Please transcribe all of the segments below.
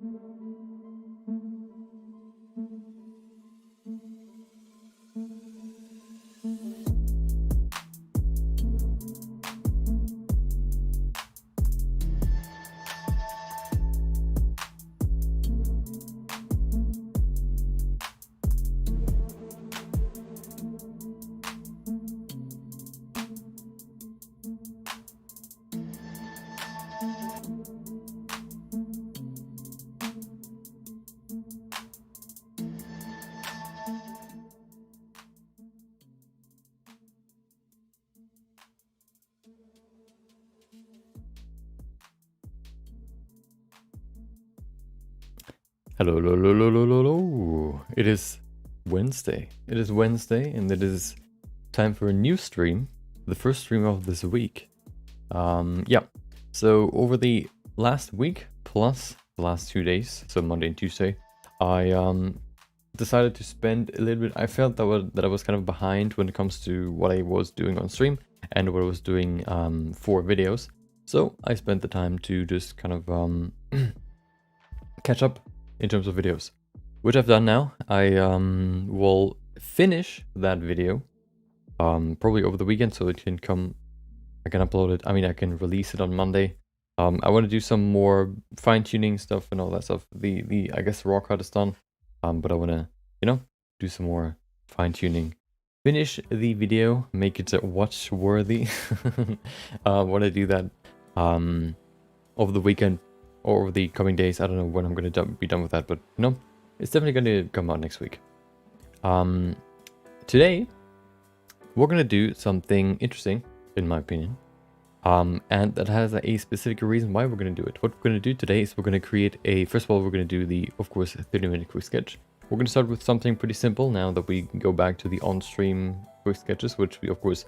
Hello, hello, hello, hello, hello, hello. It is Wednesday. It is Wednesday, and it is time for a new stream, the first stream of this week. Yeah. So over the last week plus the last 2 days, so Monday and Tuesday, I decided to spend a little bit. I felt that I was kind of behind when it comes to what I was doing on stream and what I was doing for videos. So I spent the time to just kind of catch up in terms of videos, which I've done now. I will finish that video probably over the weekend, so it can come. I can upload it. I mean, I can release it on Monday. I want to do some more fine-tuning stuff and all that stuff. The I guess raw cut is done, but I want to do some more fine-tuning. Finish the video, make it watch worthy. Want to do that over the weekend or over the coming days. I don't know when I'm going to be done with that, but it's definitely going to come out next week. Today we're going to do something interesting, in my opinion, and that has a specific reason why we're going to do it. What we're going to do today is we're going to create first of all, we're going to do the, of course, 30-minute quick sketch. We're going to start with something pretty simple now that we go back to the on-stream quick sketches, which we, of course,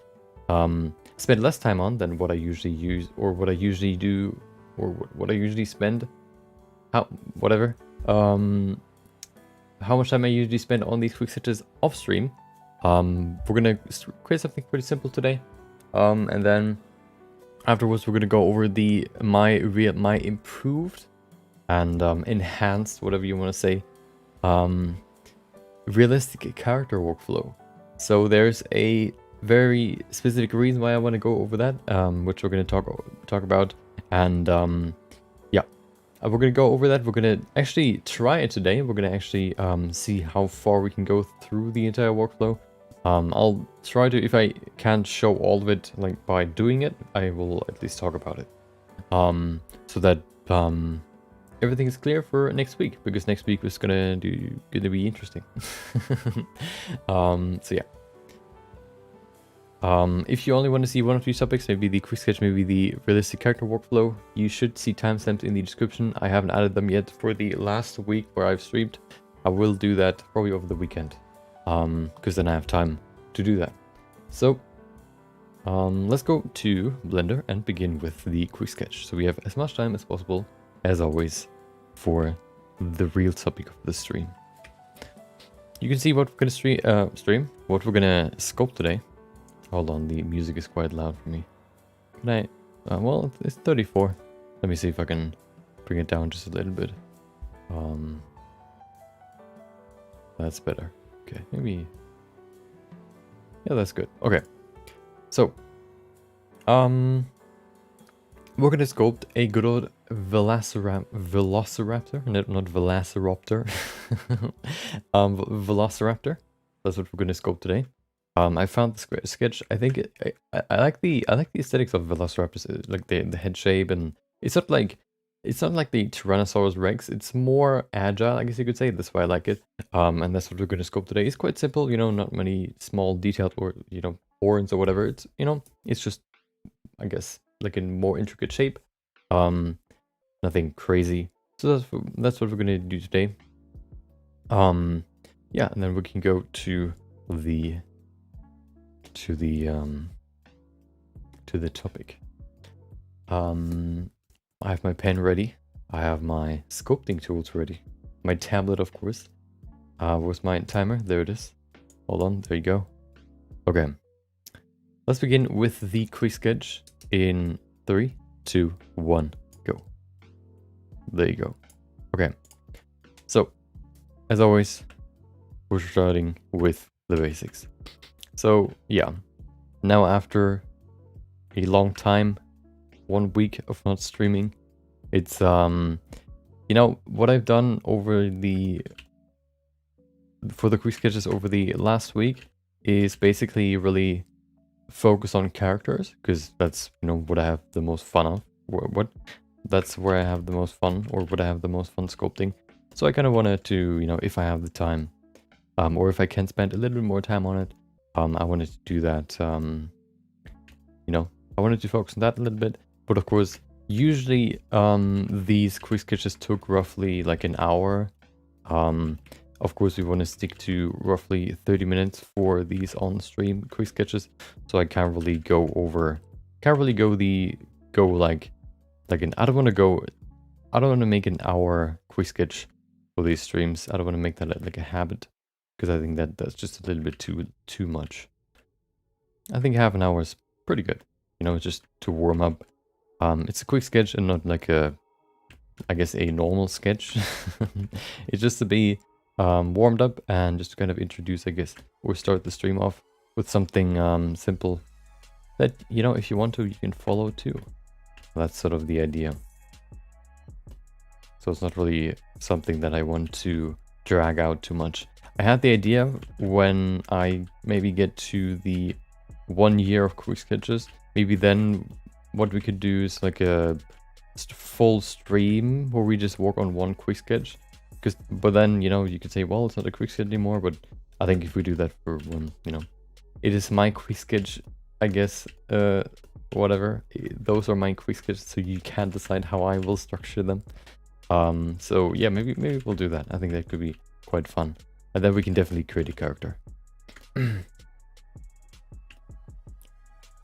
spend less time on than what I usually use, or what I usually do, or what I usually spend. How much time I usually spend on these quick sketches off stream. We're going to create something pretty simple today. And then afterwards, we're going to go over my improved and enhanced, whatever you want to say, realistic character workflow. So there's a very specific reason why I want to go over that, which we're going to talk about. And yeah, we're going to go over that. We're going to actually try it today. We're going to actually see how far we can go through the entire workflow. I'll try to, if I can't show all of it like by doing it, I will at least talk about it, so that everything is clear for next week, because next week is gonna be interesting. So yeah, if you only want to see one of these topics, maybe the quick sketch, maybe the realistic character workflow, you should see timestamps in the description. I haven't added them yet for the last week where I've streamed. I will do that probably over the weekend, because then I have time to do that. So let's go to Blender and begin with the quick sketch, so we have as much time as possible, as always, for the real topic of the stream. You can see what we're gonna stream, what we're gonna sculpt today. Hold on, the music is quite loud for me. Can I? Well, it's 34. Let me see if I can bring it down just a little bit. That's better. Okay, maybe. Yeah, that's good. Okay, so we're gonna sculpt a good old velociraptor, not velociraptor. Velociraptor. That's what we're gonna sculpt today. I found this sketch. I think I like the aesthetics of velociraptors, like the head shape, and it's not like the Tyrannosaurus Rex. It's more agile, I guess you could say. That's why I like it. And that's what we're gonna sculpt today. It's quite simple, not many small detailed or horns or whatever. It's it's just, I guess, like in more intricate shape. Nothing crazy. So that's what we're gonna do today. Yeah, and then we can go to the topic. I have my pen ready. I have my sculpting tools ready. My tablet, of course. Where's my timer? There it is. Hold on, there you go. Okay. Let's begin with the quick sketch in 3, 2, 1, go. There you go. Okay, So, as always, we're starting with the basics. So, yeah, now after a long time, 1 week of not streaming, it's, you know, what I've done for the quick sketches over the last week is basically really focus on characters, because that's, you know, what I have the most fun of. That's where I have the most fun, or what I have the most fun sculpting. So I kind of wanted to, you know, if I have the time, or if I can spend a little bit more time on it, I wanted to do that. You know, I wanted to focus on that a little bit. But of course, usually these quick sketches took roughly like an hour. Of course, we want to stick to roughly 30 minutes for these on-stream quick sketches, so I can't really go I don't want to make an hour quick sketch for these streams. I don't want to make that like a habit, because I think that's just a little bit too much. I think half an hour is pretty good, you know, just to warm up. It's a quick sketch and not like I guess a normal sketch. It's just to be warmed up and just to kind of introduce, I guess, or start the stream off with something simple that, you know, if you want to, you can follow too. That's sort of the idea. So it's not really something that I want to drag out too much. I had the idea when I maybe get to the 1 year of quick sketches, maybe then what we could do is like a full stream where we just work on one quick sketch. But then, you know, you could say, well, it's not a quick sketch anymore. But I think if we do that for one, you know, it is my quick sketch, I guess, whatever. Those are my quick sketches, so you can't decide how I will structure them. So yeah, maybe we'll do that. I think that could be quite fun. And then we can definitely create a character.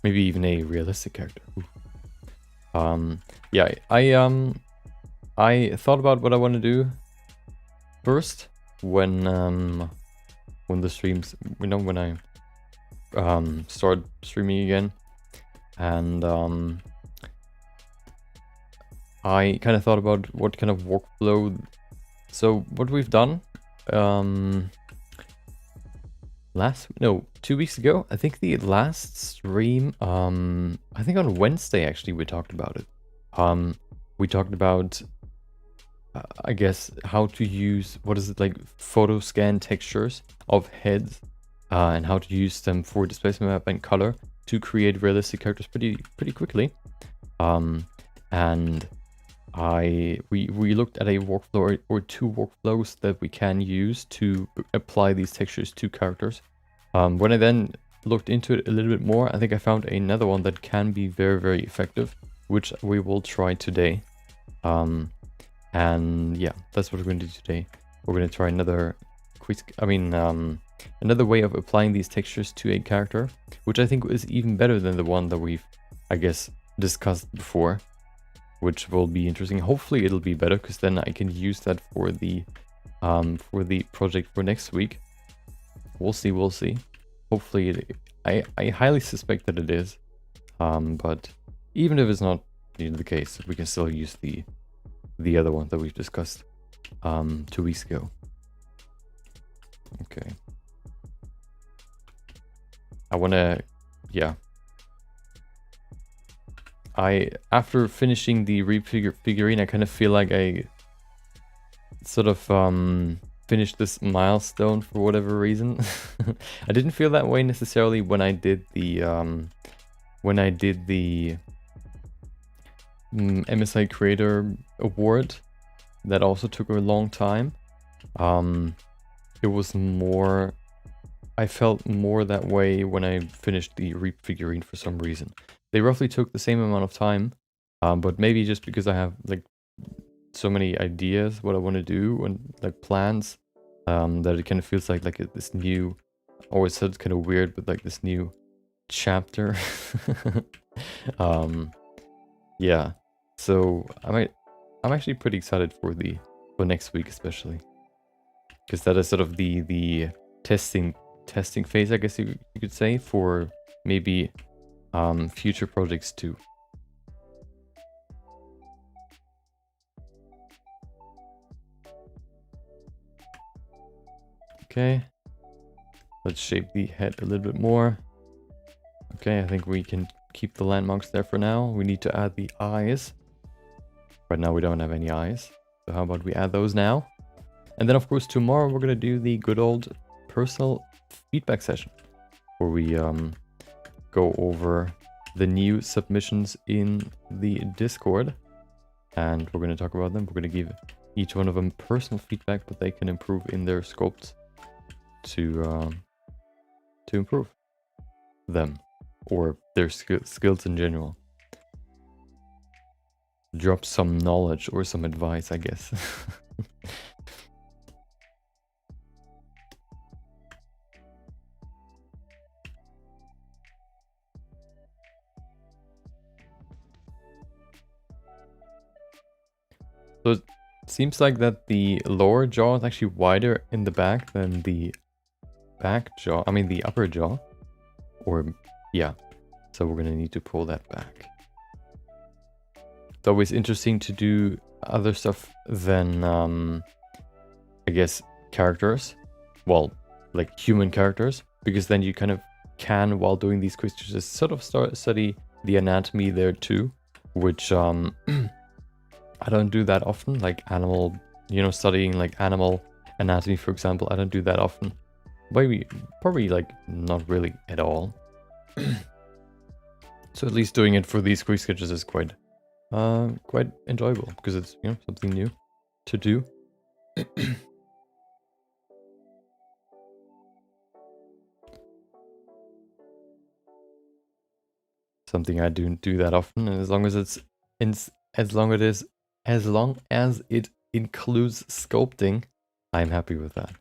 Maybe even a realistic character. Yeah, I thought about what I want to do first when the streams, you know, when I start streaming again, and I kind of thought about what kind of workflow. So what we've done 2 weeks ago, I think the last stream, I think on Wednesday actually we talked about it. We talked about I guess how to use, what is it, like photo scan textures of heads, and how to use them for displacement map and color to create realistic characters pretty quickly. And we looked at a workflow or two workflows that we can use to apply these textures to characters. When I then looked into it a little bit more, I think I found another one that can be very effective, which we will try today. And yeah, that's what we're going to do today. We're going to try another another way of applying these textures to a character, which I think is even better than the one that we've, I guess, discussed before, which will be interesting. Hopefully it'll be better, because then I can use that for the project for next week. We'll see. Hopefully I highly suspect that it is, but even if it's not the case, we can still use the other one that we've discussed 2 weeks ago. Okay. After finishing the figurine, I kind of feel like I sort of finished this milestone for whatever reason. I didn't feel that way necessarily when I did the MSI Creator Award. That also took a long time. It was more, I felt more that way when I finished the Reap figurine for some reason. They roughly took the same amount of time, but maybe just because I have like so many ideas what I want to do and like plans, that it kind of feels like this new, always sounds kind of weird, but like this new chapter. Yeah, so I'm actually pretty excited for next week, especially because that is sort of the testing phase, I guess you could say, for maybe future projects too. Okay. Let's shape the head a little bit more. Okay, I think we can keep the landmarks there for now. We need to add the eyes. Right now we don't have any eyes. So how about we add those now? And then of course tomorrow we're going to do the good old personal feedback session. Where we go over the new submissions in the Discord. And we're going to talk about them. We're going to give each one of them personal feedback that they can improve in their sculpts to improve them or their skills in general. Drop some knowledge or some advice, I guess. So it seems like that the lower jaw is actually wider in the back than the back jaw. I mean the upper jaw. Or, yeah. So we're going to need to pull that back. It's always interesting to do other stuff than, I guess, characters. Well, like human characters. Because then you kind of can, while doing these quizzes, sort of study the anatomy there too. Which, I don't do that often. Like animal, you know, studying like animal anatomy, for example. I don't do that often. Probably like not really at all. So at least doing it for these quick sketches is quite enjoyable because it's, you know, something new to do. Something I don't do that often, and as long as it includes sculpting, I'm happy with that.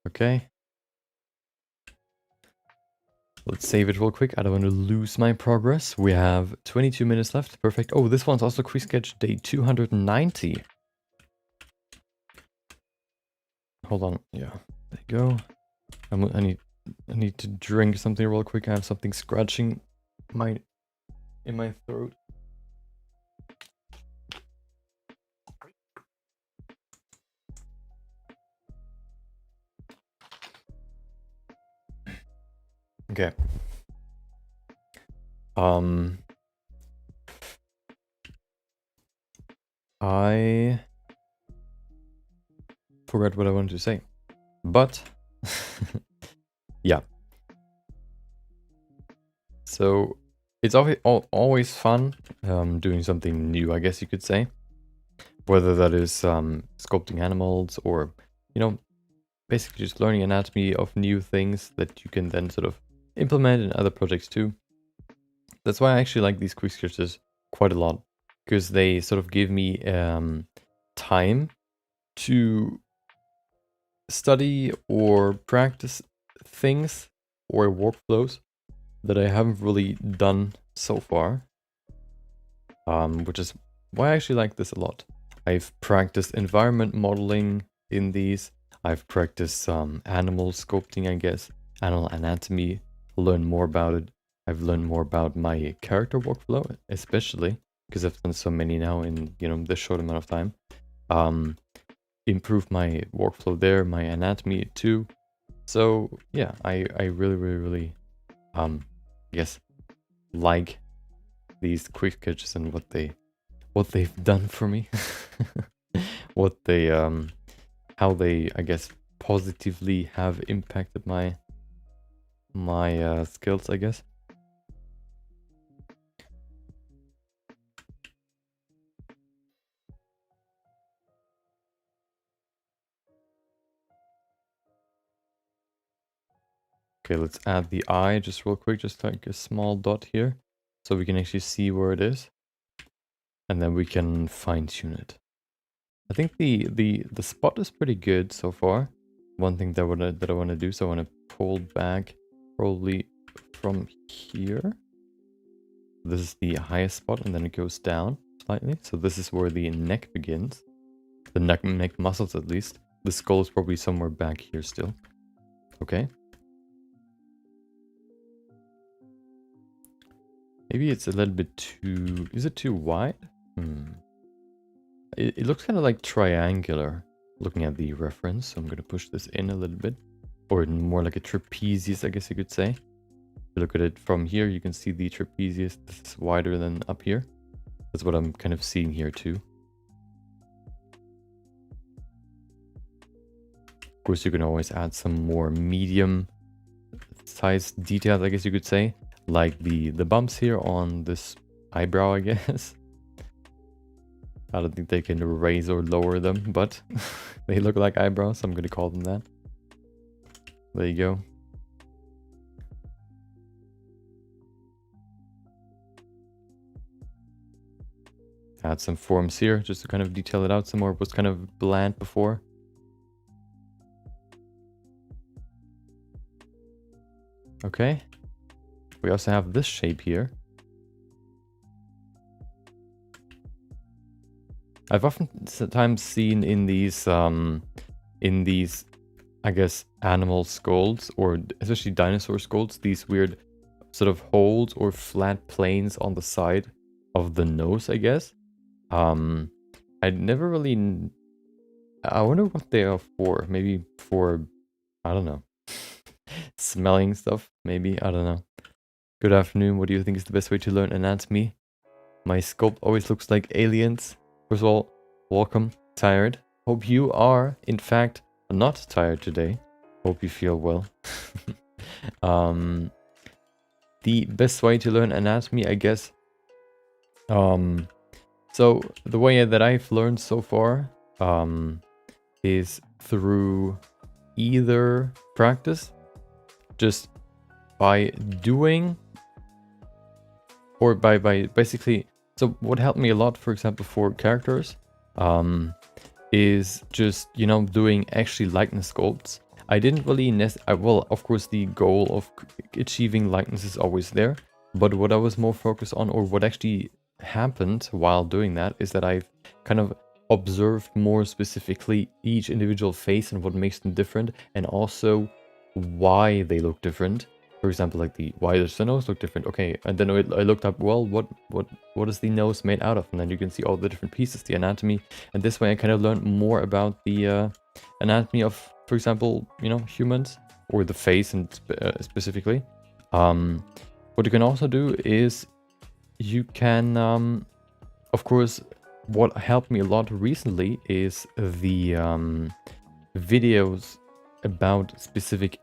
Okay. Let's save it real quick. I don't want to lose my progress. We have 22 minutes left. Perfect. Oh, this one's also quick sketch day 290. Hold on. Yeah, there you go. I need to drink something real quick. I have something scratching in my throat. Okay. I forgot what I wanted to say, but yeah. So it's always fun doing something new, I guess you could say. Whether that is sculpting animals or, you know, basically just learning anatomy of new things that you can then sort of implement in other projects too. That's why I actually like these quick sketches quite a lot, because they sort of give me time to study or practice things or workflows that I haven't really done so far, which is why I actually like this a lot. I've practiced environment modeling in these. I've practiced animal sculpting, I guess, animal anatomy, learned more about it. I've learned more about my character workflow, especially because I've done so many now in, you know, this short amount of time. Improve my workflow there, my anatomy too. So yeah, I really I guess like these quick sketches and what they've done for me. What they how they, I guess, positively have impacted my skills, I guess. Okay, let's add the eye just real quick, just like a small dot here, so we can actually see where it is, and then we can fine tune it. I think the spot is pretty good so far. One thing that I want to do, so I want to pull back probably from here. This is the highest spot, and then it goes down slightly. So this is where the neck begins, the neck muscles at least. The skull is probably somewhere back here still. Okay. Maybe it's a little bit too... Is it too wide? it looks kind of like triangular looking at the reference. So I'm going to push this in a little bit, or more like a trapezius, I guess you could say. If you look at it from here, you can see the trapezius. This is wider than up here. That's what I'm kind of seeing here too. Of course, you can always add some more medium size details, I guess you could say, like the bumps here on this eyebrow, I guess. I don't think they can raise or lower them, but they look like eyebrows, so I'm gonna call them that. There you go. Add some forms here just to kind of detail it out some more. It was kind of bland before. Okay. We also have this shape here. I've oftentimes seen in these, I guess, animal skulls, or especially dinosaur skulls, these weird sort of holes or flat planes on the side of the nose, I guess. I never really... I wonder what they are for. Maybe for, I don't know, smelling stuff, maybe. I don't know. Good afternoon. What do you think is the best way to learn anatomy? My sculpt always looks like aliens. First of all, welcome. Tired. Hope you are, in fact, not tired today. Hope you feel well. The best way to learn anatomy, I guess. So the way that I've learned so far is through either practice, just by doing, or by basically. So what helped me a lot, for example, for characters, is just, you know, doing actually likeness sculpts. I didn't really well, of course, the goal of achieving likeness is always there, but what I was more focused on, or what actually happened while doing that, is that I've kind of observed more specifically each individual face and what makes them different, and also why they look different. For example, like why does the nose look different? Okay, and then I looked up, well, what is the nose made out of? And then you can see all the different pieces, the anatomy. And this way I kind of learned more about the anatomy of, for example, you know, humans, or the face and specifically. What you can also do is you can, of course, what helped me a lot recently is the videos about specific,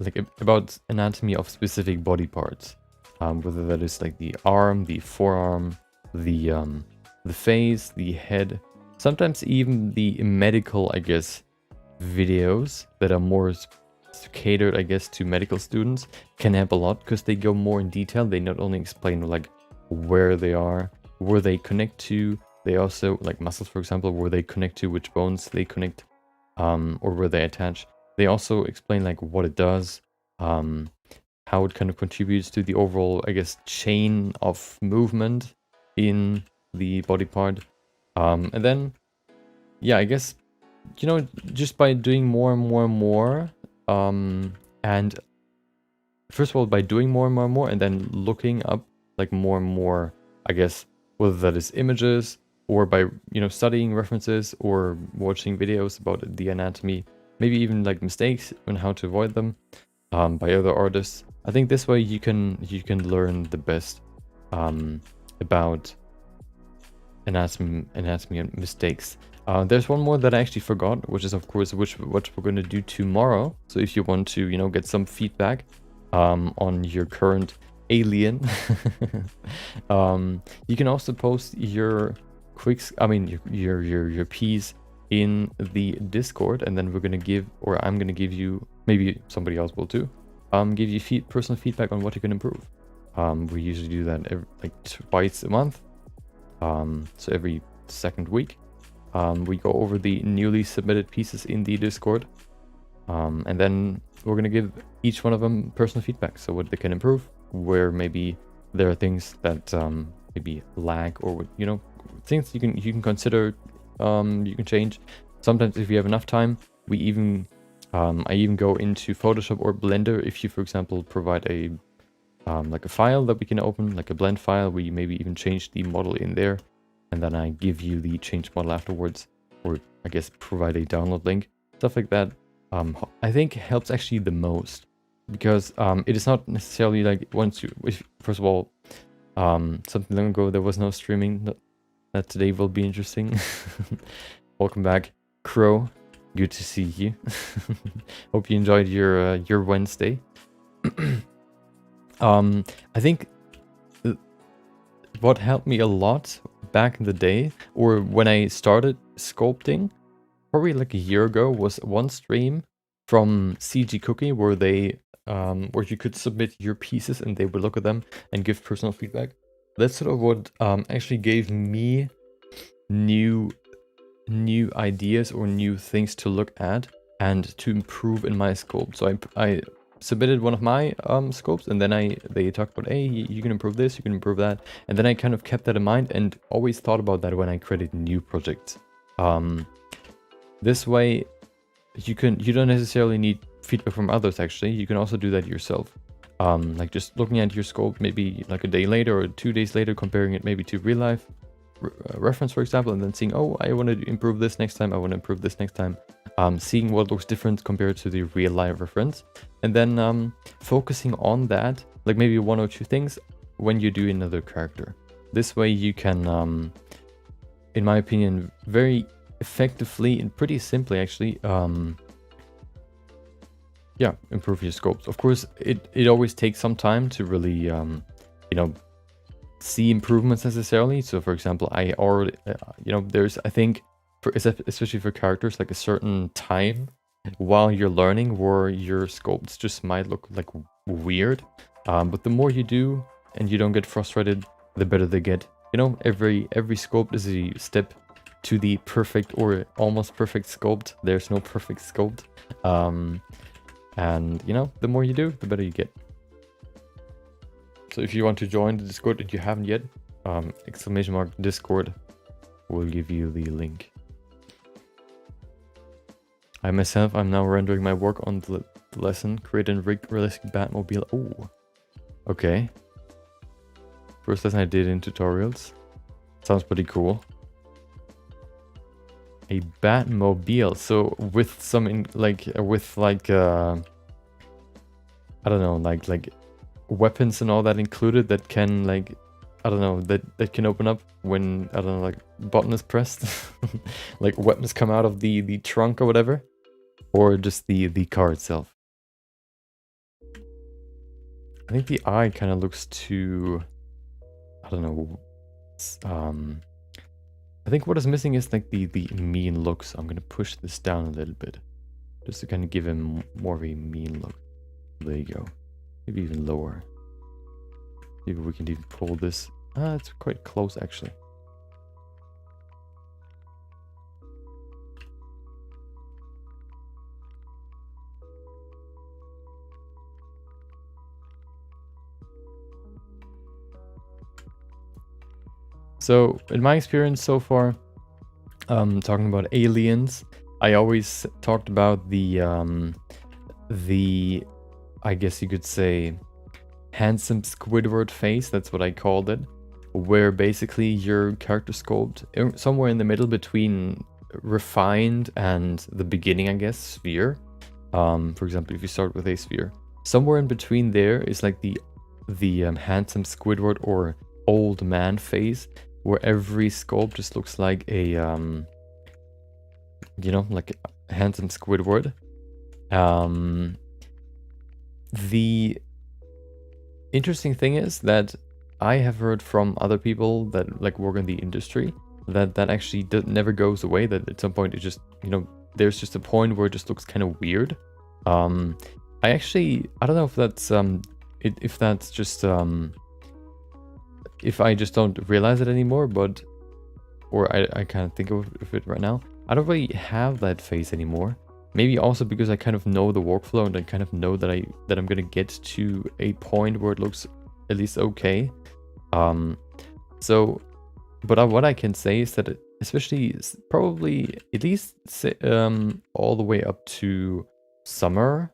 like about anatomy of specific body parts, whether that is like the arm, the forearm, the face, the head, sometimes even the medical, I guess, videos that are more catered, I guess, to medical students can help a lot, because they go more in detail. They not only explain like where they are, where they connect to, they also, like muscles, for example, where they connect to, which bones they connect, or where they attach. They also explain like what it does, how it kind of contributes to the overall, I guess, chain of movement in the body part. And then, yeah, I guess, you know, just by doing more and more and more, and first of all, by doing more and more and more, and then looking up like more and more, I guess, whether that is images, or by, you know, studying references or watching videos about the anatomy, maybe even like mistakes and how to avoid them, by other artists. I think this way you can learn the best about anatomy and mistakes. There's one more that I actually forgot, which is of course what we're going to do tomorrow. So if you want to, you know, get some feedback on your current alien, you can also post your your piece in the Discord, and then we're gonna give, or I'm gonna give you, maybe somebody else will too, give you personal feedback on what you can improve. We usually do that like twice a month, so every second week. We go over the newly submitted pieces in the Discord, and then we're gonna give each one of them personal feedback, so what they can improve, where maybe there are things that maybe lag, or, you know, things you can consider, you can change. Sometimes if you have enough time, we even I even go into Photoshop or Blender. If you, for example, provide a like a file that we can open, like a blend file, we maybe even change the model in there, and then I give you the change model afterwards, or I guess provide a download link, stuff like that. I think helps actually the most, because it is not necessarily like first of all, something long ago there was no streaming. That today will be interesting. Welcome back, Crow. Good to see you. Hope you enjoyed your Wednesday. I think what helped me a lot back in the day, or when I started sculpting, probably like a year ago, was one stream from CG Cookie where they where you could submit your pieces and they would look at them and give personal feedback. That's sort of what actually gave me new ideas or new things to look at and to improve in my sculpt. So I submitted one of my sculpts, and then they talked about, hey, you can improve this, you can improve that, and then I kind of kept that in mind and always thought about that when I created new projects. This way you don't necessarily need feedback from others. Actually, you can also do that yourself. Like just looking at your sculpt maybe like a day later or 2 days later, comparing it maybe to real life reference, for example, and then seeing, oh, I want to improve this next time, I want to improve this next time. Seeing what looks different compared to the real life reference, and then focusing on that, like maybe 1 or 2 things when you do another character. This way you can, in my opinion, very effectively and pretty simply actually, yeah, improve your scopes. Of course, it always takes some time to really, you know, see improvements necessarily. So for example, I already, you know, there's, I think, especially for characters, like a certain time while you're learning where your sculpts just might look like weird. But the more you do and you don't get frustrated, the better they get. You know, every sculpt is a step to the perfect or almost perfect sculpt. There's no perfect sculpt. And you know, the more you do, the better you get. So if you want to join the Discord and you haven't yet, !Discord will give you the link. I myself, I'm now rendering my work on the lesson, create a realistic Batmobile. Oh, okay. First lesson I did in tutorials. Sounds pretty cool. A Batmobile, so with some I don't know, like weapons and all that included that can, like, I don't know, that can open up when, I don't know, like button is pressed. Like weapons come out of the trunk or whatever, or just the car itself. I think the eye kind of looks too, I don't know, I think what is missing is like the mean look, so I'm gonna push this down a little bit just to kind of give him more of a mean look. There you go. Maybe even lower. Maybe we can even pull this. It's quite close actually. So in my experience so far, talking about aliens, I always talked about the I guess you could say handsome Squidward face. That's what I called it, where basically your character sculpt somewhere in the middle between refined and the beginning, I guess, sphere. For example, if you start with a sphere, somewhere in between there is like the handsome Squidward or old man face, where every sculpt just looks like a you know, like a handsome Squidward. The interesting thing is that I have heard from other people that like work in the industry that actually never goes away, that at some point it just, you know, there's just a point where it just looks kind of weird. I don't know if that's if that's just if I just don't realize it anymore, but or I kind of think of it right now. I don't really have that face anymore. Maybe also because I kind of know the workflow and I kind of know that I'm gonna get to a point where it looks at least okay. So, but what I can say is that especially probably at least all the way up to summer,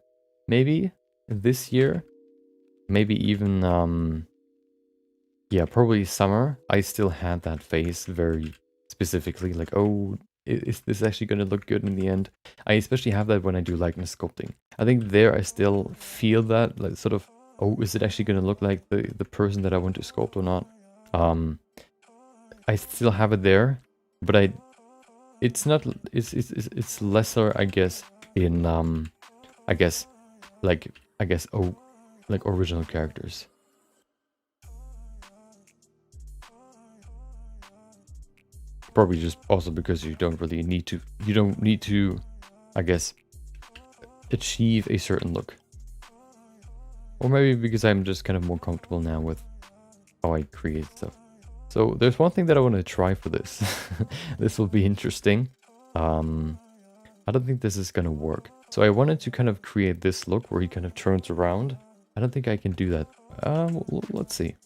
maybe this year, maybe even Yeah, probably summer. I still had that phase very specifically, like, oh, is this actually going to look good in the end? I especially have that when I do likeness sculpting. I think there I still feel that, like, sort of, oh, is it actually going to look like the person that I want to sculpt or not? I still have it there, but it's not, it's lesser, I guess, in, I guess, oh, like original characters. Probably just also because you don't need to, I guess, achieve a certain look. Or maybe because I'm just kind of more comfortable now with how I create stuff. So there's one thing that I want to try for this. This will be interesting. I don't think this is going to work. So I wanted to kind of create this look where he kind of turns around. I don't think I can do that. Let's see.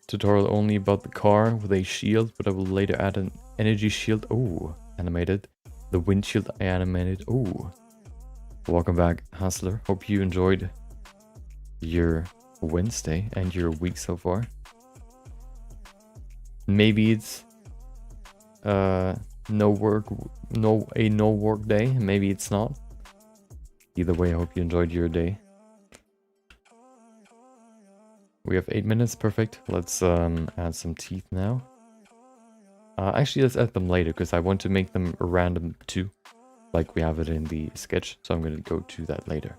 Tutorial only about the car with a shield, but I will later add an energy shield. Oh, animated. The windshield I animated. Oh. Welcome back, Hustler. Hope you enjoyed your Wednesday and your week so far. Maybe it's no work day. Maybe it's not. Either way, I hope you enjoyed your day. We have 8 minutes, perfect. Let's add some teeth now. Actually, let's add them later because I want to make them random too, like we have it in the sketch. So I'm going to go to that later.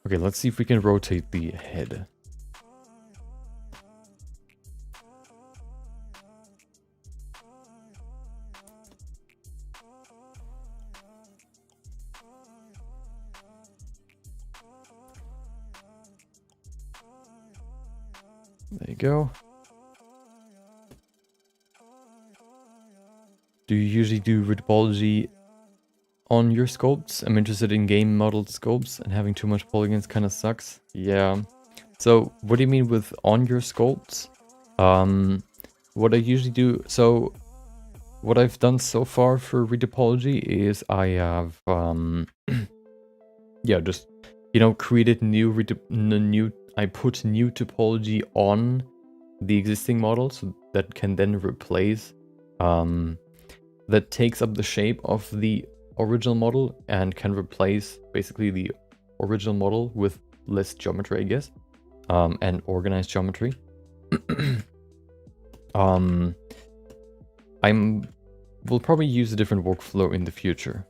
Okay, let's see if we can rotate the head. There you go. Do you usually do retopology on your sculpts? I'm interested in game modeled sculpts, and having too much polygons kind of sucks. Yeah. So what do you mean with on your sculpts? What I usually do, so what I've done so far for retopology is I have yeah, just, you know, created I put new topology on the existing model, so that can then replace, that takes up the shape of the original model and can replace basically the original model with less geometry, I guess, and organized geometry. We'll probably use a different workflow in the future,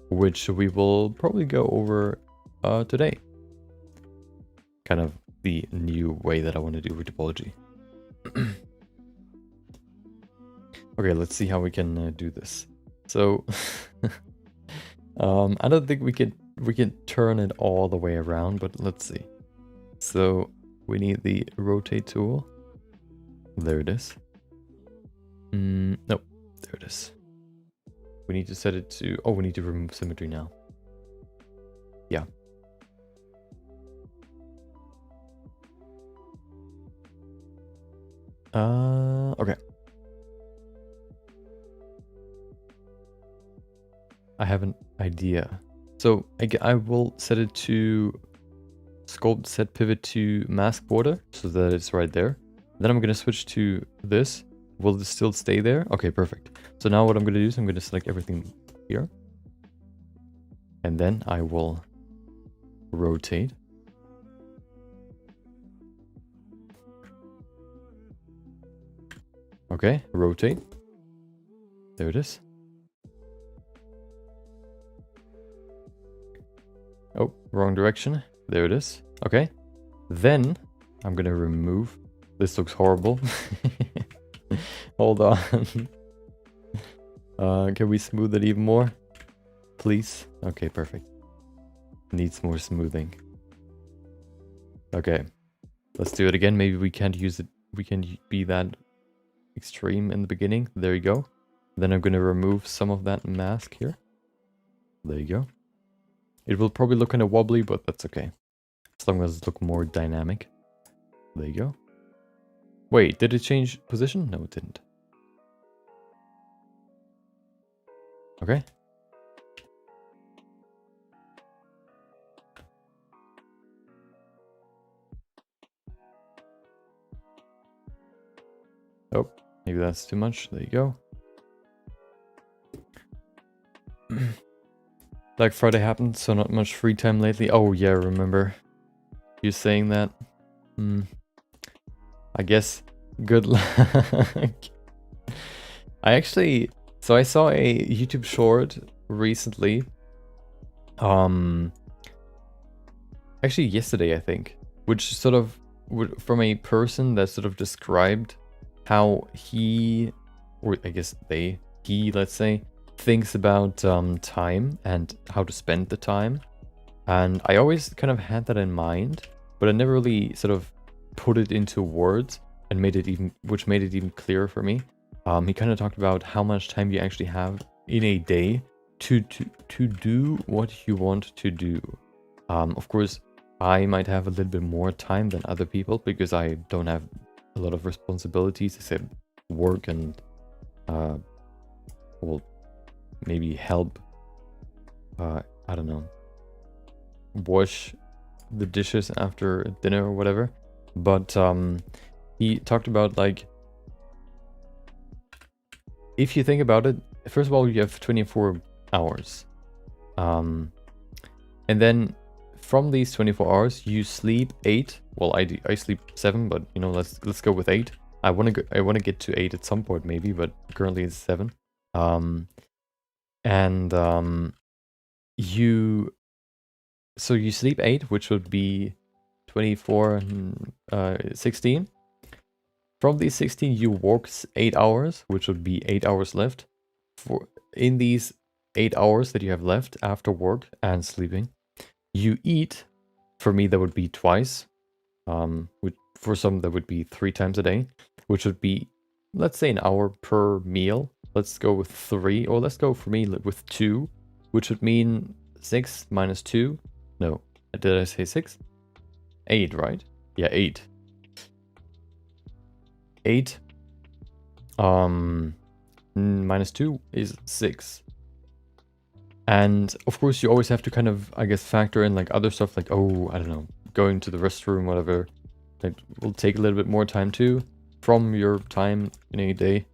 which we will probably go over today. Kind of the new way that I want to do retopology. Okay, let's see how we can do this. So I don't think we can turn it all the way around, but let's see. So we need the rotate tool. There it is. Nope, there it is. We need to set it to, oh, we need to remove symmetry now. Yeah. Okay. I have an idea. So I will set it to sculpt set pivot to mask border so that it's right there. Then I'm going to switch to this. Will this still stay there? Okay, perfect. So now what I'm going to do is I'm going to select everything here. And then I will rotate. Okay, rotate. There it is. Oh, wrong direction. There it is. Okay. Then I'm going to remove. This looks horrible. Hold on. Can we smooth it even more? Please? Okay, perfect. Needs more smoothing. Okay. Let's do it again. Maybe we can't use it. We can be that extreme in the beginning. There you go. Then I'm going to remove some of that mask here. There you go. It will probably look kind of wobbly, but that's okay. As long as it looks more dynamic. There you go. Wait, did it change position? No, it didn't. Okay. Maybe that's too much. There you go. Black Friday happened, so not much free time lately. Oh yeah, remember you saying that? I guess good luck. So I saw a YouTube short recently. Actually yesterday I think, which sort of from a person that sort of described how he, or I guess he, let's say, thinks about time and how to spend the time. And I always kind of had that in mind, but I never really sort of put it into words and which made it even clearer for me. He kind of talked about how much time you actually have in a day to do what you want to do. Of course, I might have a little bit more time than other people because I don't have a lot of responsibilities except work and, well, maybe help, I don't know, wash the dishes after dinner or whatever. But he talked about, like, if you think about it, first of all, you have 24 hours. And then from these 24 hours, you sleep 8. Well, I sleep 7, but you know, let's go with 8. I want to get to 8 at some point maybe, but currently it's 7. So you sleep 8, which would be 24 and 16. From these 16, you work 8 hours, which would be 8 hours left. In these 8 hours that you have left after work and sleeping, you eat. For me, that would be twice. For some, that would be 3 times a day, which would be, let's say, an hour per meal. Let's go with 3, or let's go for me with 2, which would mean 6 minus 2. No, did I say 6? 8, right? Yeah, 8. 8 minus 2 is 6. And of course you always have to kind of, I guess, factor in like other stuff like, oh, I don't know, going to the restroom, whatever. That will take a little bit more time too from your time in a day.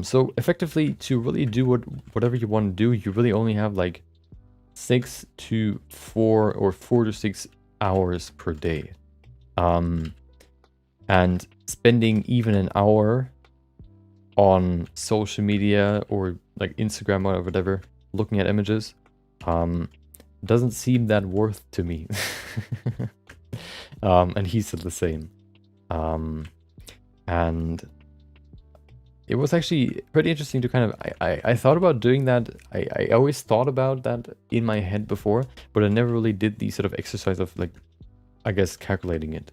So effectively, to really do whatever you want to do, you really only have like 6 to 4 or 4 to 6 hours per day. And spending even an hour on social media or like Instagram or whatever, looking at images, doesn't seem that worth to me. And he said the same. And it was actually pretty interesting to kind of, I thought about doing that. I always thought about that in my head before, but I never really did the sort of exercise of like, I guess, calculating it.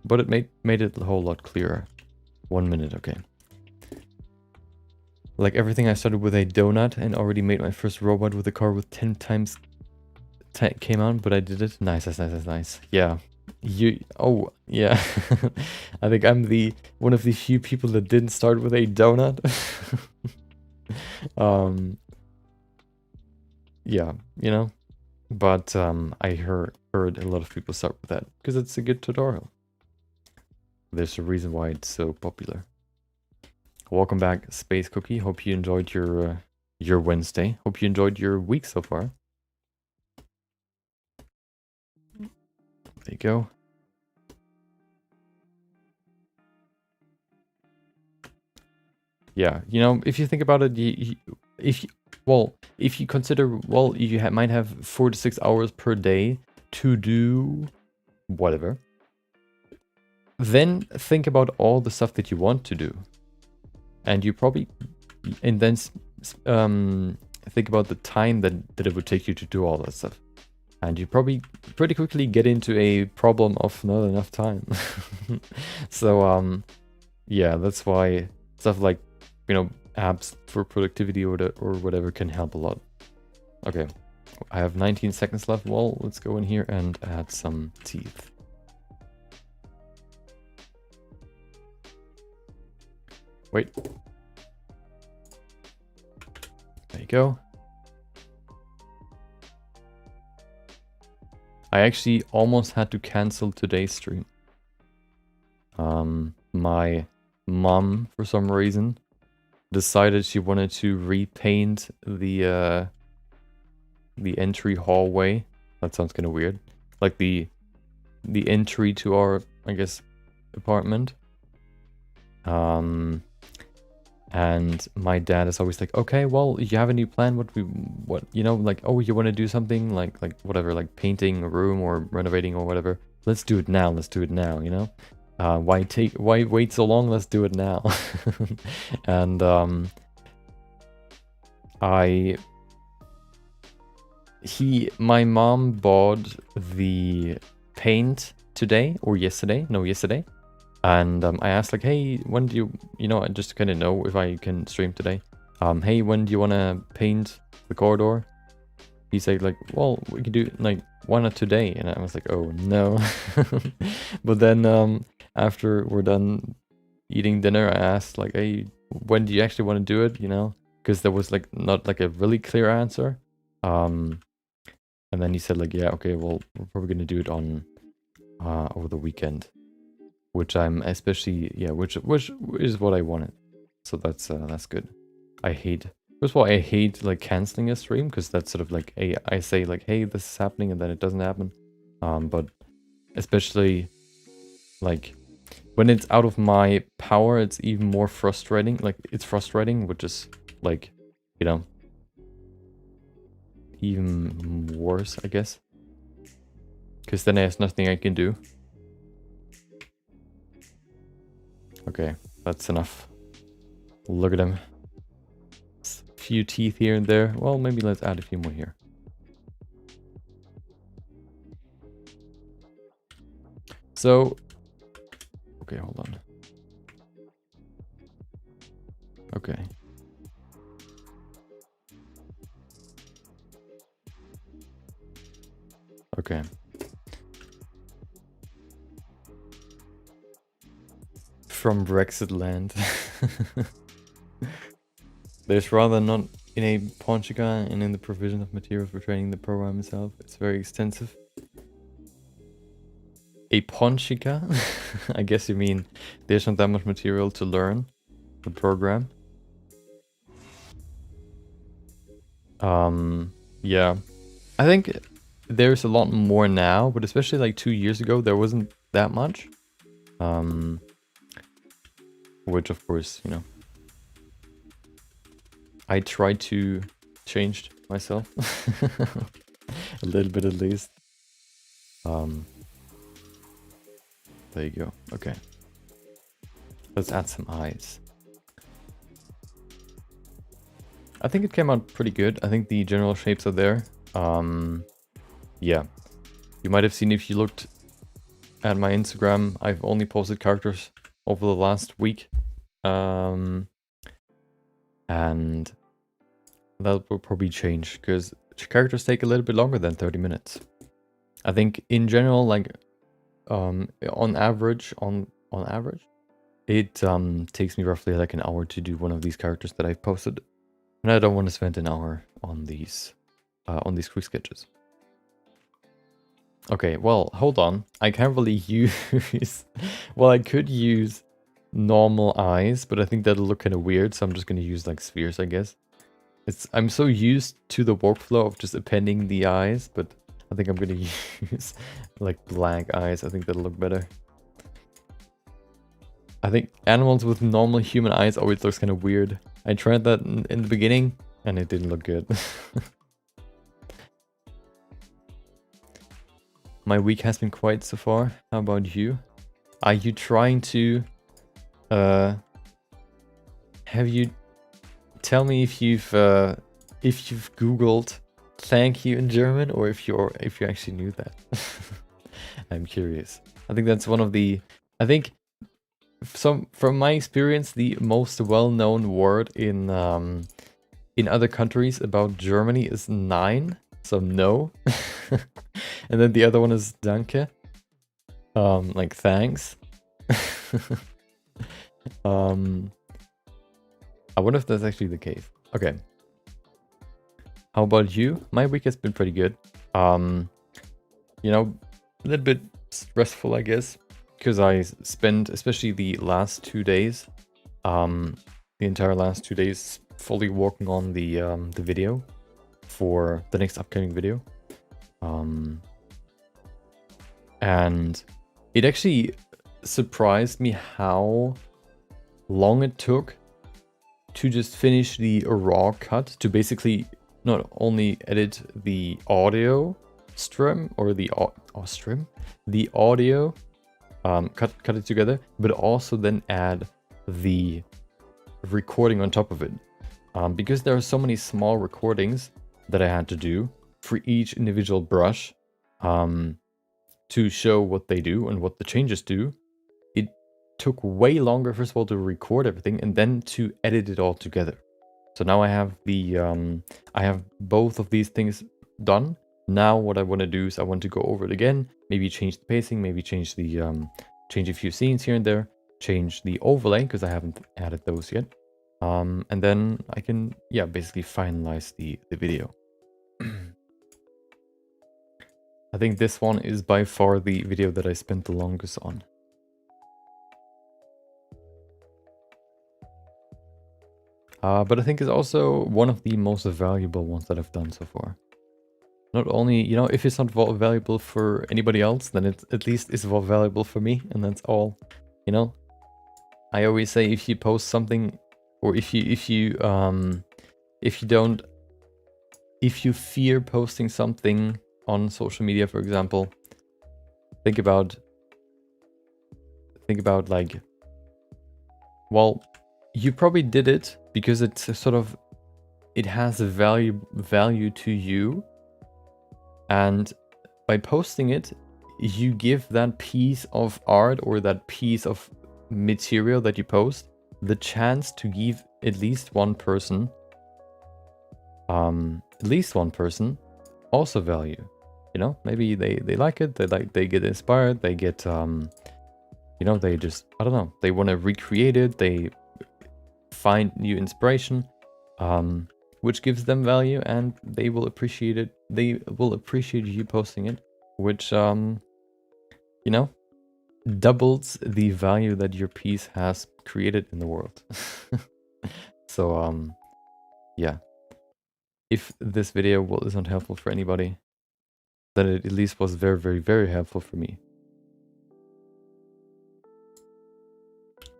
But it made it a whole lot clearer. 1 minute, okay. Like everything, I started with a donut and already made my first robot with a car with 10 times came out, but I did it. Nice. Yeah. Oh, yeah. I think I'm one of the few people that didn't start with a donut. Yeah, you know. But I heard a lot of people start with that because it's a good tutorial. There's a reason why it's so popular. Welcome back, Space Cookie. Hope you enjoyed your Wednesday. Hope you enjoyed your week so far. There you go. Yeah, you know, if you think about it, if you consider, well, you might have 4 to 6 hours per day to do whatever. Then think about all the stuff that you want to do. And you probably, and then think about the time that it would take you to do all that stuff. And you probably pretty quickly get into a problem of not enough time. So, yeah, that's why stuff like, you know, apps for productivity or whatever can help a lot. Okay, I have 19 seconds left. Well, let's go in here and add some teeth. Wait. There you go. I actually almost had to cancel today's stream. My mom, for some reason, decided she wanted to repaint the entry hallway. That sounds kind of weird. Like the entry to our, I guess, apartment. And my dad is always like, okay, well, you have a new plan? What, you know, like, oh, you want to do something like whatever, like painting a room or renovating or whatever. Let's do it now. Let's do it now, you know? Why wait so long? Let's do it now. And my mom bought the paint today or yesterday. No, yesterday. And I asked like, hey, when do you know, I just kind of know if I can stream today. Hey, when do you want to paint the corridor? He said like, well, we can do like, why not today? And I was like, oh no. But then after we're done eating dinner, I asked like, hey, when do you actually want to do it? You know, because there was like not like a really clear answer. And then he said like, yeah, okay, well, we're probably gonna do it on over the weekend. Which I'm especially, yeah, which is what I wanted. So that's good. First of all, I hate like canceling a stream because that's sort of like I say like, hey, this is happening, and then it doesn't happen. But especially like when it's out of my power, it's even more frustrating. Like it's frustrating, which is like, you know, even worse, I guess. Because then there's nothing I can do. Okay, that's enough. Look at him. A few teeth here and there. Well, maybe let's add a few more here. So, okay, hold on. Okay. Okay. From Brexit land. There's rather not in a Ponchica and in the provision of materials for training the program itself. It's very extensive. A Ponchica? I guess you mean there's not that much material to learn the program. Yeah. I think there's a lot more now, but especially like 2 years ago, there wasn't that much. Which of course, you know, I tried to change myself a little bit at least. There you go. Okay. Let's add some eyes. I think it came out pretty good. I think the general shapes are there. Yeah. You might have seen if you looked at my Instagram, I've only posted characters over the last week. And that will probably change because characters take a little bit longer than 30 minutes. I think in general, like on average, it takes me roughly like an hour to do one of these characters that I've posted. And I don't want to spend an hour on these quick sketches. Okay, well, hold on. I can't really use... well, I could use normal eyes, but I think that'll look kind of weird, so I'm just going to use like spheres, I guess. I'm so used to the workflow of just appending the eyes, but I think I'm going to use like blank eyes. I think that'll look better. I think animals with normal human eyes always looks kind of weird. I tried that in the beginning, and it didn't look good. My week has been quiet so far. How about you? Are you trying to... have you... Tell me if you've Googled thank you in German, or if you actually knew that. I'm curious. I think that's one of the... I think... from my experience, the most well-known word in other countries about Germany is nein, so no. And then the other one is danke, like thanks. I wonder if that's actually the case. Okay. How about you? My week has been pretty good. You know, a little bit stressful, I guess. Because I spent, especially the last 2 days, the entire last 2 days fully working on the video for the next upcoming video. And it actually surprised me how long it took to just finish the raw cut, to basically not only edit the audio stream or the audio, cut it together, but also then add the recording on top of it. Because there are so many small recordings that I had to do for each individual brush to show what they do and what the changes do. It took way longer, first of all, to record everything and then to edit it all together. So now I have I have both of these things done. Now what I want to do is I want to go over it again, maybe change the pacing, maybe change change a few scenes here and there, change the overlay because I haven't added those yet. And then I can, yeah, basically finalize the video. I think this one is by far the video that I spent the longest on. But I think it's also one of the most valuable ones that I've done so far. Not only, you know, if it's not valuable for anybody else, then it at least is valuable for me, and that's all. You know, I always say if you post something, or if you fear posting something on social media, for example, think about like, well, you probably did it because it's it has a value to you, and by posting it, you give that piece of art or that piece of material that you post the chance to give at least one person also value. You know, maybe they like it, they get inspired, they get you know, they just, I don't know, they want to recreate it, they find new inspiration, which gives them value, and they will appreciate it. They will appreciate you posting it, which you know, doubles the value that your piece has created in the world. So yeah, if this video is not helpful for anybody, then it at least was very, very, very helpful for me.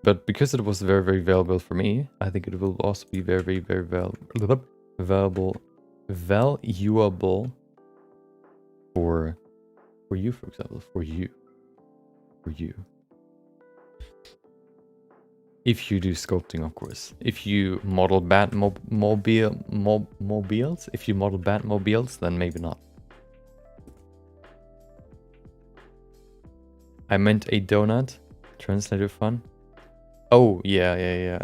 But because it was very, very valuable for me, I think it will also be very, very, very valuable for you, for example, for you. If you do sculpting, of course. If you model Batmobiles, if you model Batmobiles, then maybe not. I meant a donut. Translator fun. Oh, yeah.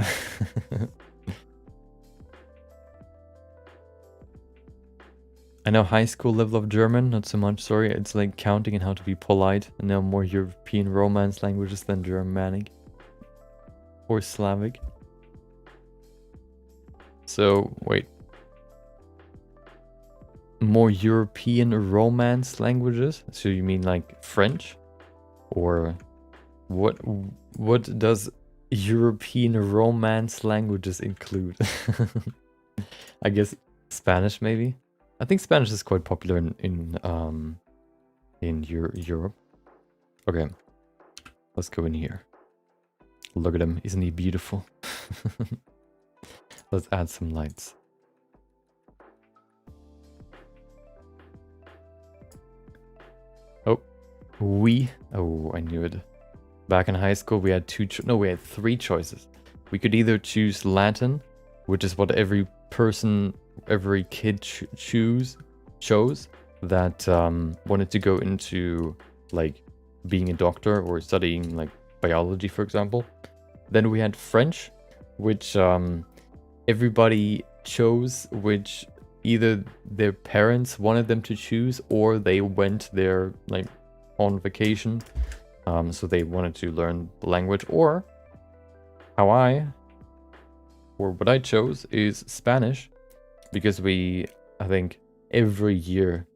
I know high school level of German, not so much, sorry. It's like counting and how to be polite. I know more European Romance languages than Germanic. Or Slavic. So, wait. More European Romance languages? So you mean like French? Or what does European Romance languages include? I guess Spanish, maybe. I think Spanish is quite popular in Europe. Okay, let's go in here. Look at him, isn't he beautiful? Let's add some lights. Oh, I knew it. Back in high school, we had we had 3 choices. We could either choose Latin, which is what every kid chose that wanted to go into like being a doctor or studying like biology, for example. Then we had French, which everybody chose, which either their parents wanted them to choose or they went there like on vacation. So they wanted to learn the language, or what I chose is Spanish, because I think every year,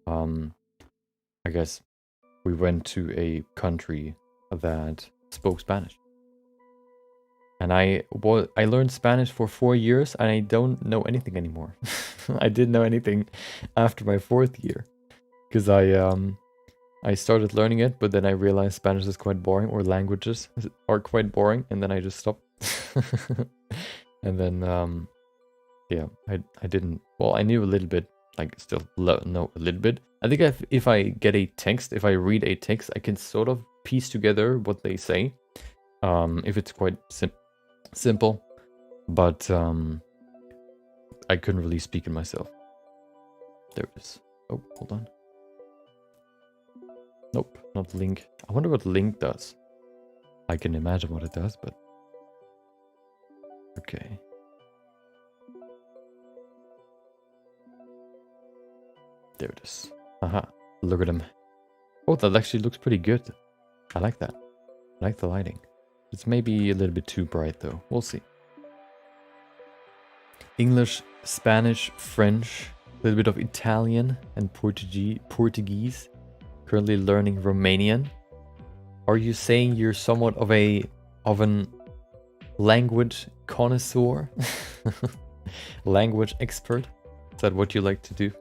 I guess we went to a country that spoke Spanish. And I learned Spanish for 4 years and I don't know anything anymore. I didn't know anything after my 4th year because I started learning it, but then I realized Spanish is quite boring, or languages are quite boring, and then I just stopped. And then yeah, I didn't. Well, I knew a little bit, like still know a little bit. I think if I get a text, if I read a text, I can sort of piece together what they say. If it's quite simple, but I couldn't really speak it myself. There it is. Oh, hold on. Nope, not link. I wonder what link does. I can imagine what it does, but okay. There it is. Aha, look at him. Oh, that actually looks pretty good. I like that. I like the lighting. It's maybe a little bit too bright though. We'll see. English, Spanish, French, a little bit of Italian and Portuguese. Currently learning Romanian. Are you saying you're somewhat of an language connoisseur? Language expert? Is that what you like to do?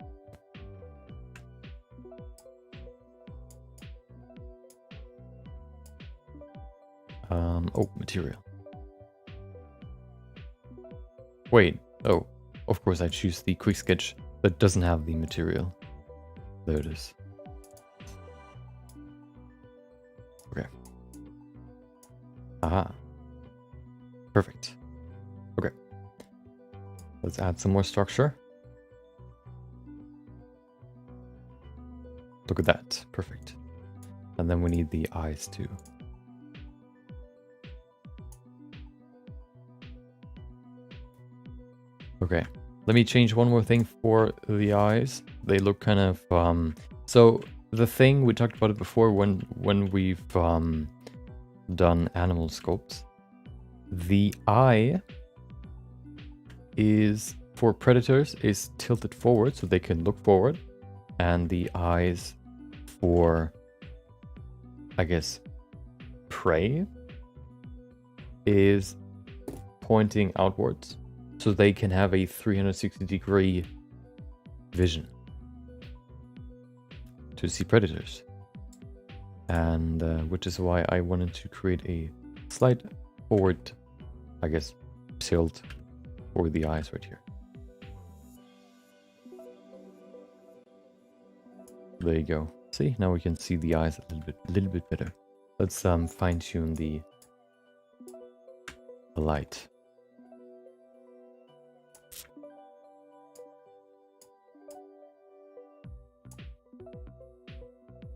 Oh, material. Wait, oh, of course I choose the quick sketch that doesn't have the material. There it is. Okay. Aha. Perfect. Okay. Let's add some more structure. Look at that. Perfect. And then we need the eyes too. Okay, let me change one more thing for the eyes. They look kind of so the thing we talked about it before when we've done animal sculpts. The eye is for predators is tilted forward so they can look forward, and the eyes for, I guess, prey is pointing outwards. So they can have a 360-degree vision to see predators. And which is why I wanted to create a slight forward, I guess, tilt for the eyes right here. There you go. See, now we can see the eyes a little bit better. Let's fine tune the light.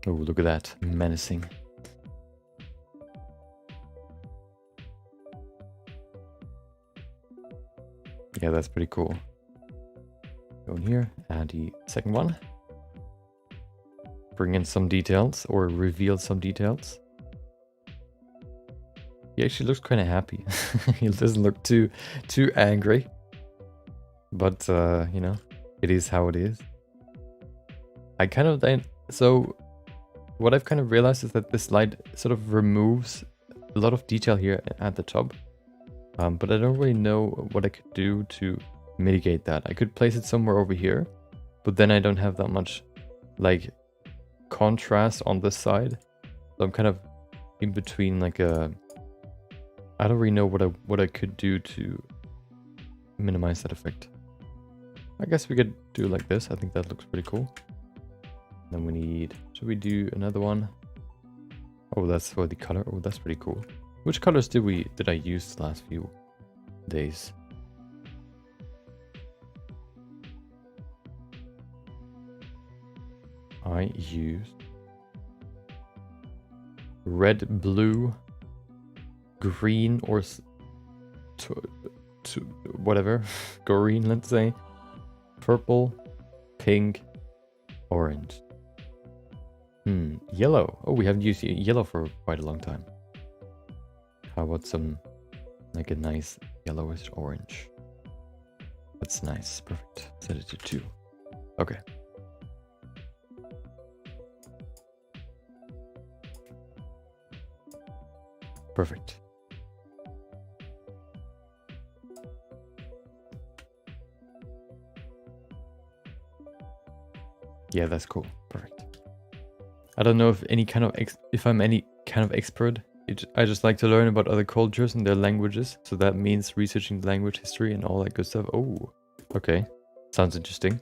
Oh, look at that. Menacing. Yeah, that's pretty cool. Go in here, add the second one. Bring in some details, or reveal some details. He actually looks kind of happy. He doesn't look too angry. But, you know, it is how it is. I kind of then... So... What I've kind of realized is that this light sort of removes a lot of detail here at the top. But I don't really know what I could do to mitigate that. I could place it somewhere over here, but then I don't have that much like contrast on this side. So I'm kind of in between like a... I don't really know what I could do to minimize that effect. I guess we could do like this. I think that looks pretty cool. Then we need, should we do another one? Oh, that's for the color. Oh, that's pretty cool. Which colors did I use the last few days? I used red, blue, green, or whatever, green, let's say, purple, pink, orange. Yellow. Oh, we haven't used yellow for quite a long time. How about some, like a nice yellowish orange? That's nice. Perfect. Set it to 2. Okay. Perfect. Yeah, that's cool. Perfect. I don't know if I'm any kind of expert. I just like to learn about other cultures and their languages. So that means researching the language history and all that good stuff. Oh, okay. Sounds interesting.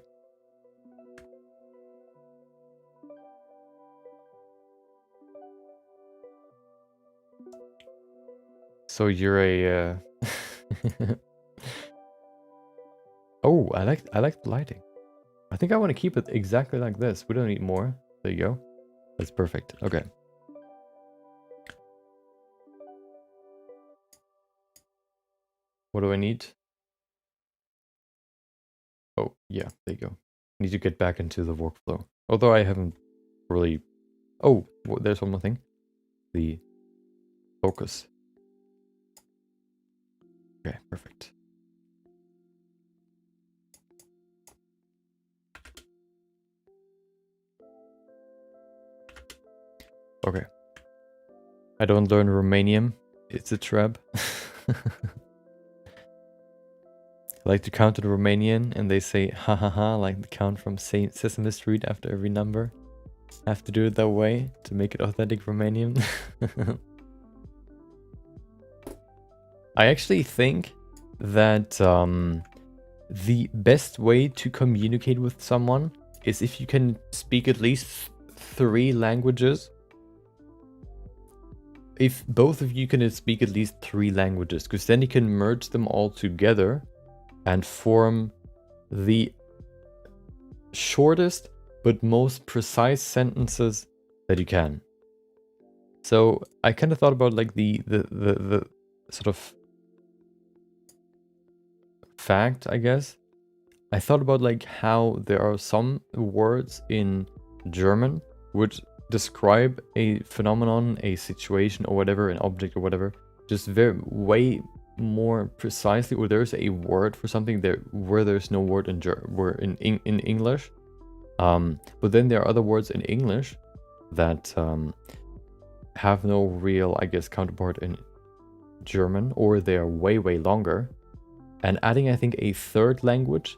So you're a... Oh, I like the lighting. I think I want to keep it exactly like this. We don't need more. There you go. That's perfect. Okay. What do I need? Oh, yeah, there you go. Need to get back into the workflow. Although I haven't really... Oh, there's one more thing. The focus. Okay, perfect. Okay. I don't learn Romanian. It's a trap. I like to count in Romanian and they say ha ha ha, like the count from Sesame Street after every number. I have to do it that way to make it authentic Romanian. I actually think that the best way to communicate with someone is if you can speak at least 3 languages. If both of you can speak at least 3 languages, because then you can merge them all together and form the shortest but most precise sentences that you can. So I kind of thought about like the sort of fact, I guess. I thought about like how there are some words in German which describe a phenomenon, a situation or whatever, an object or whatever, just way more precisely, or there's a word for something there where there's no word in English. But then there are other words in English that have no real, I guess, counterpart in German, or they are way longer. And adding, I think, a third language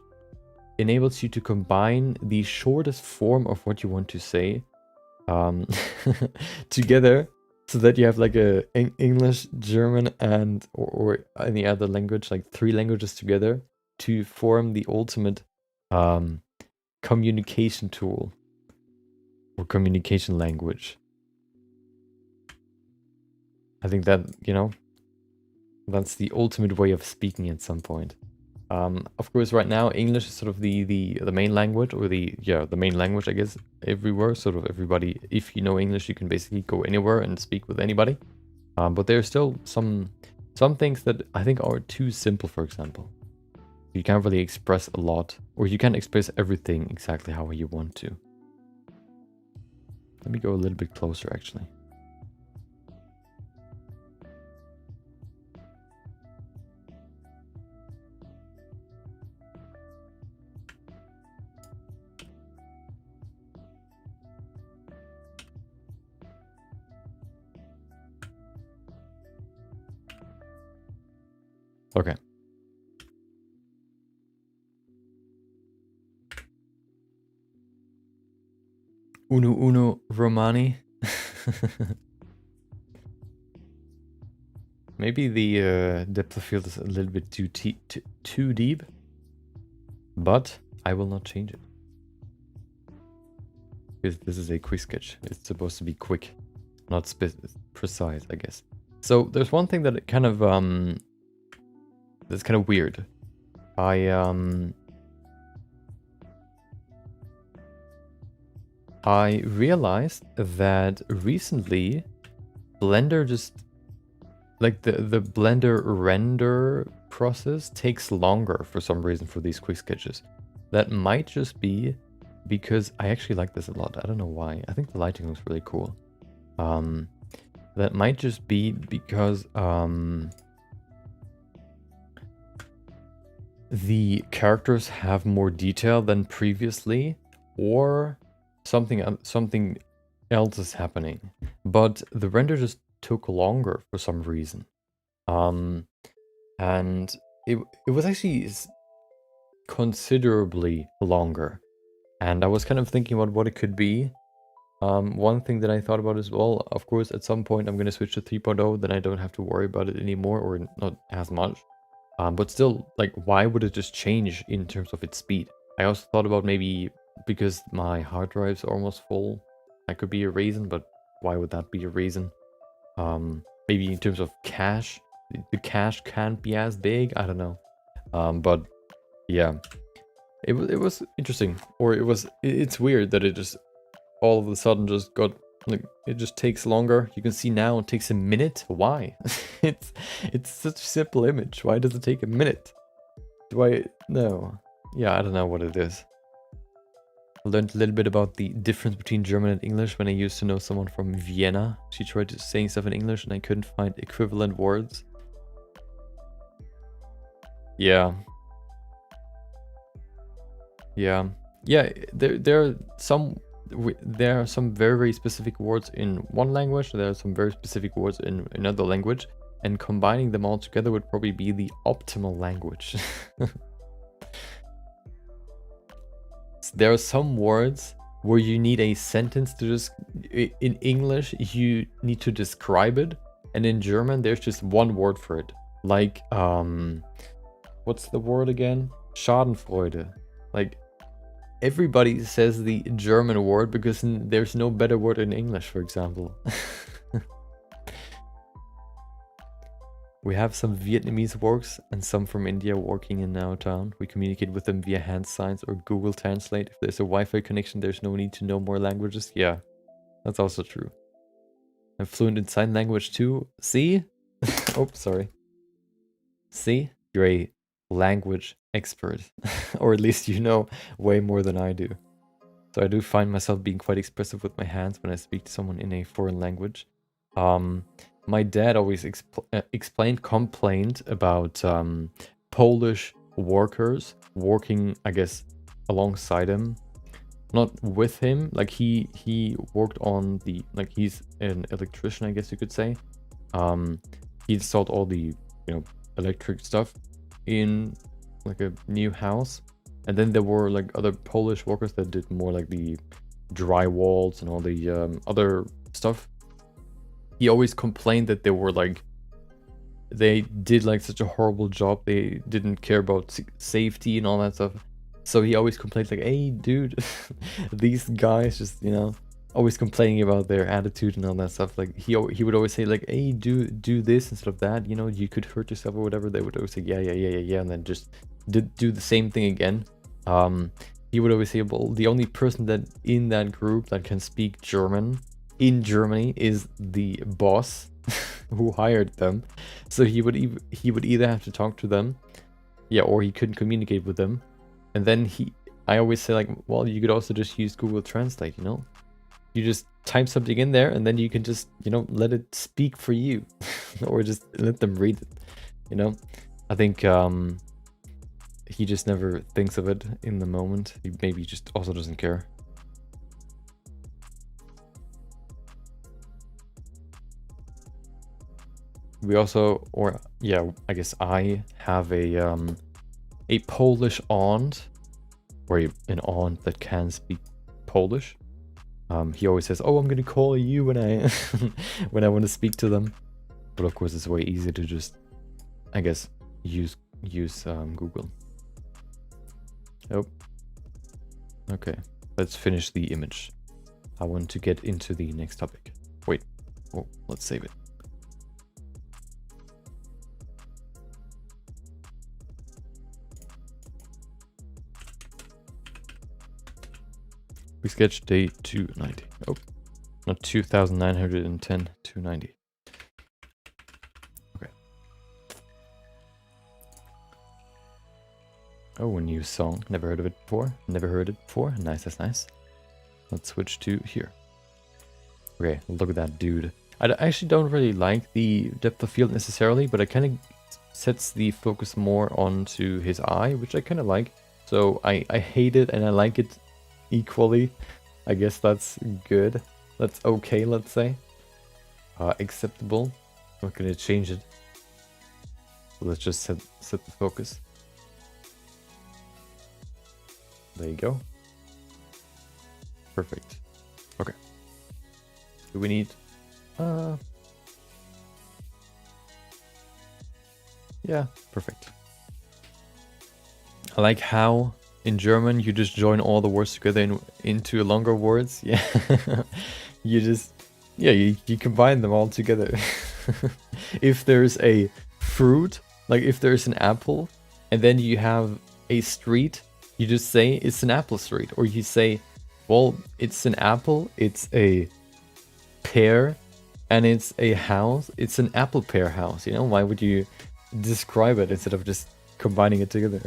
enables you to combine the shortest form of what you want to say together, so that you have like a English, German, and or any other language, like 3 languages together to form the ultimate communication tool or communication language. I think that, you know, that's the ultimate way of speaking at some point. Of course, right now English is sort of the main language, or the main language, I guess, everywhere. Sort of everybody, if you know English, you can basically go anywhere and speak with anybody. But there's still some things that I think are too simple. For example, you can't really express a lot, or you can't express everything exactly how you want to. Let me go a little bit closer, actually. Okay. Uno Romani. Maybe the depth of field is a little bit too deep, but I will not change it. Because this is a quick sketch. It's supposed to be quick, not precise, I guess. So there's one thing that kind of that's kind of weird. I realized that recently Blender just, like the Blender render process takes longer for some reason for these quick sketches. That might just be because I actually like this a lot. I don't know why. I think the lighting looks really cool. That might just be because the characters have more detail than previously, or something else is happening. But the render just took longer for some reason. And it was actually considerably longer. And I was kind of thinking about what it could be. One thing that I thought about as well, of course, at some point I'm going to switch to 3.0, then I don't have to worry about it anymore, or not as much. But still, like, why would it just change in terms of its speed? I also thought about maybe because my hard drives are almost full, that could be a reason, but why would that be a reason? Maybe in terms of cache, the cache can't be as big, I don't know. But yeah, it was interesting, or it's weird that it just all of a sudden just got, like, it just takes longer. You can see now it takes a minute. Why? it's such a simple image. Why does it take a minute? Do I know? Yeah, I don't know what it is. I learned a little bit about the difference between German and English when I used to know someone from Vienna. She tried saying stuff in English and I couldn't find equivalent words. Yeah. Yeah. Yeah, there are some very, very specific words in one language. There are some very specific words in another language. And combining them all together would probably be the optimal language. There are some words where you need a sentence to just... In English, you need to describe it. And in German, there's just one word for it. Like, what's the word again? Schadenfreude. Like, everybody says the German word because there's no better word in English, for example. We have some Vietnamese works and some from India working in our town. We communicate with them via hand signs or Google Translate. If there's a Wi-Fi connection, there's no need to know more languages. Yeah, that's also true. I'm fluent in sign language too. See? Oh, sorry. See? You're a language expert. Or at least you know way more than I do. So I do find myself being quite expressive with my hands when I speak to someone in a foreign language. My dad always complained about Polish workers working, I guess, alongside him. Not with him, like he worked on the, like, he's an electrician, I guess you could say. He installed all the, electric stuff in like a new house. And then there were like other Polish workers that did more like the drywalls and all the other stuff. He always complained that they were like, they did like such a horrible job. They didn't care about safety and all that stuff. So he always complained like, hey dude, these guys just, always complaining about their attitude and all that stuff. Like he would always say like, hey, do this instead of that, you could hurt yourself or whatever. They would always say yeah, and then just do the same thing again. He would always say, well, the only person that in that group that can speak German in Germany is the boss who hired them. So he would either have to talk to them, or he couldn't communicate with them. And then I always say like, well, you could also just use Google Translate, You just type something in there and then you can just, let it speak for you or just let them read it, I think he just never thinks of it in the moment. He maybe just also doesn't care. We also, I guess I have a Polish aunt, or an aunt that can speak Polish. He always says, oh, I'm gonna call you when I when I want to speak to them. But of course it's way easier to just, I guess, use Google. Oh, okay, let's finish the image. I want to get into the next topic. Wait, oh, let's save it. We sketched day 290. Oh, not 2,910, 290. Okay. Oh, a new song. Never heard of it before. Never heard it before. Nice, that's nice. Let's switch to here. Okay, look at that dude. I actually don't really like the depth of field necessarily, but it kind of sets the focus more onto his eye, which I kind of like. So I hate it and I like it equally. I guess that's good. That's okay, let's say. Acceptable. I'm not gonna change it. So let's just set the focus. There you go. Perfect. Okay. Do we need... Yeah, perfect. I like how in German you just join all the words together into longer words. Yeah. You just... Yeah, you combine them all together. If there's a fruit, like if there's an apple, and then you have a street, you just say it's an apple street. Or you say, well, it's an apple, it's a pear, and it's a house. It's an apple pear house, you know? Why would you describe it instead of just combining it together?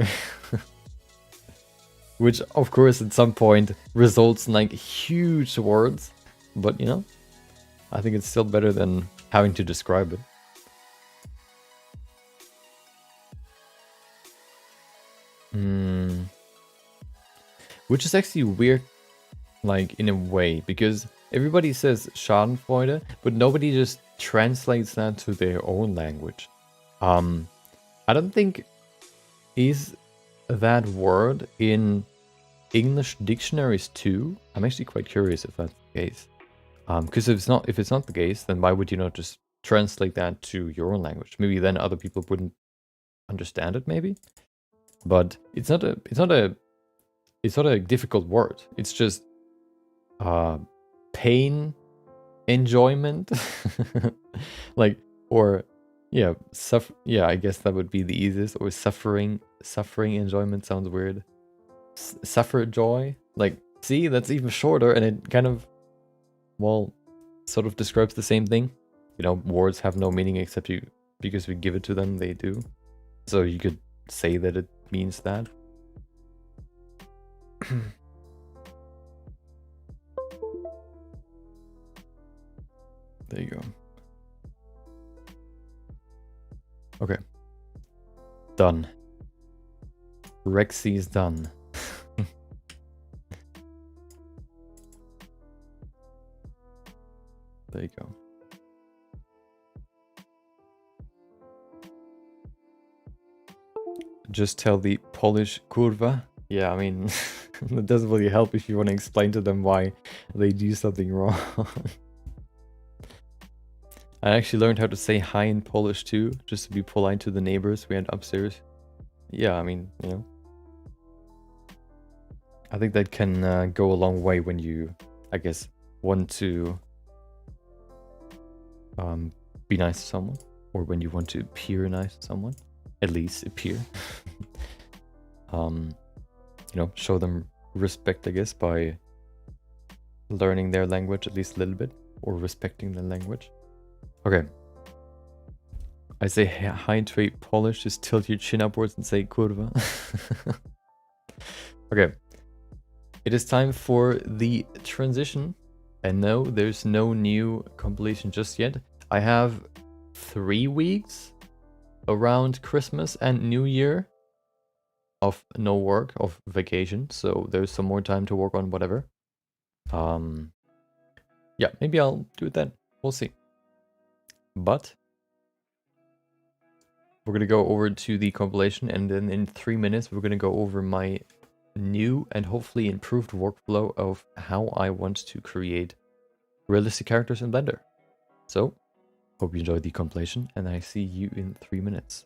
Which, of course, at some point results in like huge words, but you know, I think it's still better than having to describe it. Which is actually weird, like in a way, because everybody says Schadenfreude, but nobody just translates that to their own language. I don't think is that word in English dictionaries too. I'm actually quite curious if that's the case. Because if it's not the case, then why would you not just translate that to your own language? Maybe then other people wouldn't understand it, maybe. But it's not a difficult word. It's just pain, enjoyment, like, or yeah, yeah, I guess that would be the easiest. Or suffering enjoyment sounds weird. Suffer joy, like, see, that's even shorter, and it kind of, well, sort of describes the same thing. You know, words have no meaning except because we give it to them, they do. So you could say that it means that. There you go. Okay. Done. Rexy is done. There you go. Just tell the Polish kurwa. Yeah, I mean, it doesn't really help if you want to explain to them why they do something wrong. I actually learned how to say hi in Polish too, just to be polite to the neighbors we had upstairs. Yeah, I mean, you know. I think that can go a long way when you, I guess, want to be nice to someone, or when you want to appear nice to someone, at least appear. You know, show them respect, I guess, by learning their language at least a little bit, or respecting their language. Okay. I say hi to a Polish, just tilt your chin upwards and say kurwa. Okay. It is time for the transition. And no, there's no new compilation just yet. I have 3 weeks around Christmas and New Year of no work, of vacation. So there's some more time to work on whatever. Yeah, maybe I'll do it then. We'll see. But we're going to go over to the compilation, and then in 3 minutes, we're going to go over my new and hopefully improved workflow of how I want to create realistic characters in Blender. So, hope you enjoyed the compilation, and I see you in 3 minutes.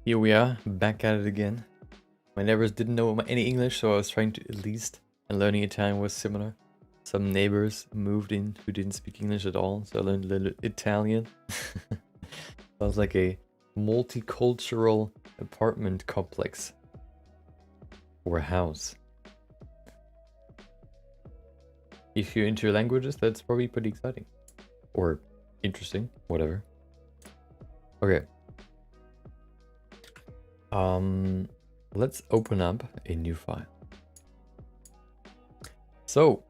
Here we are, back at it again. My neighbors didn't know any English, so I was trying to at least, and learning Italian was similar. Some neighbors moved in who didn't speak English at all, so I learned a little Italian. Sounds like a multicultural apartment complex. Or house. If you're into languages, that's probably pretty exciting. Or interesting, whatever. Okay. Let's open up a new file. So,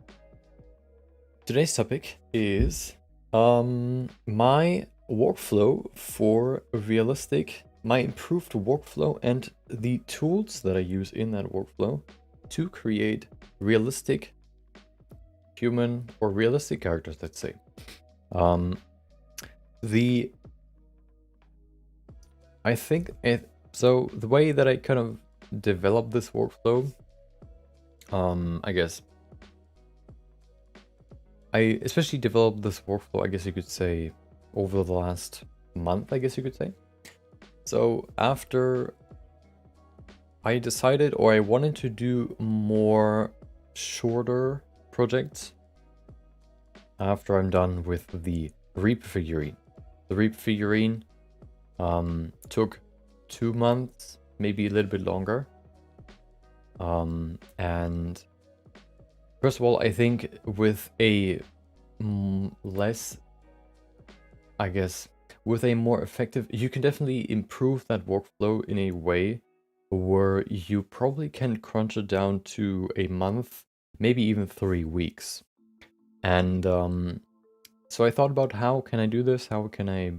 today's topic is my workflow for realistic, my improved workflow and the tools that I use in that workflow to create realistic human or realistic characters, let's say. So the way that I kind of developed this workflow, I guess I especially developed this workflow, I guess you could say, over the last month, I guess you could say. So after I decided, or I wanted to do more shorter projects after I'm done with the Reaper figurine. The Reaper figurine took 2 months, maybe a little bit longer. And first of all, I think with a less, I guess, with a more effective, you can definitely improve that workflow in a way where you probably can crunch it down to a month, maybe even 3 weeks. And so I thought about how can I do this? How can I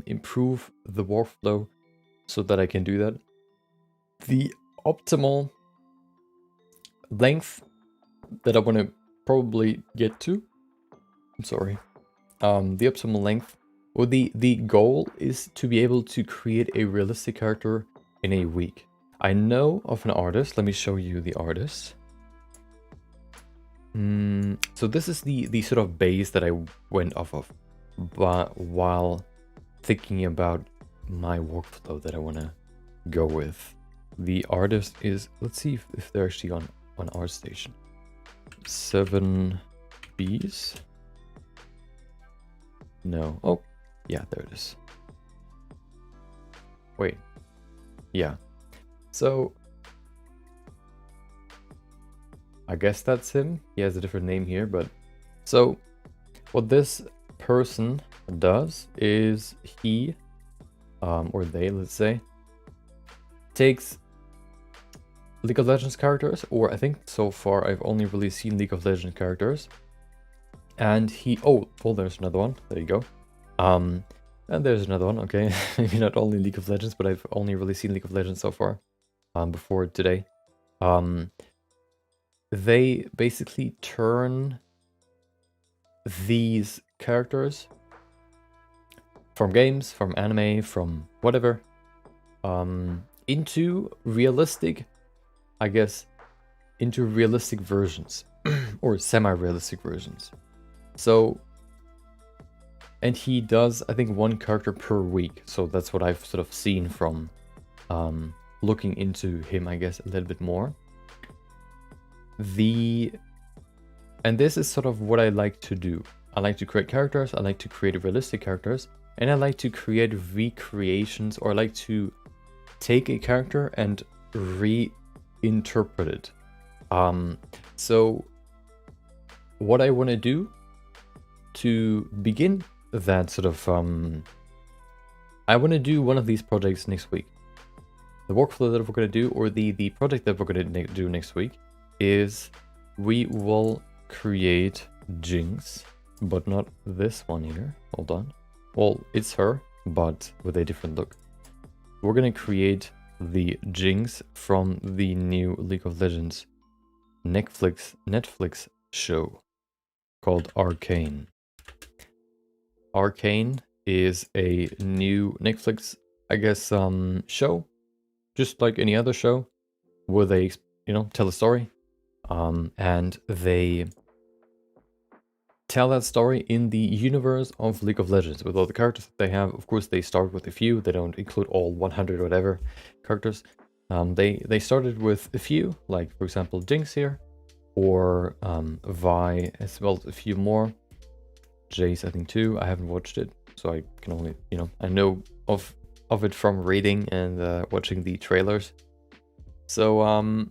improve the workflow so that I can do that? The optimal length that I want to probably get to, I'm sorry, the optimal length, or the goal is to be able to create a realistic character in a week. I know of an artist, let me show you the artist. So this is the sort of base that I went off of, but while thinking about my workflow that I want to go with. The artist is, let's see if they're actually on ArtStation. 7Bs. No. Oh, yeah, there it is. Wait. Yeah. So I guess that's him. He has a different name here, but so what this person does is he, or they, let's say, takes League of Legends characters, or I think so far I've only really seen League of Legends characters, and he, oh, there's another one, there you go, and there's another one, okay, maybe not only League of Legends, but I've only really seen League of Legends so far, before today. They basically turn these characters from games, from anime, from whatever, into realistic, I guess, into realistic versions or semi-realistic versions. So, and he does, I think, 1 character per week. So that's what I've sort of seen from looking into him, I guess, a little bit more. And this is sort of what I like to do. I like to create characters, I like to create realistic characters, and I like to create recreations, or I like to take a character and reinterpret it. So what I want to do to begin that sort of, I want to do one of these projects next week. The workflow that we're going to do, or the project that we're going to do next week, is we will create Jinx, but not this one here. Hold on. Well, it's her, but with a different look. We're going to create the Jinx from the new League of Legends Netflix show called Arcane. Arcane is a new Netflix, I guess, show, just like any other show, where they, tell a story, and they tell that story in the universe of League of Legends with all the characters that they have. Of course, they start with a few. They don't include all 100 or whatever characters. They started with a few, like for example Jinx here, or Vi, as well as a few more. Jace, I think too. I haven't watched it, so I can only, I know of it from reading and watching the trailers. So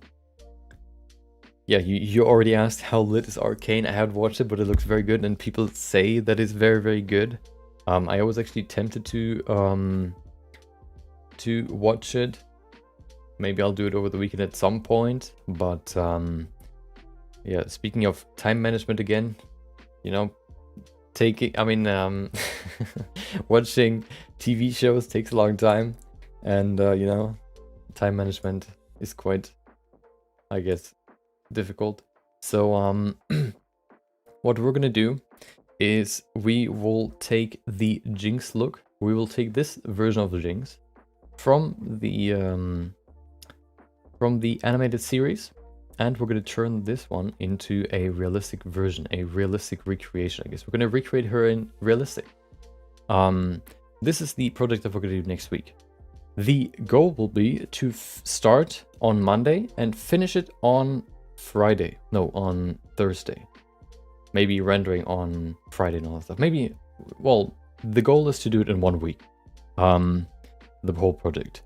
yeah, you already asked how lit is Arcane. I haven't watched it, but it looks very good, and people say that it's very, very good. I was actually tempted to watch it. Maybe I'll do it over the weekend at some point. But yeah, speaking of time management again, watching TV shows takes a long time, and time management is quite, I guess, difficult. So what we're gonna do is we will take the Jinx look. We will take this version of the Jinx from the animated series, and we're gonna turn this one into a realistic version, a realistic recreation, I guess. We're gonna recreate her in realistic. This is the project that we're gonna do next week. The goal will be to start on Monday and finish it on Friday. No, on Thursday. Maybe rendering on Friday and all that stuff. Maybe, well, the goal is to do it in 1 week. The whole project.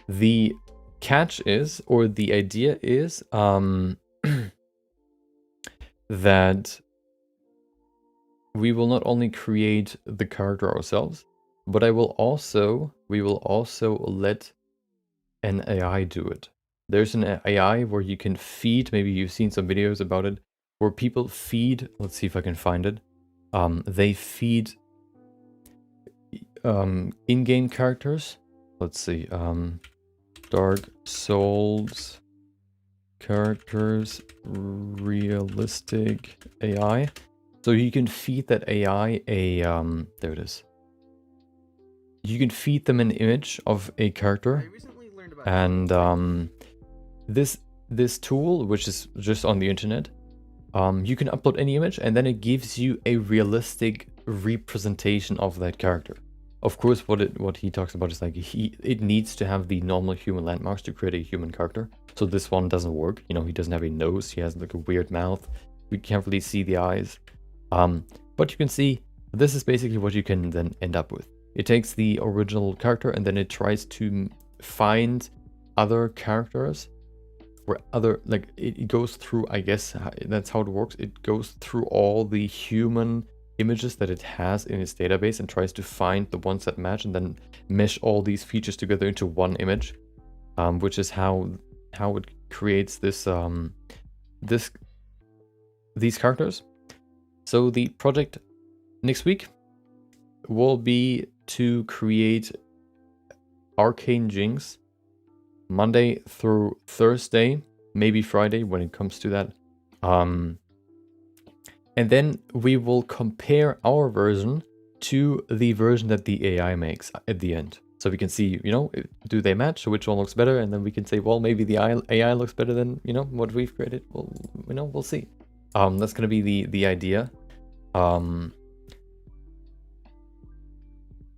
The catch is, or the idea is, that we will not only create the character ourselves, but we will also let an AI do it. There's an AI where you can feed, maybe you've seen some videos about it, where people feed, let's see if I can find it. They feed in-game characters. Let's see, Dark Souls characters, realistic AI. So you can feed that AI there it is. You can feed them an image of a character, and this tool, which is just on the internet, you can upload any image, and then it gives you a realistic representation of that character. Of course, what he talks about is like it needs to have the normal human landmarks to create a human character. So this one doesn't work. He doesn't have a nose. He has like a weird mouth. We can't really see the eyes. But you can see this is basically what you can then end up with. It takes the original character and then it tries to find other characters where it goes through, I guess that's how it works. It goes through all the human images that it has in its database and tries to find the ones that match and then mesh all these features together into one image, which is how it creates this these characters. So the project next week will be to create Arcane Jinx Monday through Thursday, maybe Friday when it comes to that. And then we will compare our version to the version that the AI makes at the end. So we can see, do they match? Which one looks better? And then we can say, well, maybe the AI looks better than, what we've created. Well, we'll see. That's going to be the idea.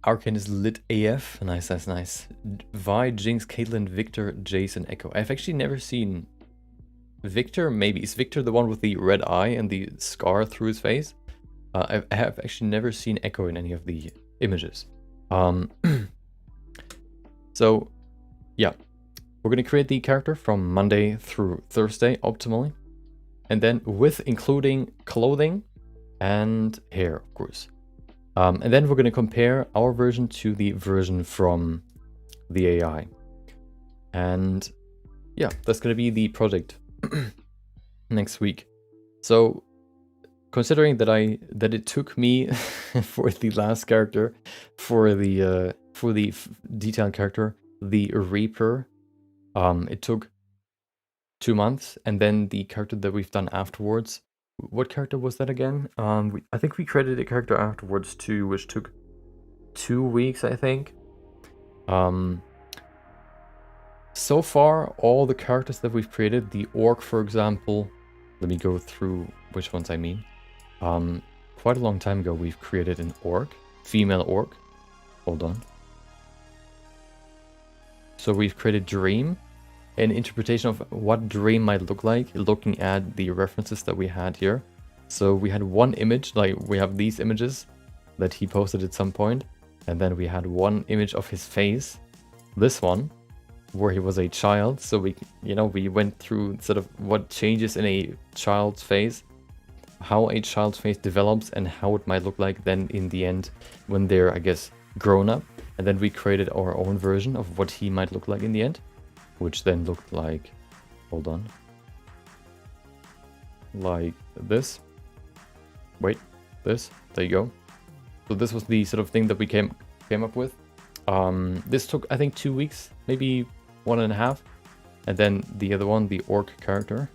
Arcane is lit AF. Nice, nice, nice. Vi, Jinx, Caitlyn, Victor, Jace, and Echo. I've actually never seen Victor. Maybe. Is Victor the one with the red eye and the scar through his face? I have actually never seen Echo in any of the images. So, yeah. We're going to create the character from Monday through Thursday, optimally. And then including clothing and hair, of course. And then we're going to compare our version to the version from the AI. And yeah, that's going to be the project next week. So considering that it took me for the last character, for the detailed character, the Reaper, it took 2 months, and then the character that we've done afterwards. What character was that again? I think we created a character afterwards too, which took 2 weeks, I think. So far, all the characters that we've created, the Orc, for example, let me go through which ones I mean. quite a long time ago, we've created an orc, female orc. Hold on. So we've created Dream, an interpretation of what Dream might look like, looking at the references that we had here. So we had one image, like we have these images that he posted at some point, and then we had one image of his face, this one, where he was a child. So we, we went through sort of what changes in a child's face, how a child's face develops, and how it might look like then in the end when they're, I guess, grown up. And then we created our own version of what he might look like in the end, which then looked like, hold on, like this. Wait, this, there you go. So this was the sort of thing that we came up with. This took, I think, 2 weeks, maybe 1.5. And then the other one, the orc character,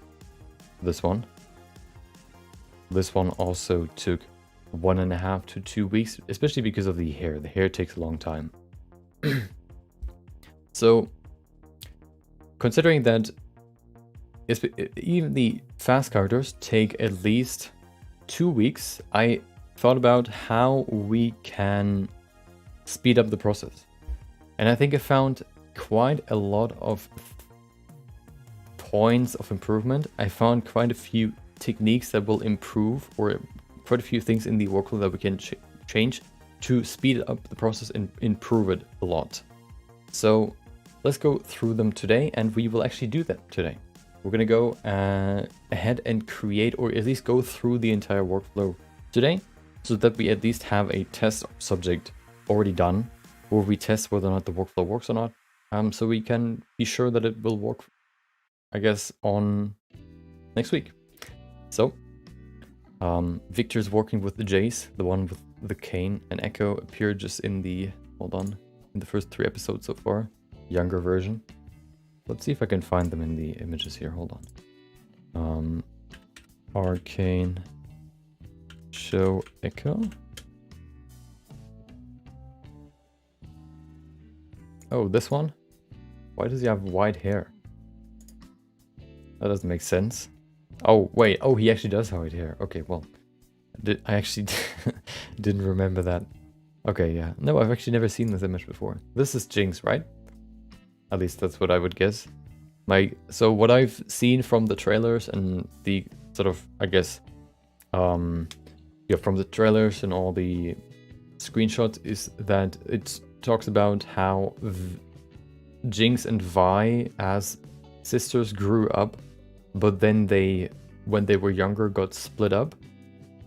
this one also took 1.5 to 2 weeks, especially because of the hair. The hair takes a long time. So considering that even the fast characters take at least 2 weeks, I thought about how we can speed up the process. And I think I found quite a lot of points of improvement. I found quite a few techniques that will improve, or quite a few things in the workflow that we can change to speed up the process and improve it a lot. So let's go through them today, and we will actually do that today. We're gonna go ahead and create, or at least go through the entire workflow today, so that we at least have a test subject already done, where we test whether or not the workflow works or not, so we can be sure that it will work, I guess, on next week. So Victor's working with the Jace, the one with the cane, and Echo appeared just in the, hold on, in the first 3 episodes so far, younger version. Let's see if I can find them in the images here. Hold on. Arcane show Echo. Oh, this one? Why does he have white hair? That doesn't make sense. Oh, wait. Oh, he actually does have white hair. Okay, well, I actually didn't remember that. Okay, yeah. No, I've actually never seen this image before. This is Jinx, right? At least that's what I would guess. So what I've seen from the trailers and the sort of, I guess, from the trailers and all the screenshots, is that it talks about how Jinx and Vi as sisters grew up, but then when they were younger, got split up,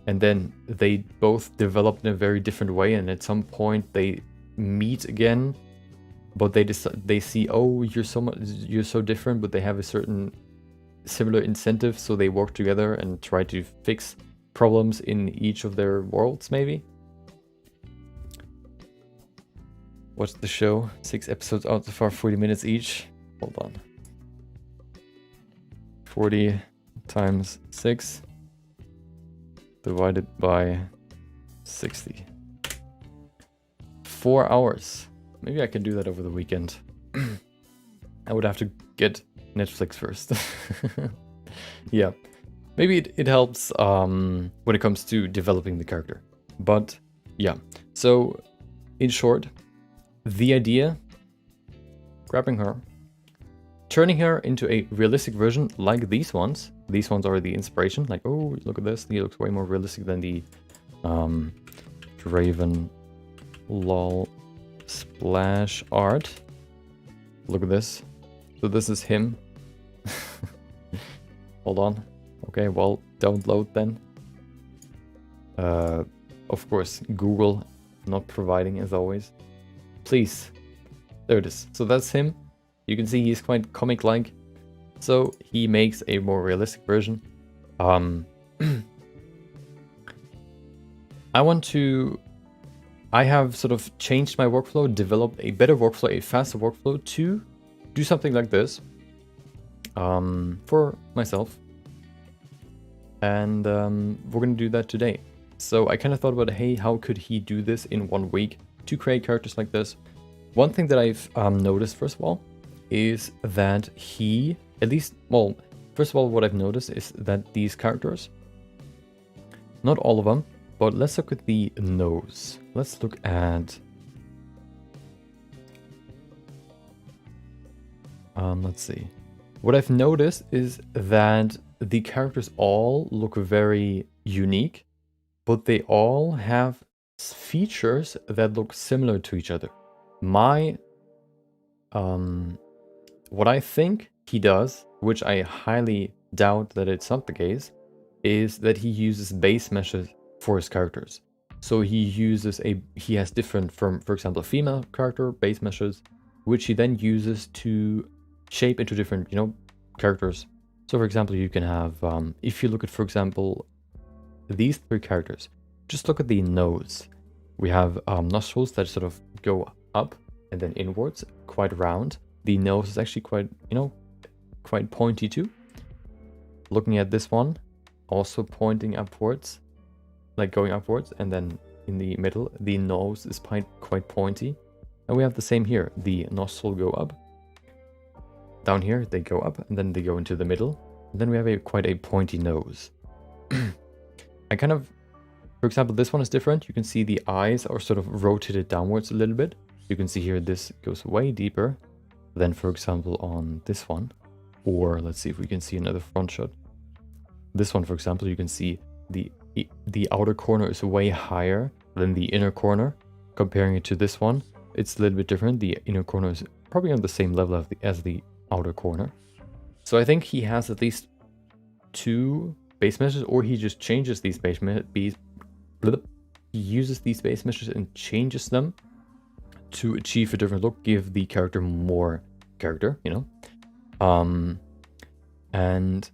and then they both developed in a very different way, and at some point they meet again, but they see, oh, you're so different, but they have a certain similar incentive, so they work together and try to fix problems in each of their worlds, maybe. Watch the show. 6 episodes out so far, 40 minutes each. Hold on. 40 times 6 divided by 60. 4 hours. Maybe I can do that over the weekend. I would have to get Netflix first. Yeah. Maybe it helps when it comes to developing the character. But yeah. So in short, the idea, grabbing her, turning her into a realistic version like these ones. These ones are the inspiration. Like, oh, look at this. He looks way more realistic than the Draven lol splash art. Look at this. So this is him. Hold on. Okay, well, don't load then. Of course, Google not providing as always. Please. There it is. So that's him. You can see he's quite comic-like. So he makes a more realistic version. I have sort of changed my workflow, developed a better workflow, a faster workflow to do something like this for myself. And we're going to do that today. So I kind of thought about, hey, how could he do this in 1 week to create characters like this? One thing that I've noticed, first of all, is that he, at least, well, first of all, what I've noticed is that these characters, not all of them, But let's look at the nose. Let's look at... let's see. What I've noticed is that the characters all look very unique, but they all have features that look similar to each other. What I think he does, which I highly doubt that it's not the case, is that he uses base meshes for his characters. So he has different, for example, a female character base meshes, which he then uses to shape into different, characters. So for example, you can have, if you look at, for example, these three characters, just look at the nose. We have nostrils that sort of go up and then inwards, quite round. The nose is actually quite, quite pointy too. Looking at this one, also pointing upwards, like going upwards, and then in the middle, the nose is quite pointy. And we have the same here. The nostril go up. Down here, they go up, and then they go into the middle. And then we have quite a pointy nose. I kind of, for example, this one is different. You can see the eyes are sort of rotated downwards a little bit. You can see here this goes way deeper than, for example, on this one. Or let's see if we can see another front shot. This one, for example, you can see the outer corner is way higher than the inner corner. Comparing it to this one, it's a little bit different. The inner corner is probably on the same level as the outer corner. So I think he has at least 2 base meshes, or he just changes these he uses these base meshes and changes them to achieve a different look, give the character more character, and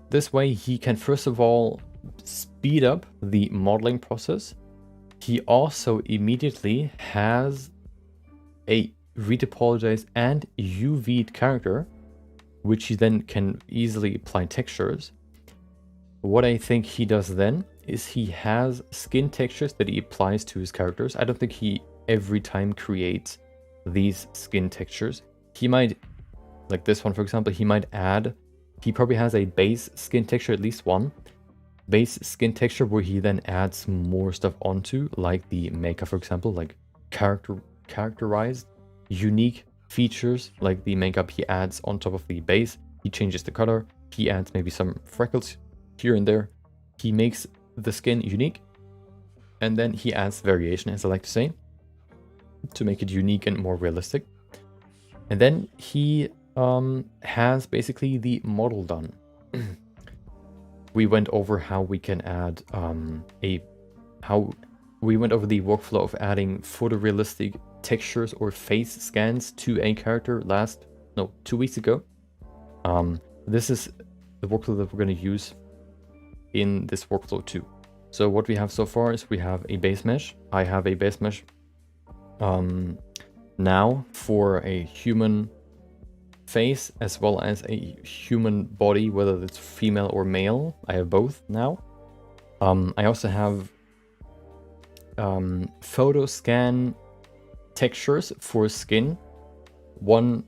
this way he can first of all speed up the modeling process. He also immediately has a retopologized and UV'd character, which he then can easily apply textures. What I think he does then is he has skin textures that he applies to his characters. I don't think he every time creates these skin textures. He might, like this one for example, he probably has a base skin texture, at least one base skin texture, where he then adds more stuff onto, like the makeup for example, like characterized unique features like the makeup he adds on top of the base. He changes the color, he adds maybe some freckles here and there. He makes the skin unique, and then he adds variation, as I like to say, to make it unique and more realistic. And then he has basically the model done. We went over how we can add we went over the workflow of adding photorealistic textures or face scans to a character 2 weeks ago. This is the workflow that we're going to use in this workflow too. So what we have so far is we have a base mesh. I have a base mesh now for a human face as well as a human body, whether it's female or male. I have both now. I also have photo scan textures for skin. One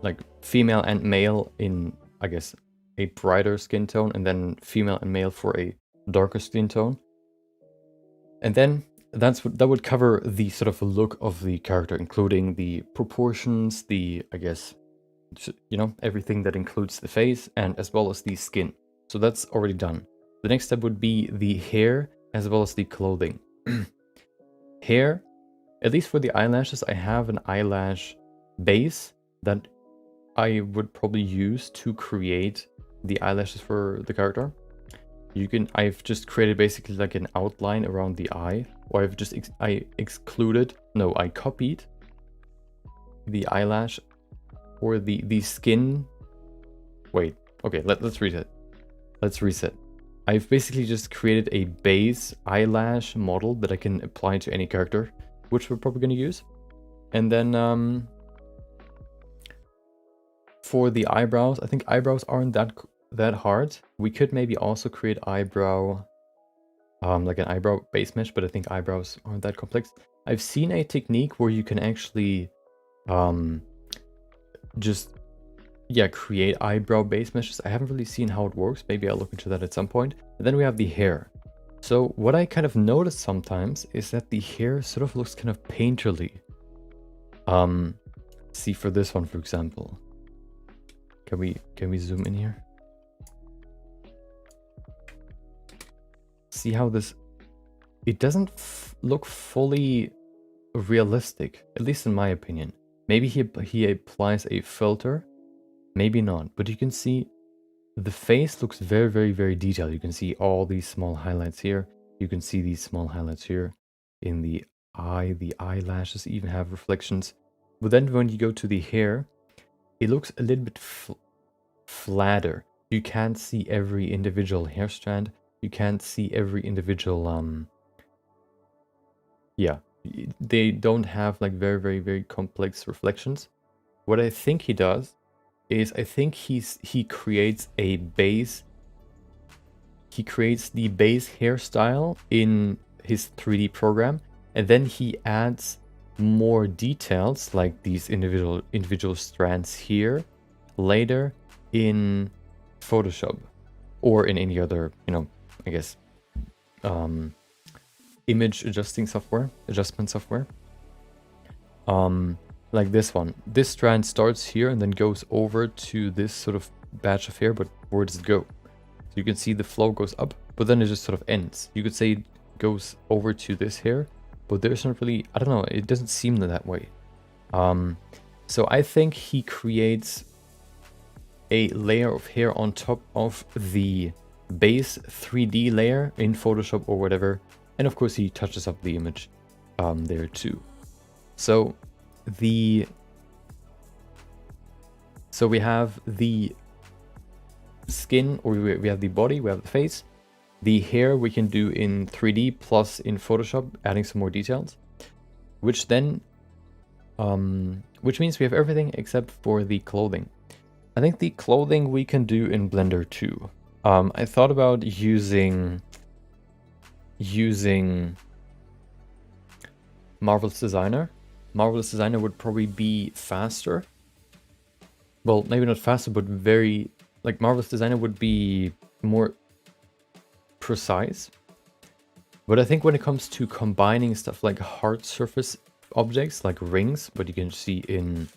like female and male in, I guess, a brighter skin tone, and then female and male for a darker skin tone. And then that would cover the sort of look of the character, including the proportions, I guess, everything that includes the face, and as well as the skin. So that's already done. The next step would be the hair as well as the clothing. Hair, at least for the eyelashes, I have an eyelash base that I would probably use to create the eyelashes for the character. I've just created basically like an outline around the eye, or I copied the eyelash or the skin. Wait, okay, let's reset. Let's reset. I've basically just created a base eyelash model that I can apply to any character, which we're probably going to use. And then for the eyebrows, I think eyebrows aren't that hard. We could maybe also create eyebrow, like an eyebrow base mesh, but I think eyebrows aren't that complex. I've seen a technique where you can actually create eyebrow base meshes. I haven't really seen how it works. Maybe I'll look into that at some point. And then we have the hair. So what I kind of notice sometimes is that the hair sort of looks kind of painterly. See for this one, for example. Can we zoom in here? See how this, it doesn't look fully realistic, at least in my opinion. Maybe he applies a filter, maybe not, but you can see the face looks very, very, very detailed. You can see all these small highlights here. You can see these small highlights here in the eye. The eyelashes even have reflections. But then when you go to the hair, it looks a little bit flatter. You can't see every individual hair strand. You can't see every individual, yeah, they don't have like very, very, very complex reflections. What I think he does is I think he creates a base. He creates the base hairstyle in his 3D program, and then he adds more details like these individual strands here later in Photoshop or in any other, you know, I guess image adjustment software. Like this one. This strand starts here and then goes over to this sort of batch of hair, but where does it go? So you can see the flow goes up, but then it just sort of ends. You could say it goes over to this hair, but there's not really, I don't know, it doesn't seem that way. So I think he creates a layer of hair on top of the base 3D layer in Photoshop or whatever. And of course he touches up the image there too. So we have the skin, or we have the body, we have the face. The hair we can do in 3D plus in Photoshop, adding some more details. Which then, which means we have everything except for the clothing. I think the clothing we can do in Blender too. I thought about using Marvelous Designer. Marvelous Designer would probably be faster. Well, maybe not faster, but very, like Marvelous Designer would be more precise. But I think when it comes to combining stuff like hard surface objects, like rings, what you can see in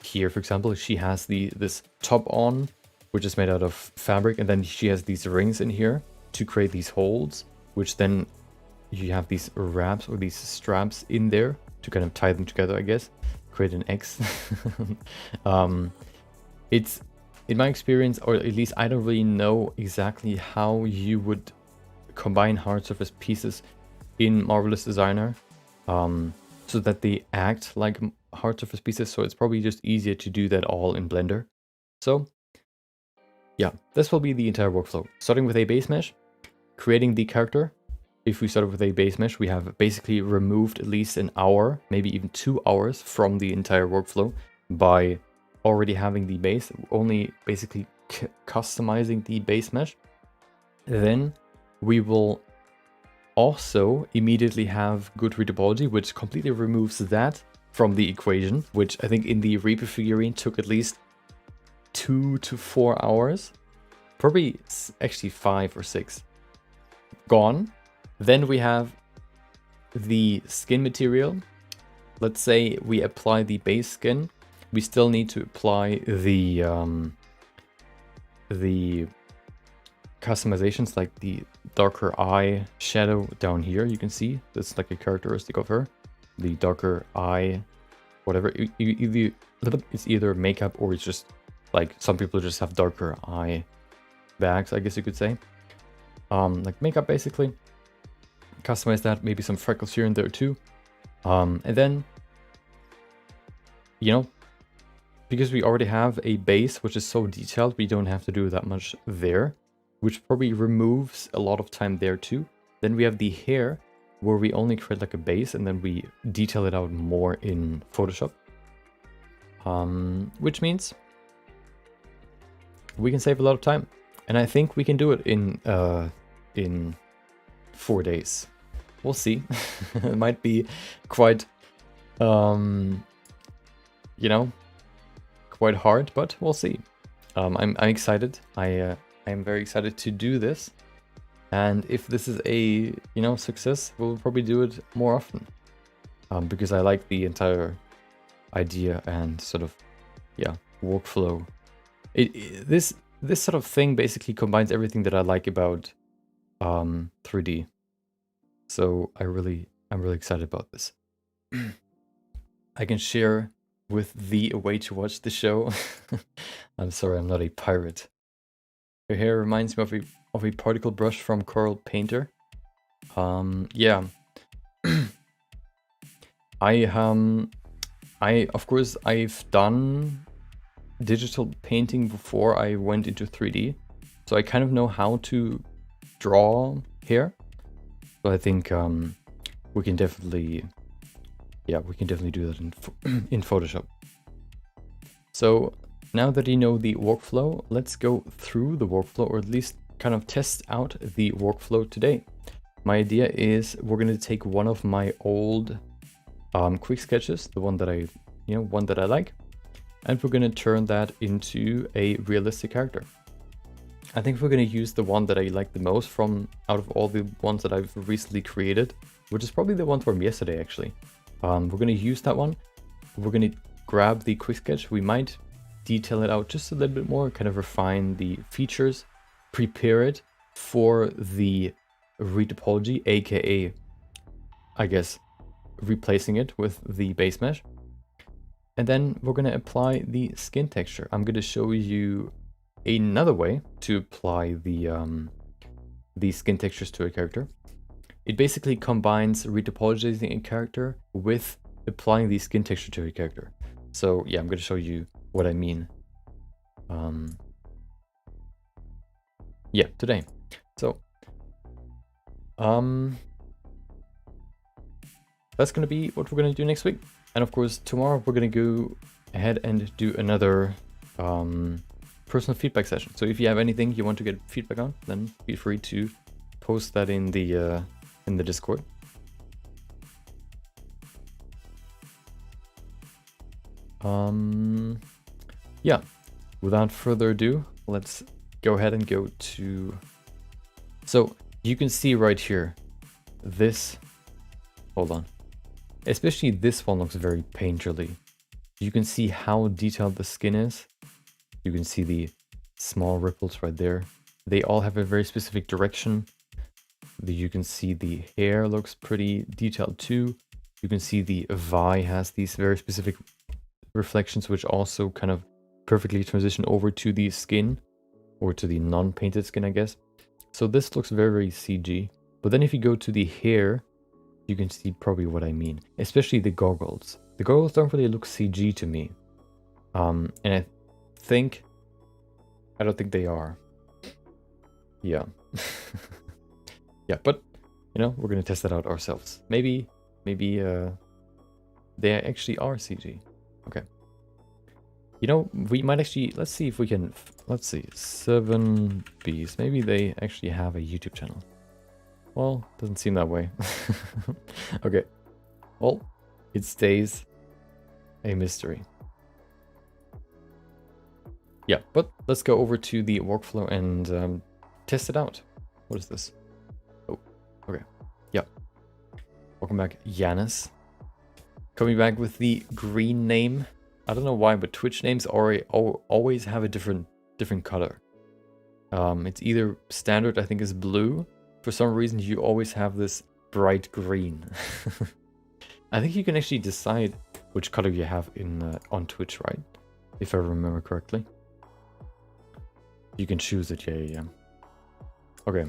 here, for example, she has this top on, which is made out of fabric, and then she has these rings in here to create these holes, which then you have these wraps or these straps in there to kind of tie them together, I guess, create an X. It's, in my experience, or at least I don't really know exactly how you would combine hard surface pieces in Marvelous Designer so that they act like hard surface pieces. So it's probably just easier to do that all in Blender. So yeah, this will be the entire workflow. Starting with a base mesh, creating the character. If we start with a base mesh, we have basically removed at least an hour, maybe even 2 hours from the entire workflow by already having the base, only basically customizing the base mesh. Then we will also immediately have good retopology, which completely removes that from the equation, which I think in the Reaper figurine took at least 2 to 4 hours. Probably actually 5 or 6. Gone. Then we have the skin material. Let's say we apply the base skin. We still need to apply the customizations, like the darker eye shadow down here. You can see that's like a characteristic of her. The darker eye, whatever. It's either makeup or it's just like some people just have darker eye bags, I guess you could say. Like makeup basically. Customize that, maybe some freckles here and there too. And then, you know, because we already have a base which is so detailed, we don't have to do that much there, which probably removes a lot of time there too. Then we have the hair, where we only create like a base and then we detail it out more in Photoshop. Which means we can save a lot of time. And I think we can do it in 4 days. We'll see. It might be quite, you know, quite hard, but we'll see. I'm excited. I am very excited to do this. And if this is a, success, we'll probably do it more often. Because I like the entire idea and sort of, workflow. This sort of thing basically combines everything that I like about 3D. So I'm really excited about this. I can share with thee a way to watch the show. I'm sorry, I'm not a pirate. Your hair reminds me of a particle brush from Coral Painter. Yeah. Of course I've done digital painting before I went into 3D, so I kind of know how to draw hair. So I think we can definitely do that in Photoshop. So now that you know the workflow, let's go through the workflow, or at least kind of test out the workflow today. My idea is we're going to take one of my old quick sketches, the one that I like, and we're going to turn that into a realistic character. I think we're going to use the one that I like the most from out of all the ones that I've recently created, which is probably the one from yesterday actually. We're going to use that one. We're going to grab the quick sketch. We might detail it out just a little bit more, kind of refine the features, prepare it for the retopology, aka, I guess, replacing it with the base mesh. And then we're going to apply the skin texture. I'm going to show you another way to apply the skin textures to a character. It basically combines retopologizing a character with applying the skin texture to a character. So yeah, I'm going to show you what I mean. Yeah, today. So that's going to be what we're going to do next week. And of course, tomorrow we're going to go ahead and do another personal feedback session. So if you have anything you want to get feedback on, then feel free to post that in the Discord. Yeah, without further ado, let's go ahead and go to... So you can see right here, this, hold on, especially this one looks very painterly. You can see how detailed the skin is. You can see the small ripples right there. They all have a very specific direction. You can see the hair looks pretty detailed too. You can see the Vi has these very specific reflections, which also kind of perfectly transition over to the skin, or to the non-painted skin, I guess. So this looks very, very CG. But then if you go to the hair, you can see probably what I mean, especially the goggles. The goggles don't really look CG to me. And I don't think they are. Yeah. Yeah, but we're gonna test that out ourselves. Maybe they actually are CG. Okay. We might actually, let's see if we can, let's see, 7Bs. Maybe they actually have a YouTube channel. Well, doesn't seem that way. Okay. Well, it stays a mystery. Yeah, but let's go over to the workflow and test it out. What is this? Oh, okay. Yeah. Welcome back, Yanis. Coming back with the green name. I don't know why, but Twitch names always have a different color. It's either standard, I think, is blue. For some reason, you always have this bright green. I think you can actually decide which color you have in on Twitch, right? If I remember correctly. You can choose it, yeah. Okay.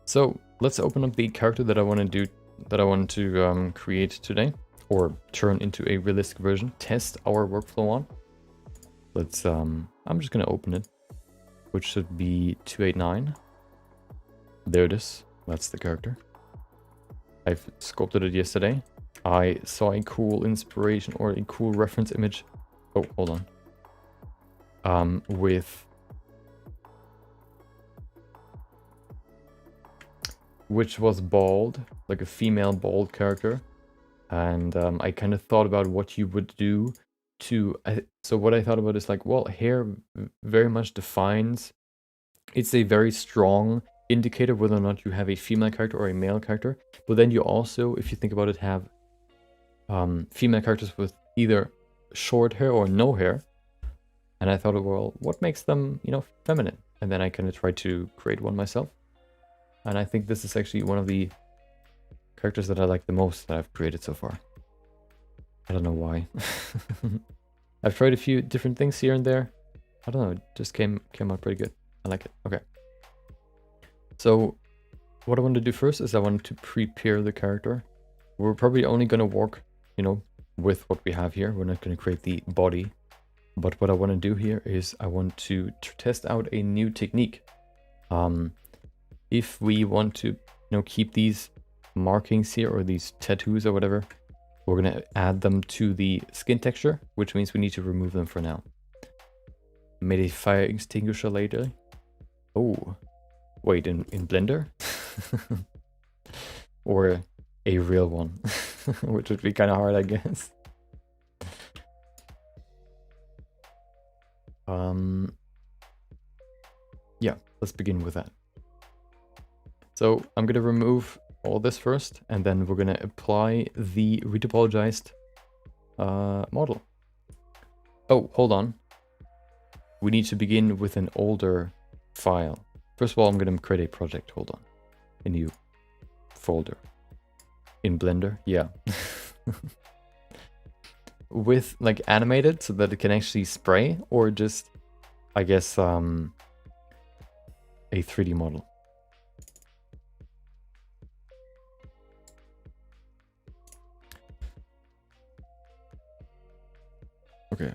So let's open up the character that I want to create today, or turn into a realistic version. Test our workflow on. Let's I'm just gonna open it, which should be 289. There it is. That's the character. I've sculpted it yesterday. I saw a cool inspiration or a cool reference image. Oh, hold on. Which was bald, like a female bald character. And I kind of thought about what you would do to, so what I thought about is like, well, hair very much defines, it's a very strong indicator whether or not you have a female character or a male character. But then you also, if you think about it, have female characters with either short hair or no hair. And I thought, well, what makes them, you know, feminine? And then I kind of tried to create one myself. And I think this is actually one of the characters that I like the most that I've created so far. I don't know why. I've tried a few different things here and there. I don't know, it just came out pretty good. I like it. Okay. So what I want to do first is I want to prepare the character. We're probably only going to work, you know, with what we have here. We're not going to create the body. But what I want to do here is I want to test out a new technique. If we want to, you know, keep these markings here or these tattoos or whatever, we're going to add them to the skin texture, which means we need to remove them for now. Maybe fire extinguisher later. Oh, wait, in Blender? Or a real one, which would be kind of hard, I guess. Yeah, let's begin with that. So I'm going to remove all this first, and then we're going to apply the retopologized model. Oh, hold on. We need to begin with an older file. First of all, I'm going to create a project. Hold on. A new folder. In Blender, yeah. With like animated so that it can actually spray, or just, I guess, a 3D model. Okay,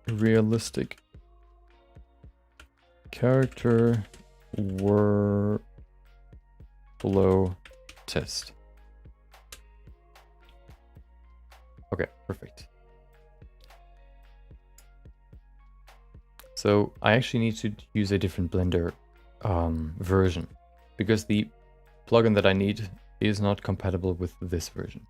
realistic character workflow test. Okay, perfect. So I actually need to use a different Blender version, because the plugin that I need is not compatible with this version.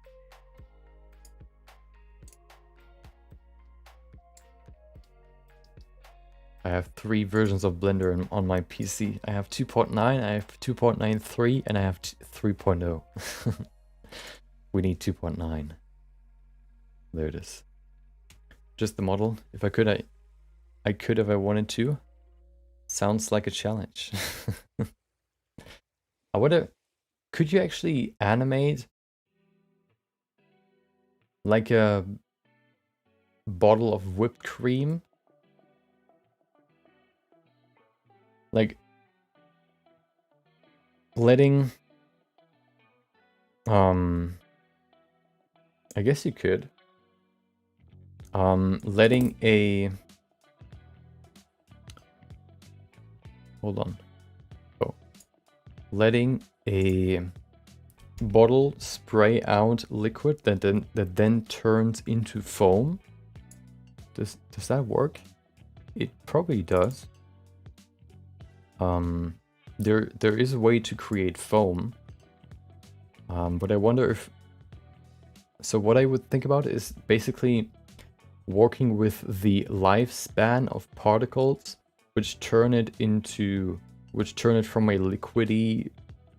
I have 3 versions of Blender on my PC. I have 2.9, I have 2.93, and I have 3.0. We need 2.9. There it is. Just the model. If I could, I could if I wanted to. Sounds like a challenge. I wonder, could you actually animate like a bottle of whipped cream? Like letting I guess you could letting a, hold on, oh, letting a bottle spray out liquid that then turns into foam. Does that work? It probably does. There is a way to create foam, but I wonder if, so what I would think about is basically working with the lifespan of particles, which turn it from a liquidy,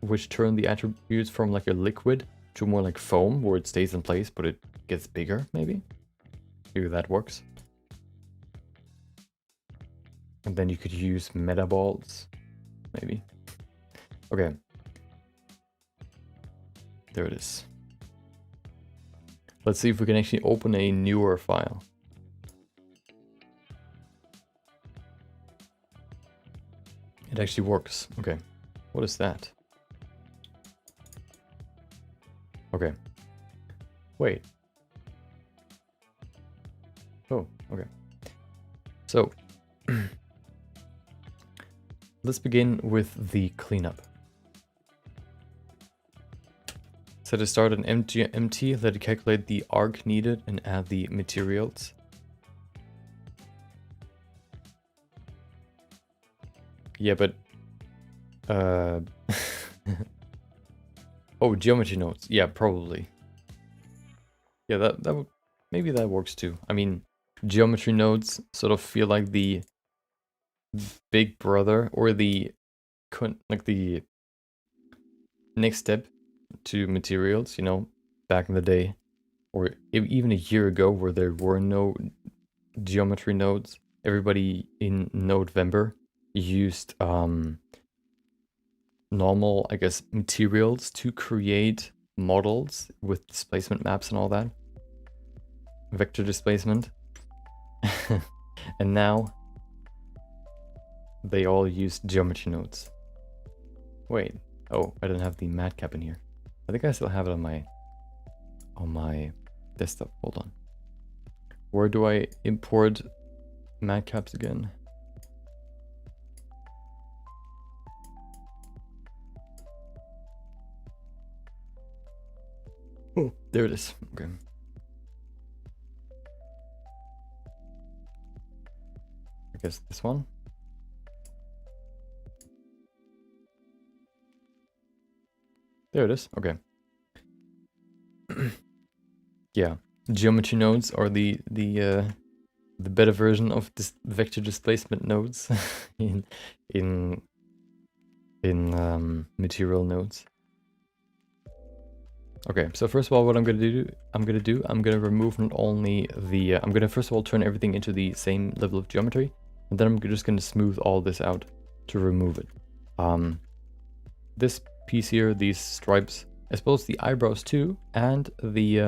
which turn the attributes from like a liquid to more like foam, where it stays in place but it gets bigger. Maybe that works. And then you could use meta balls, maybe. Okay. There it is. Let's see if we can actually open a newer file. It actually works. Okay. What is that? Okay. Wait. Oh, okay. So, let's begin with the cleanup. Set a start an empty, let it calculate the arc needed and add the materials. Yeah, but oh, geometry nodes. Yeah, probably. Yeah, that would, maybe that works too. I mean, geometry nodes sort of feel like the big brother or the like the next step to materials, you know, back in the day, or even a year ago, where there were no geometry nodes. Everybody in November used normal, I guess, materials to create models with displacement maps and all that. Vector displacement. And now they all use geometry nodes. Wait. Oh, I don't have the matcap in here. I think I still have it on my desktop. Hold on. Where do I import matcaps again? Oh, there it is. Okay. I guess this one. There it is. Okay. Yeah, geometry nodes are the better version of this vector displacement nodes in material nodes. Okay, so first of all, what I'm gonna remove not only the I'm gonna first of all turn everything into the same level of geometry, and then I'm just gonna smooth all this out to remove it. This piece here, these stripes, as well as the eyebrows too, and the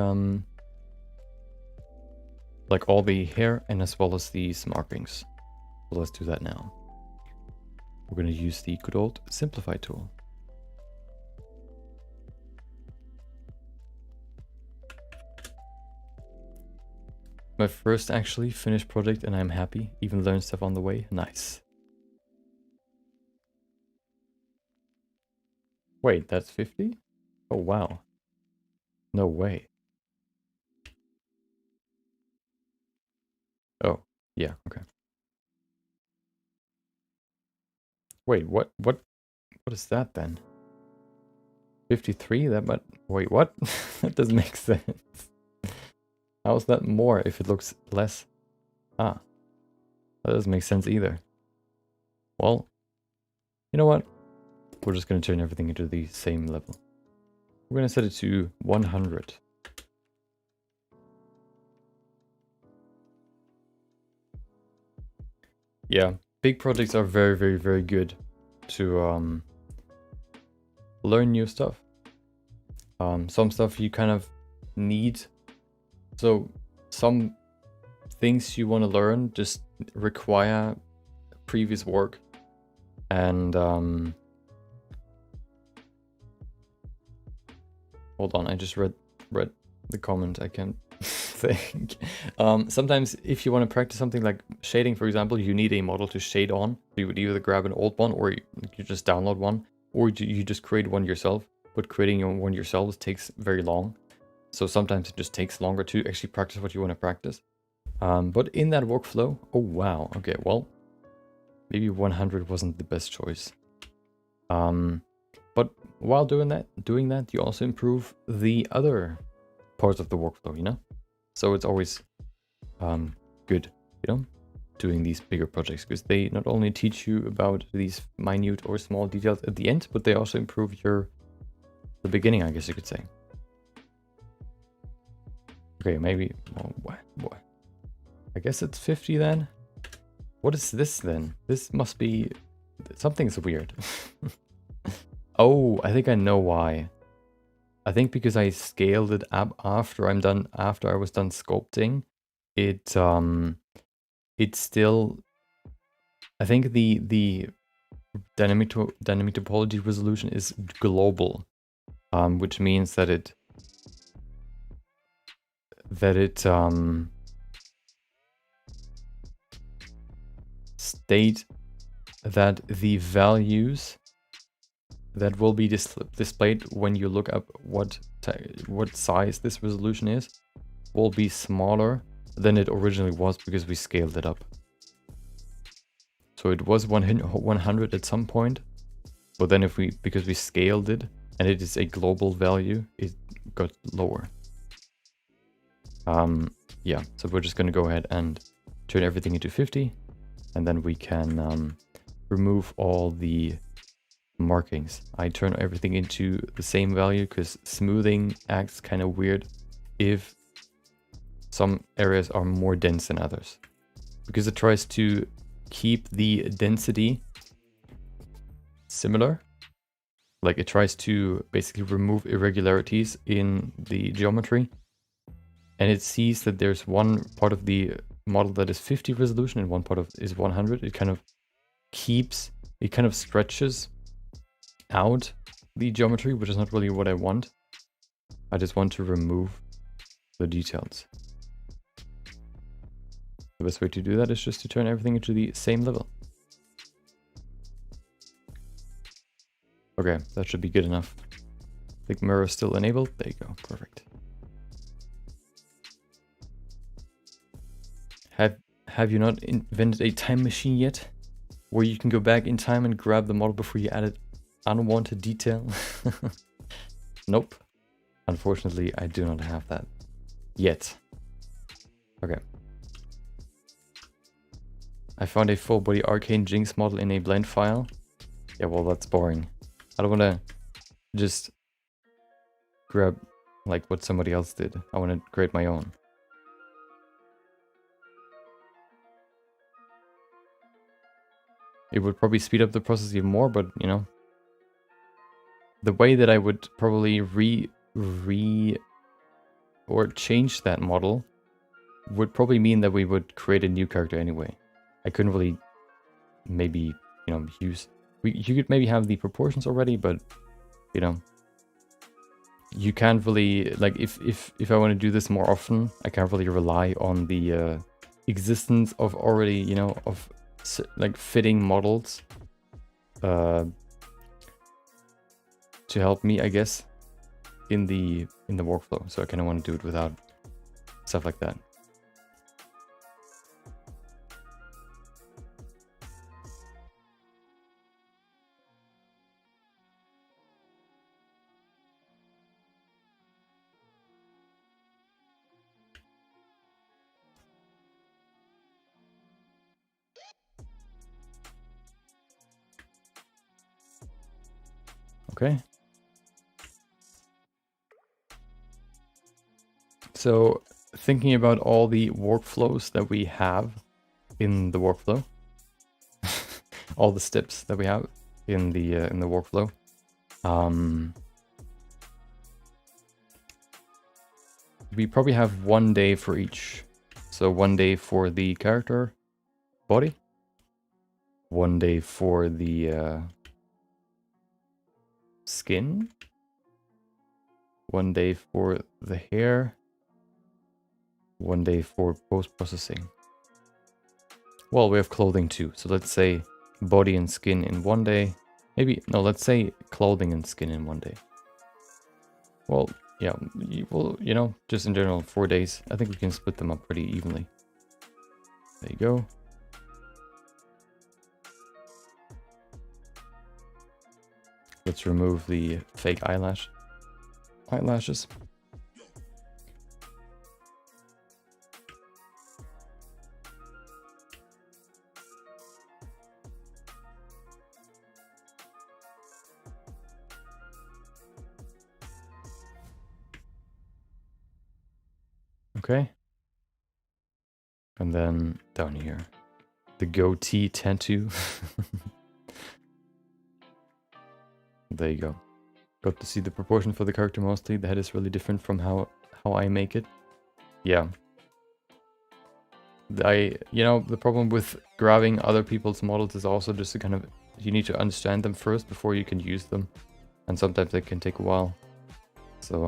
like all the hair, and as well as these markings. So let's do that now. We're gonna use the good old simplify tool. My first actually finished project, and I'm happy. Even learned stuff on the way. Nice. Wait, that's 50? Oh wow. No way. Oh, yeah, okay. Wait, what is that then? 53? That might, wait, what? That doesn't make sense. How is that more if it looks less? Ah, that doesn't make sense either. Well, you know what? We're just going to turn everything into the same level. We're going to set it to 100. Yeah, big projects are very, very, very good to learn new stuff. Some stuff you kind of need. So some things you want to learn just require previous work. And hold on, I just read the comment. I can't think. Sometimes if you want to practice something like shading, for example, you need a model to shade on. You would either grab an old one, or you just download one, or you just create one yourself. But creating one yourself takes very long. So sometimes it just takes longer to actually practice what you want to practice. But in that workflow, oh wow, okay, well, maybe 100 wasn't the best choice. But while doing that, you also improve the other parts of the workflow, you know? So it's always good, you know, doing these bigger projects, because they not only teach you about these minute or small details at the end, but they also improve the beginning, I guess you could say. Okay, maybe, oh, what? I guess it's 50 then? What is this then? This must be, something's weird. Oh, I think I know why. I think because I scaled it up after I was done sculpting, it still, I think the dynamic topology resolution is global, which means that it state that the values that will be displayed when you look up what size this resolution is will be smaller than it originally was, because we scaled it up. So it was 100 at some point, but then because we scaled it and it is a global value, it got lower. Yeah, so we're just going to go ahead and turn everything into 50, and then we can remove all the markings. I turn everything into the same value because smoothing acts kind of weird if some areas are more dense than others, because it tries to keep the density similar. Like it tries to basically remove irregularities in the geometry, and it sees that there's one part of the model that is 50 resolution and one part of is 100. It kind of stretches out the geometry, which is not really what I want. I just want to remove the details. The best way to do that is just to turn everything into the same level. Okay, that should be good enough. Thick mirror still enabled. There you go, perfect. Have you not invented a time machine yet, where you can go back in time and grab the model before you added unwanted detail? Nope. Unfortunately, I do not have that yet. Okay. I found a full body Arcane Jinx model in a blend file. Yeah, well, that's boring. I don't want to just grab like what somebody else did. I want to create my own. It would probably speed up the process even more, but you know, the way that I would probably or change that model would probably mean that we would create a new character anyway. I couldn't really maybe, you know, you could maybe have the proportions already, but you know, you can't really, like, if I want to do this more often, I can't really rely on the existence of already, you know, of like fitting models to help me, I guess, in the workflow. So I kind of want to do it without stuff like that. Okay. So thinking about all the workflows that we have in the workflow, all the steps that we have in the workflow, we probably have 1 day for each. So 1 day for the character body, 1 day for the skin, 1 day for the hair, 1 day for post-processing. Well, we have clothing too. So let's say body and skin in 1 day. Maybe, no, let's say clothing and skin in 1 day. Well, yeah, well, you know, just in general, 4 days. I think we can split them up pretty evenly. There you go. Let's remove the fake eyelashes. Okay. And then down here, the goatee tattoo. There you go. Got to see the proportion for the character mostly. The head is really different from how I make it. Yeah. You know, the problem with grabbing other people's models is also just to kind of, you need to understand them first before you can use them. And sometimes they can take a while. So,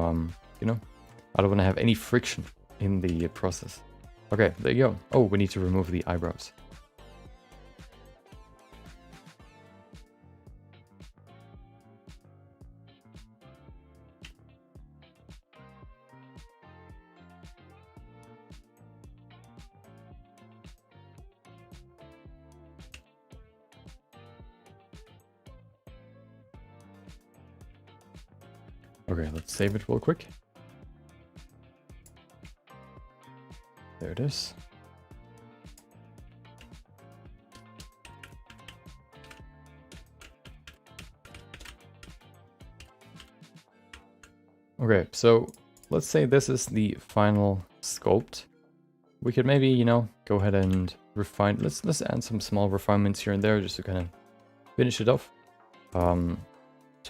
you know, I don't want to have any friction in the process. Okay, there you go. Oh, we need to remove the eyebrows. Okay, let's save it real quick. There it is. Okay, so let's say this is the final sculpt. We could maybe, you know, go ahead and refine. Let's add some small refinements here and there just to kind of finish it off. So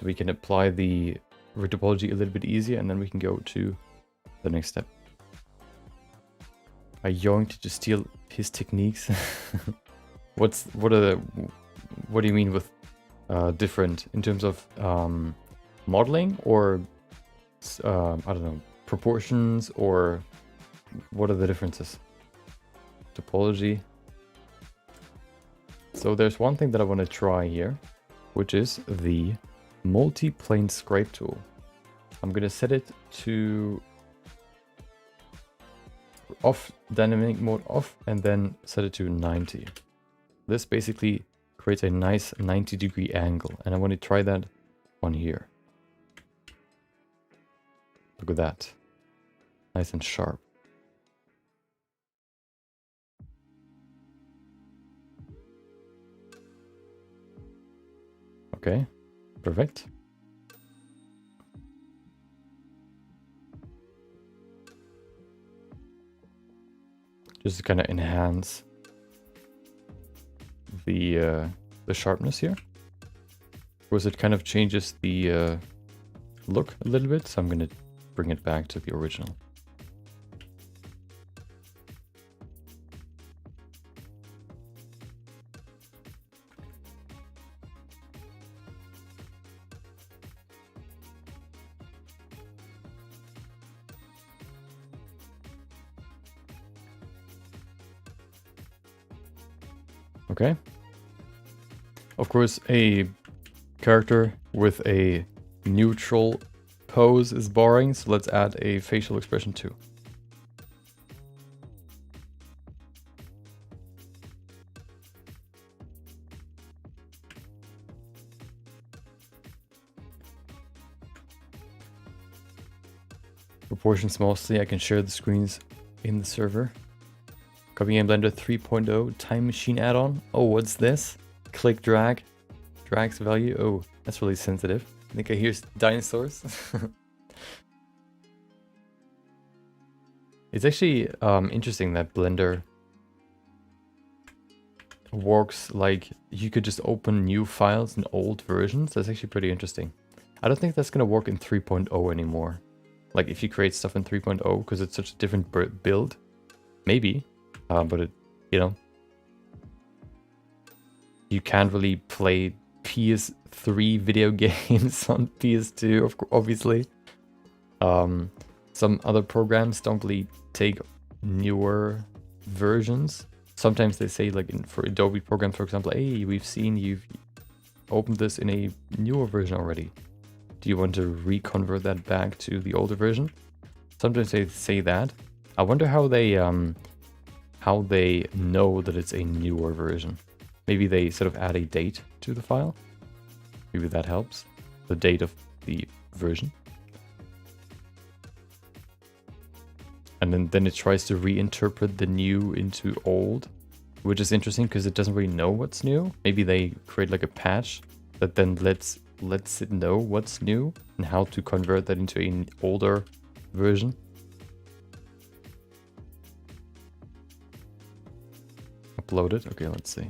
we can apply the topology a little bit easier, and then we can go to the next step. Are you going to just steal his techniques? What do you mean with different in terms of modeling, or I don't know, proportions, or what are the differences? Topology. So there's one thing that I want to try here, which is the multi-plane scrape tool. I'm going to set it to off, dynamic mode off, and then set it to 90. This basically creates a nice 90-degree angle, and I want to try that on here. Look at that. Nice and sharp. Okay, perfect. Just to kind of enhance the sharpness here. Of course, it kind of changes the look a little bit, so I'm going to bring it back to the original. Okay. Of course, a character with a neutral pose is boring, so let's add a facial expression too. Proportions mostly, I can share the screens in the server. Copying in Blender 3.0 Time Machine add-on. Oh, what's this? Click drag. Drags value. Oh, that's really sensitive. I think I hear dinosaurs. It's actually interesting that Blender works like you could just open new files in old versions. That's actually pretty interesting. I don't think that's going to work in 3.0 anymore. Like if you create stuff in 3.0 because it's such a different build. Maybe. But it, you know, you can't really play PS3 video games on PS2, obviously. Some other programs don't really take newer versions. Sometimes they say, like for Adobe programs, for example, hey, we've seen you've opened this in a newer version already. Do you want to reconvert that back to the older version? Sometimes they say that. I wonder how they know that it's a newer version. Maybe they sort of add a date to the file. Maybe that helps. The date of the version. And then it tries to reinterpret the new into old, which is interesting because it doesn't really know what's new. Maybe they create like a patch that then lets it know what's new and how to convert that into an older version. Upload it. Okay, let's see.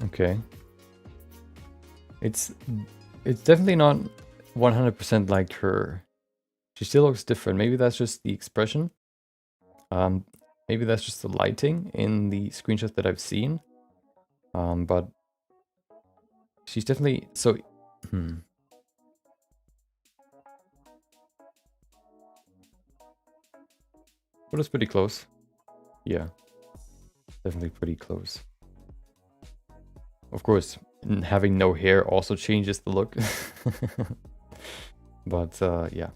Okay. It's definitely not 100% like her. She still looks different. Maybe that's just the expression. Maybe that's just the lighting in the screenshot that I've seen. But she's definitely so. Well, that's pretty close. Yeah, definitely pretty close. Of course, having no hair also changes the look. But yeah.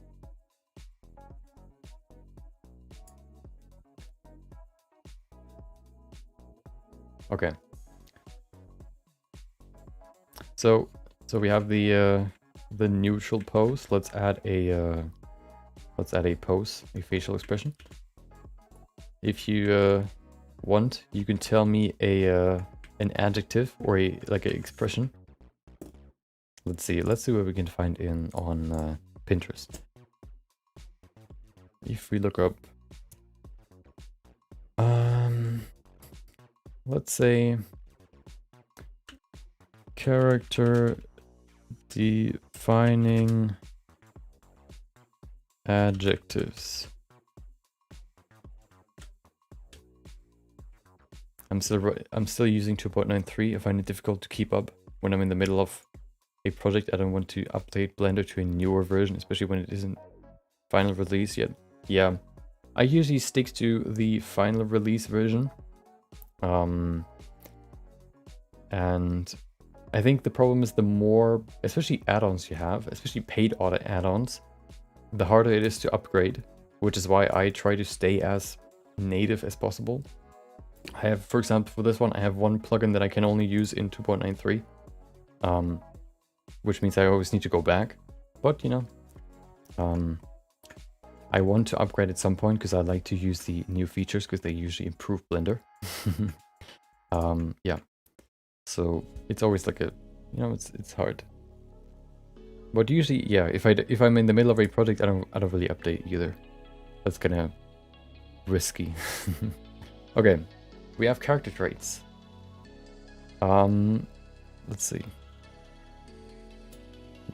Okay. So we have the neutral pose. Let's add a pose, a facial expression. If you want, you can tell me an adjective or like an expression. Let's see what we can find on Pinterest. If we look up, let's say character defining adjectives. I'm still using 2.93. I find it difficult to keep up when I'm in the middle of a project. I don't want to update Blender to a newer version, especially when it isn't final release yet. Yeah, I usually stick to the final release version. And I think the problem is the more, especially add-ons you have, especially paid add-ons, the harder it is to upgrade, which is why I try to stay as native as possible. I have, for example, for this one, I have one plugin that I can only use in 2.93, which means I always need to go back. But, you know, I want to upgrade at some point because I like to use the new features because they usually improve Blender. Yeah. So it's always like a, you know, it's hard. But usually, yeah, if I'm in the middle of a project, I don't really update either. That's kind of risky. Okay, we have character traits. Let's see.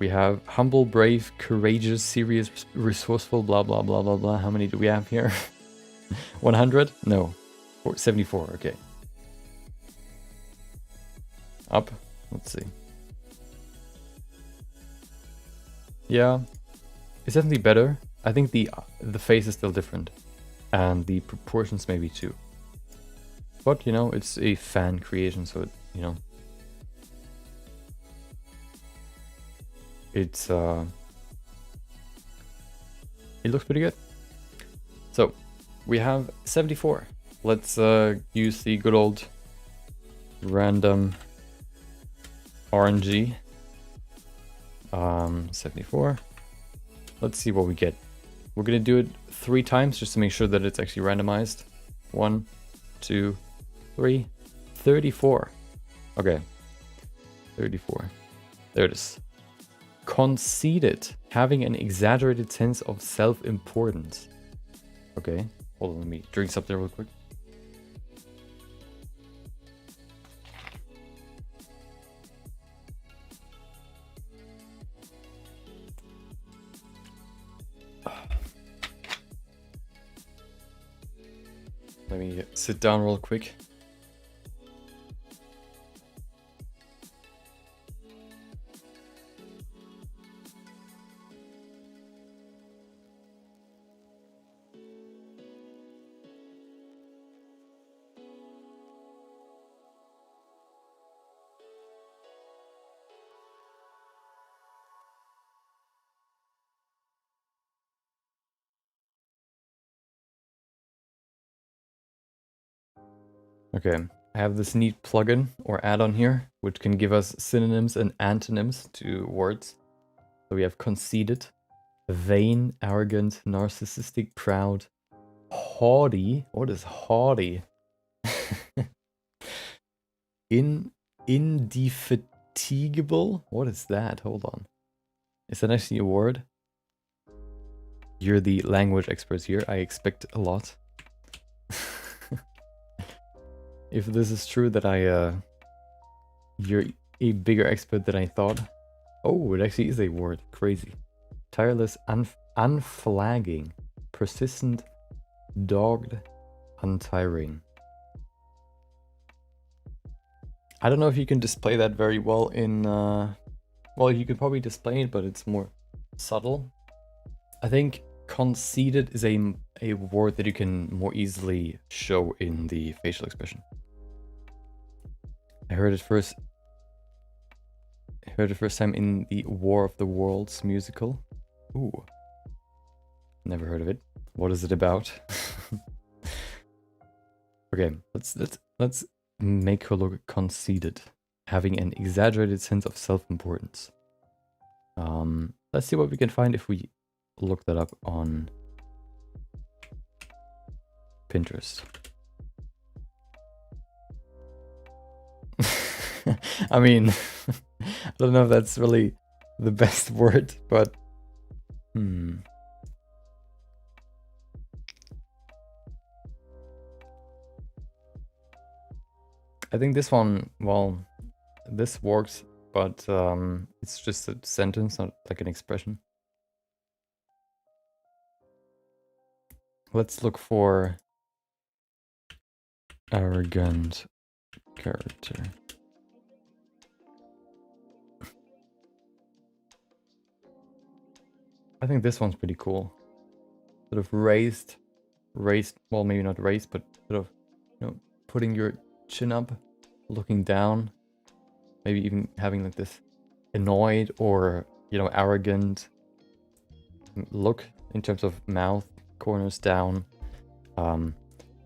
We have humble, brave, courageous, serious, resourceful, blah blah blah blah blah. How many do we have here? 100? No, 74. Okay. Up. Let's see. Yeah, it's definitely better. I think the face is still different, and the proportions maybe too. But you know, it's a fan creation, so you know, it looks pretty good. So we have 74. Let's use the good old random RNG. 74. Let's see what we get. We're gonna do it 3 times just to make sure that it's actually randomized. 1, 2, 3, 34. Okay, 34. There it is. Conceited, having an exaggerated sense of self-importance. Okay, hold on, let me drink something real quick. Let me sit down real quick. Okay, I have this neat plugin or add-on here, which can give us synonyms and antonyms to words. So we have conceited, vain, arrogant, narcissistic, proud, haughty. What is haughty? Indefatigable? What is that? Hold on. Is that actually a word? You're the language experts here. I expect a lot. If this is true that you're a bigger expert than I thought. Oh, it actually is a word. Crazy. Tireless, unflagging, persistent, dogged, untiring. I don't know if you can display that very well in, well, you could probably display it, but it's more subtle. I think conceited is a word that you can more easily show in the facial expression. I heard it first time in the War of the Worlds musical. Ooh. Never heard of it. What is it about? Okay, let's make her look conceited. having an exaggerated sense of self-importance. Let's see what we can find if we look that up on Pinterest. I mean, I don't know if that's really the best word, but I think this one, well, this works, but it's just a sentence, not like an expression. Let's look for arrogant character. I think this one's pretty cool. Sort of raised, well, maybe not raised, but sort of, you know, putting your chin up, looking down, maybe even having like this annoyed or, you know, arrogant look in terms of mouth, corners down,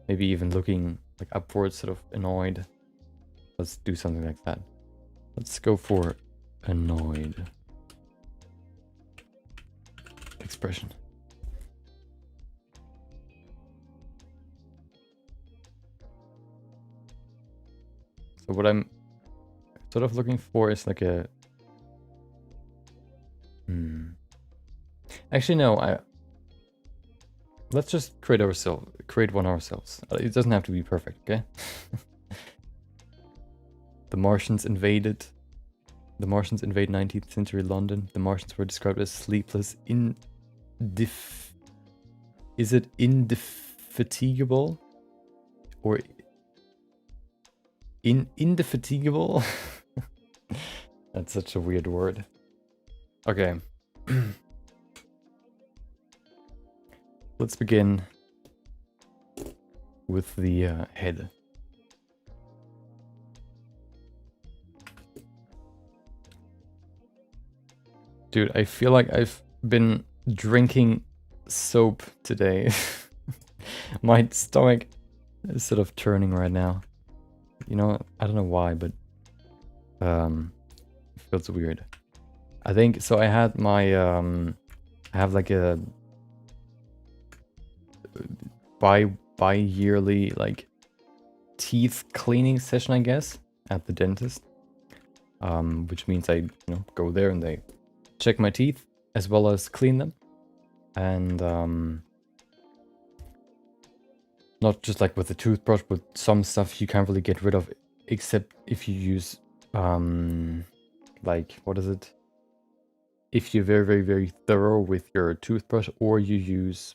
maybe even looking like upwards, sort of annoyed. Let's do something like that. Let's go for annoyed expression. So what I'm sort of looking for is like a actually no, let's just create one ourselves. It doesn't have to be perfect, okay? The Martians invade 19th century London. The Martians were described as sleepless, is it indefatigable? Or indefatigable? That's such a weird word. Okay. Let's begin with the head. Dude, I feel like I've been drinking soap today. My stomach is sort of turning right now. You know, I don't know why, but it feels weird. I think so. I had my I have like a bi-yearly like teeth cleaning session, I guess, at the dentist. Which means I, you know, go there and they check my teeth as well as clean them. And not just like with the toothbrush, but some stuff you can't really get rid of except if you use like, what is it? If you're very, very, very thorough with your toothbrush, or you use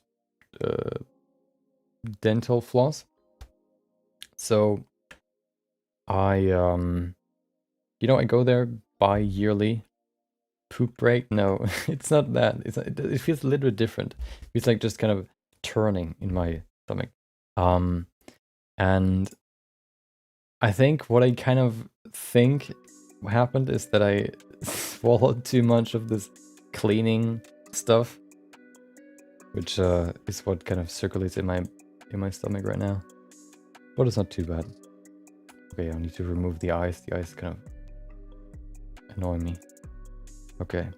dental floss. So I you know, I go there bi-yearly. Poop break? No, it's not that. It feels a little bit different. It's like just kind of turning in my stomach. And I think what I kind of think happened is that I swallowed too much of this cleaning stuff, which is what kind of circulates in my stomach right now. But it's not too bad. Okay, I need to remove the eyes. The eyes kind of annoy me. Okay,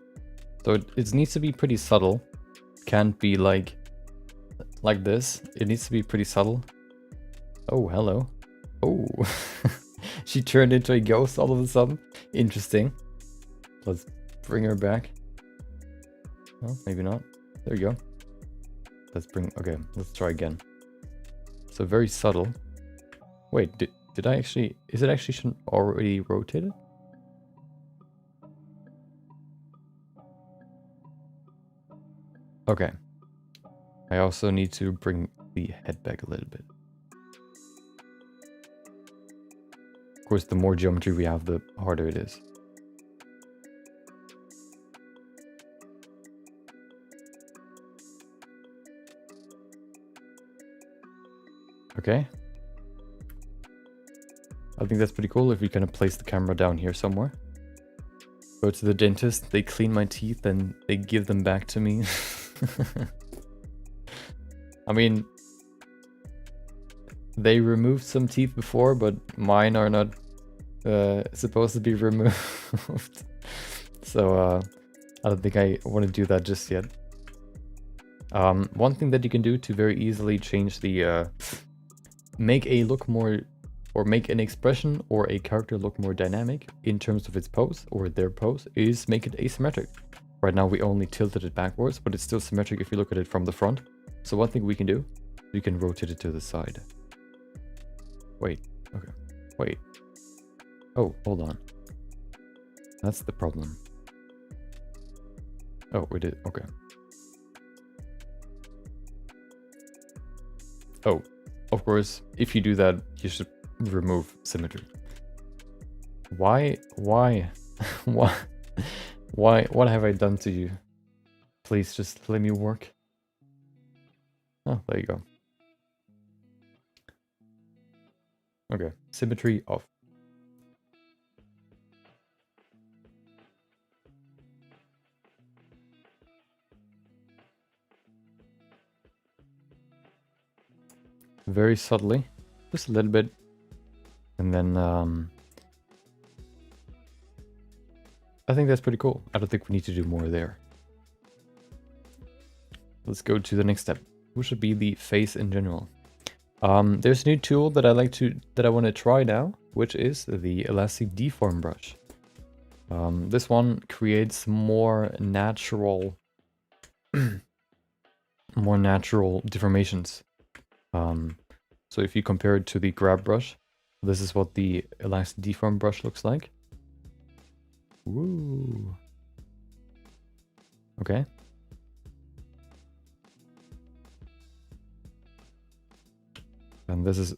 so it needs to be pretty subtle. Can't be like this. It needs to be pretty subtle. Oh, hello. Oh, she turned into a ghost all of a sudden. Interesting. Let's bring her back. Well, maybe not. There you go. Okay, let's try again. So very subtle. Wait, did I actually, is it actually already rotated? Okay. I also need to bring the head back a little bit. Of course, the more geometry we have, the harder it is. Okay. I think that's pretty cool if we kind of place the camera down here somewhere. Go to the dentist, they clean my teeth, and they give them back to me. I mean, they removed some teeth before, but mine are not supposed to be removed. So I don't think I want to do that just yet. One thing that you can do to very easily change the make a look more, or make an expression or a character look more dynamic in terms of its pose or their pose, is make it asymmetric. Right now we only tilted it backwards, but it's still symmetric if you look at it from the front. So one thing we can do, we can rotate it to the side. Wait, okay, wait. Oh, hold on. That's the problem. Oh, we did, okay. Oh, of course, if you do that, you should remove symmetry. Why, why, what have I done to you? Please just let me work. Oh, there you go. Okay, symmetry off. Very subtly, just a little bit, and then I think that's pretty cool. I don't think we need to do more there. Let's go to the next step, which should be the face in general. There's a new tool that I want to try now, which is the elastic deform brush. This one creates more natural deformations. So if you compare it to the grab brush, this is what the elastic deform brush looks like. Woo. Okay. And this is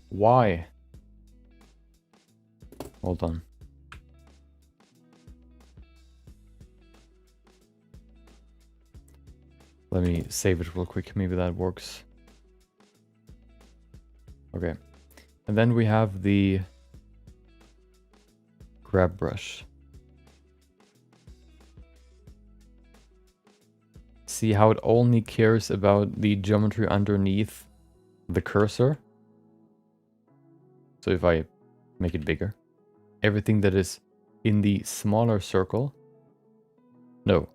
why. Hold on. Let me save it real quick. Maybe that works. Okay. And then we have the grab brush. See how it only cares about the geometry underneath the cursor? So if I make it bigger, everything that is in the smaller circle, no.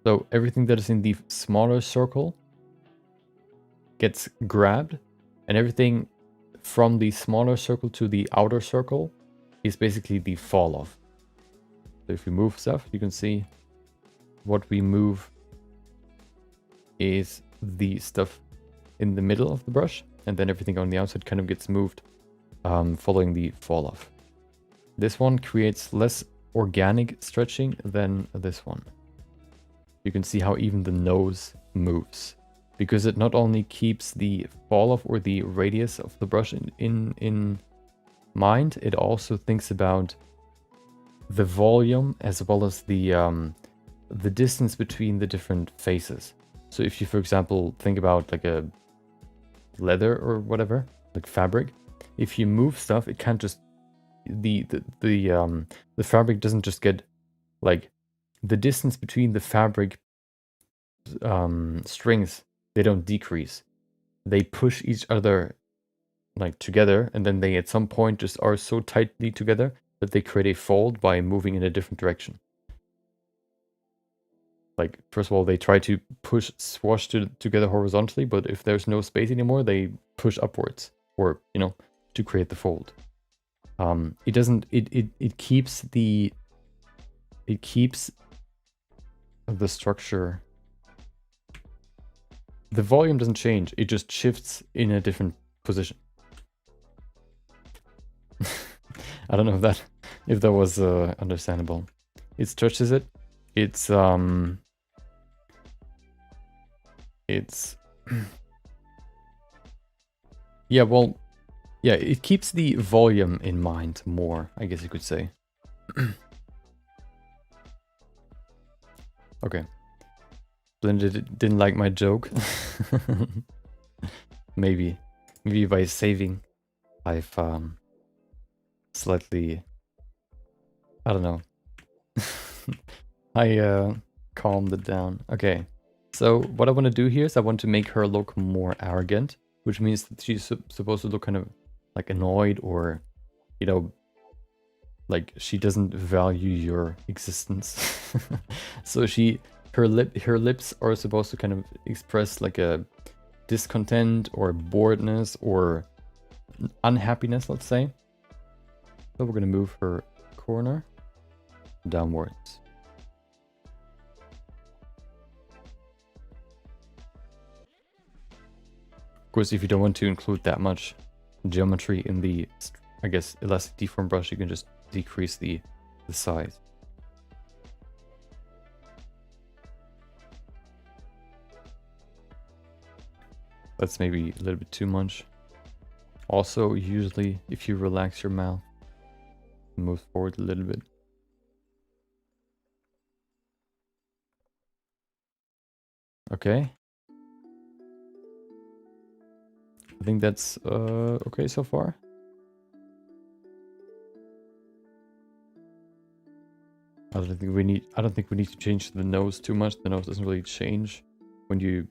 So everything that is in the smaller circle gets grabbed, and everything from the smaller circle to the outer circle is basically the fall off. So if we move stuff, you can see what we move is the stuff in the middle of the brush, and then everything on the outside kind of gets moved following the fall off. This one creates less organic stretching than this one. You can see how even the nose moves, because it not only keeps the fall off or the radius of the brush in mind, it also thinks about the volume as well as the distance between the different faces. So if you, for example, think about like a leather or whatever, like fabric, if you move stuff, it can't just the fabric doesn't just get like the distance between the fabric strings, they don't decrease. They push each other like together, and then they at some point just are so tightly together that they create a fold by moving in a different direction. Like, first of all, they try to push swash together horizontally, but if there's no space anymore, they push upwards, or, you know, to create the fold. It doesn't, it keeps the structure. The volume doesn't change, it just shifts in a different position. I don't know if that was understandable. It stretches it. It's yeah, well, yeah, it keeps the volume in mind more, I guess you could say. Okay. Blended didn't like my joke. Maybe by saving, I've slightly, I don't know. I calmed it down. Okay. So what I want to do here is I want to make her look more arrogant, which means that she's supposed to look kind of like annoyed, or, you know, like she doesn't value your existence. So her lips are supposed to kind of express like a discontent or boredness or unhappiness, let's say. So we're gonna move her corner downwards. Of course, if you don't want to include that much geometry in the, I guess, elastic deform brush, you can just decrease the size. That's maybe a little bit too much. Also, usually, if you relax your mouth, move forward a little bit. Okay. I think that's okay so far. I don't think we need to change the nose too much. The nose doesn't really change when you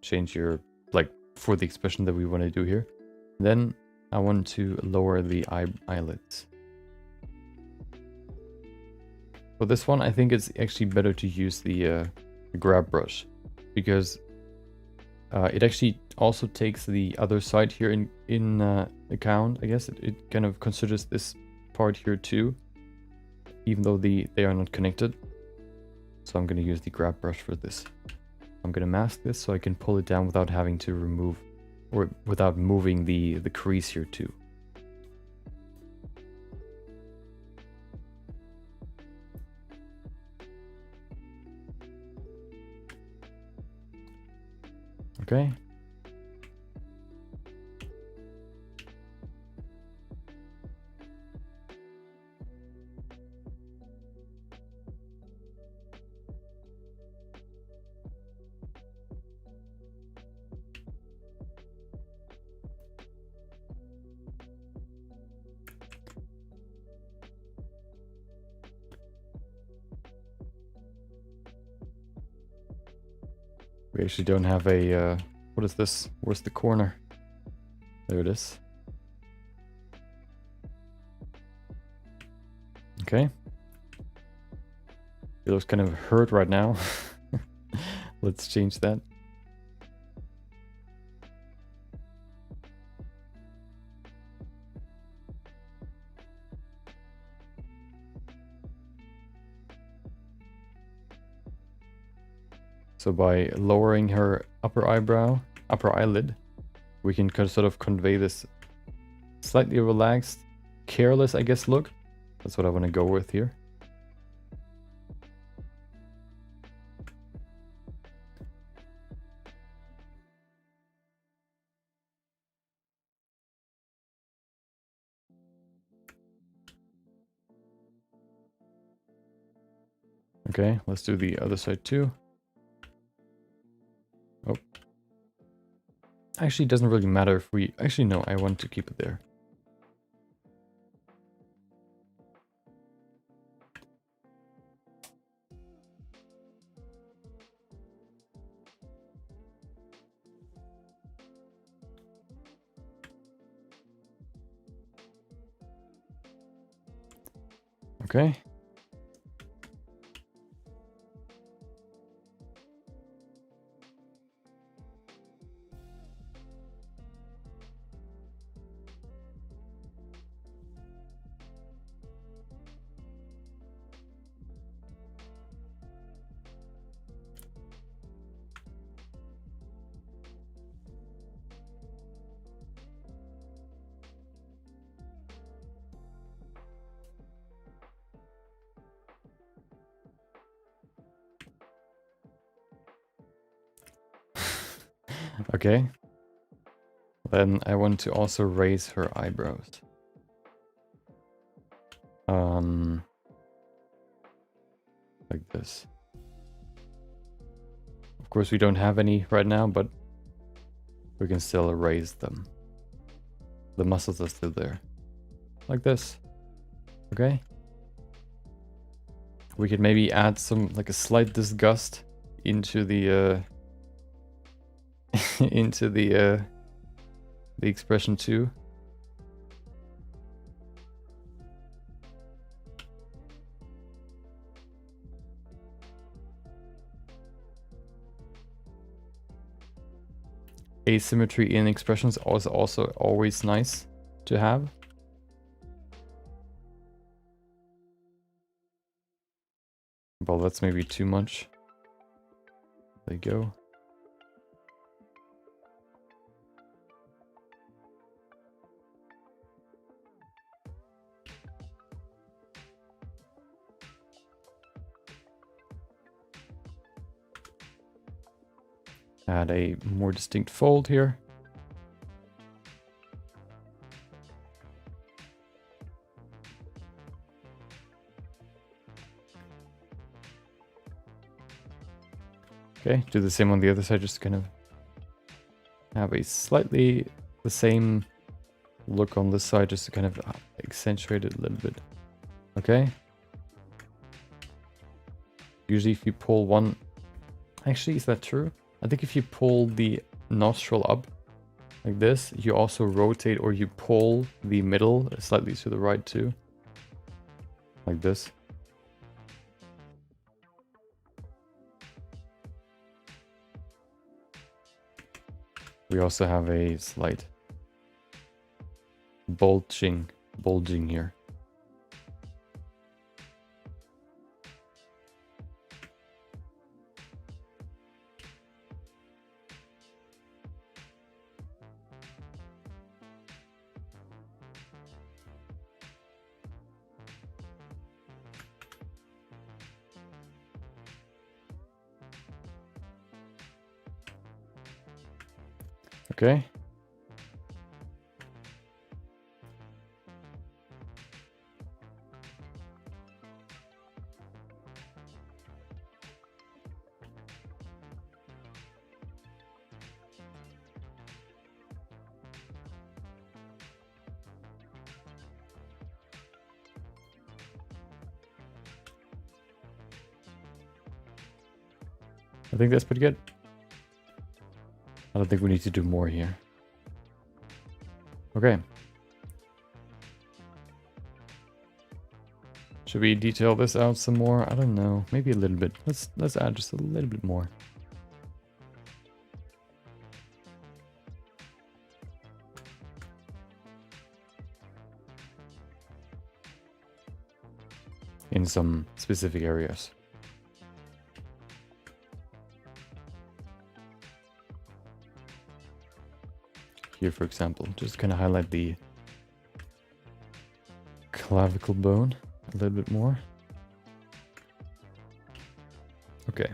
change your, like, for the expression that we want to do here. Then I want to lower the eyelids. For this one, I think it's actually better to use the grab brush, because it actually also takes the other side here in account. I guess it kind of considers this part here too, even though they are not connected. So I'm going to use the grab brush for this. I'm going to mask this so I can pull it down without having to remove, or without moving the crease here too. Okay. We actually don't have a, what is this? Where's the corner? There it is. Okay. It looks kind of hurt right now. Let's change that. So by lowering her upper eyelid, we can sort of convey this slightly relaxed, careless, I guess, look. That's what I want to go with here. Okay, let's do the other side too. Oh. Actually, it doesn't really matter if we... Actually, no, I want to keep it there. Okay. Okay. Then I want to also raise her eyebrows. Like this. Of course, we don't have any right now, but we can still raise them. The muscles are still there. Like this. Okay. We could maybe add some, like a slight disgust into the into the expression too. asymmetry in expressions is also always nice to have. Well, that's maybe too much. There you go. Add a more distinct fold here. Okay, do the same on the other side, just kind of have a slightly the same look on this side, just to kind of accentuate it a little bit. Okay. Usually if you pull one... Actually, is that true? I think if you pull the nostril up like this, you also rotate or you pull the middle slightly to the right too. Like this. We also have a slight bulging here. Okay. I think that's pretty good. I don't think we need to do more here. Okay. Should we detail this out some more? I don't know. Maybe a little bit. Let's add just a little bit more. In some specific areas. Here, for example, just kind of highlight the clavicle bone a little bit more. Okay.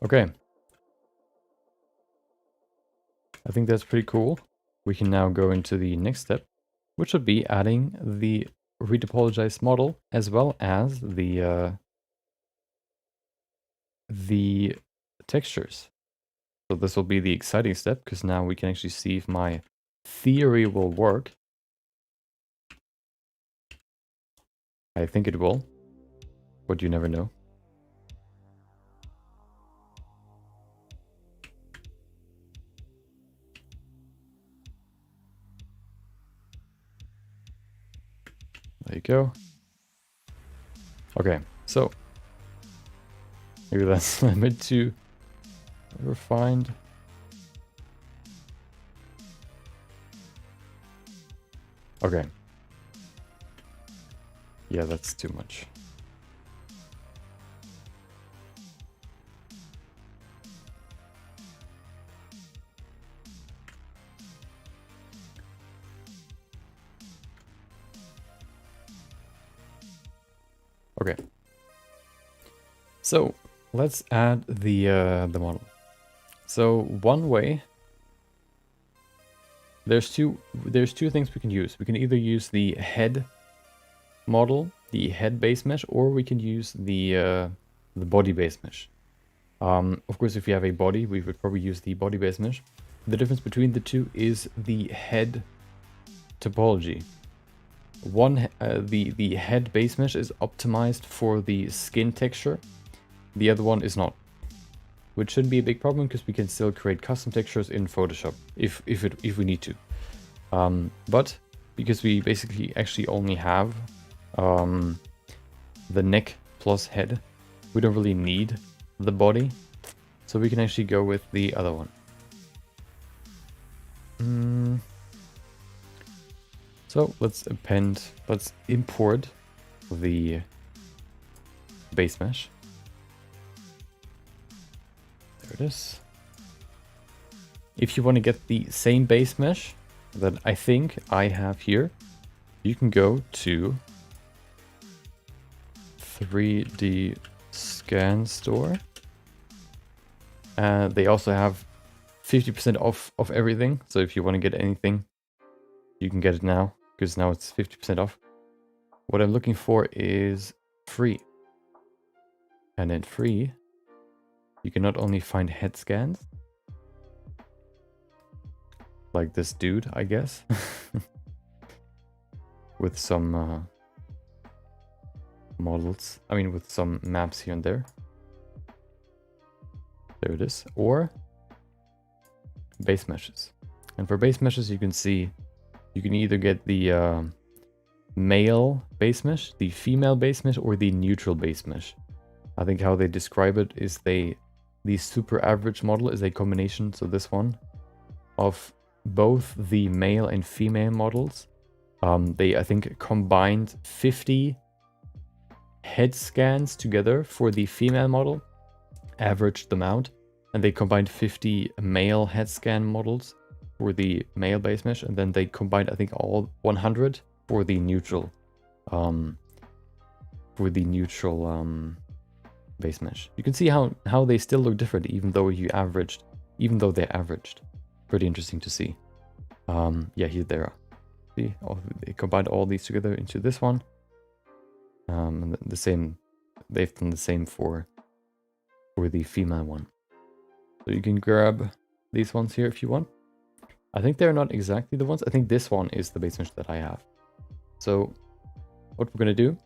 Okay. I think that's pretty cool. We can now go into the next step, which would be adding the retopologized model as well as the textures. So this will be the exciting step, because now we can actually see if my theory will work. I think it will, but you never know. There you go. Okay, so maybe that's a bit too refined. Okay. Yeah, that's too much. Okay. So let's add the model. So one way, there's two things we can use. We can either use the head model, the head base mesh, or we can use the body base mesh. Of course, if you have a body, we would probably use the body base mesh. The difference between the two is the head topology. One, the head base mesh is optimized for the skin texture. The other one is not. which shouldn't be a big problem because we can still create custom textures in Photoshop if we need to. But because we basically actually only have the neck plus head, we don't really need the body, so we can actually go with the other one. So let's import the base mesh. There it is. If you want to get the same base mesh that I think I have here, you can go to 3D Scan Store. They also have 50% off of everything. So if you want to get anything, you can get it now, because now it's 50% off. What I'm looking for is free. And in free, you can not only find head scans, like this dude, I guess, with some models, I mean with some maps here and there. There it is. Or base meshes. And for base meshes, you can see, you can either get the male base mesh, the female base mesh, or the neutral base mesh. I think how they describe it is the super average model is a combination, so this one, of both the male and female models. They, I think, combined 50 head scans together for the female model, averaged them out, and they combined 50 male head scan models for the male base mesh, and then they combined, I think, all 100 for the neutral base mesh. You can see how they still look different even though they're averaged. Pretty interesting to see. Yeah, here they are. See, they combined all these together into this one. And the same, they've done the same for the female one. So you can grab these ones here if you want. I think they're not exactly the ones. I think this one is the base mesh that I have. So what we're gonna do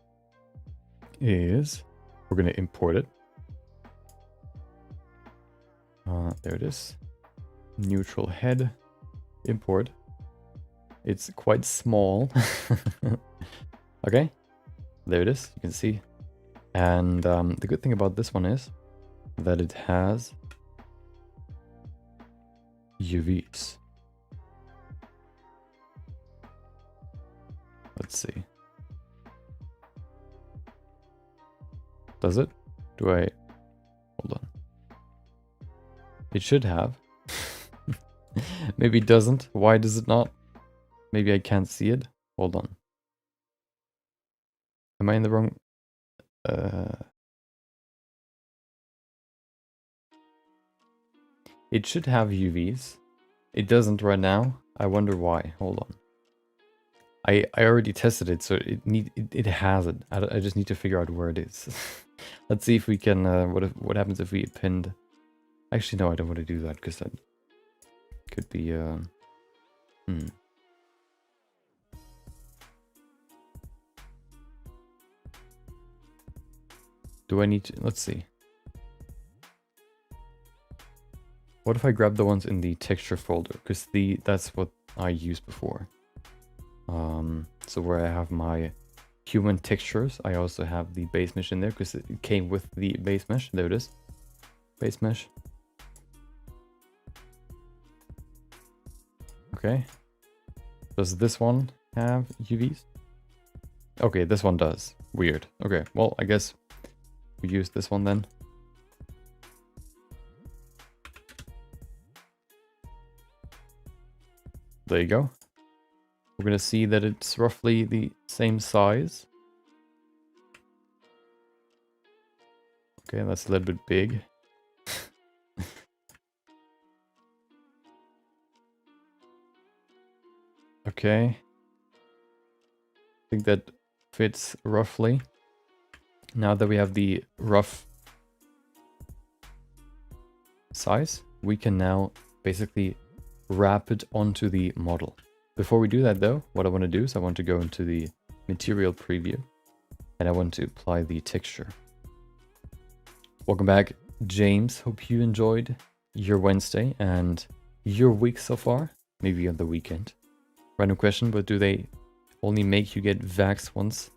is we're gonna import it. There it is. Neutral head, import. It's quite small. Okay, there it is. You can see. And the good thing about this one is that it has UVs. Let's see. Does it? Do I? Hold on. It should have. Maybe it doesn't. Why does it not? Maybe I can't see it. Hold on. Am I in the wrong? It should have UVs. It doesn't right now. I wonder why. Hold on. I already tested it, so it has it. I just need to figure out where it is. Let's see if we can. What happens if we append? Actually, no, I don't want to do that because that could be. Do I need to? Let's see. What if I grab the ones in the texture folder? Because that's what I used before. So where I have my human textures, I also have the base mesh in there because it came with the base mesh. There it is. Base mesh. Okay. Does this one have UVs? Okay, this one does. Weird. Okay, well, I guess we use this one then. There you go. We're gonna see that it's roughly the same size. Okay, that's a little bit big. Okay. I think that fits roughly. Now that we have the rough size, we can now basically wrap it onto the model. Before we do that though, what I want to do is I want to go into the material preview and I want to apply the texture. Welcome back. James, hope you enjoyed your Wednesday and your week so far. Maybe on the weekend. Random question, but do they only make you get vaxxed once?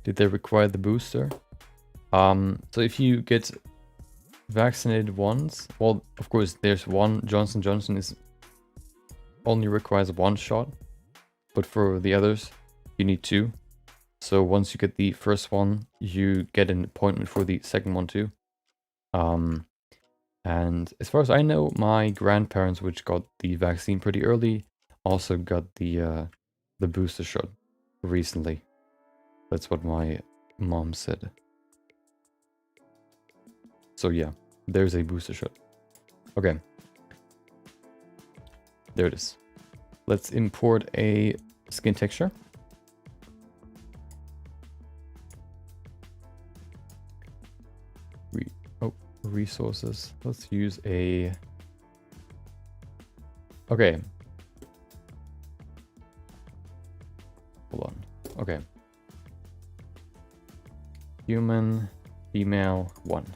Did they require the booster? So if you get vaccinated once, well, of course, there's one. Johnson & Johnson is only requires one shot, but for the others, you need two. So once you get the first one, you get an appointment for the second one too. And as far as I know, my grandparents, which got the vaccine pretty early, also got the booster shot recently. That's what my mom said. So yeah, there's a booster shot. Okay. There it is. Let's import a skin texture. Resources. Let's use a... Okay. Hold on. Okay. Human, female, 1.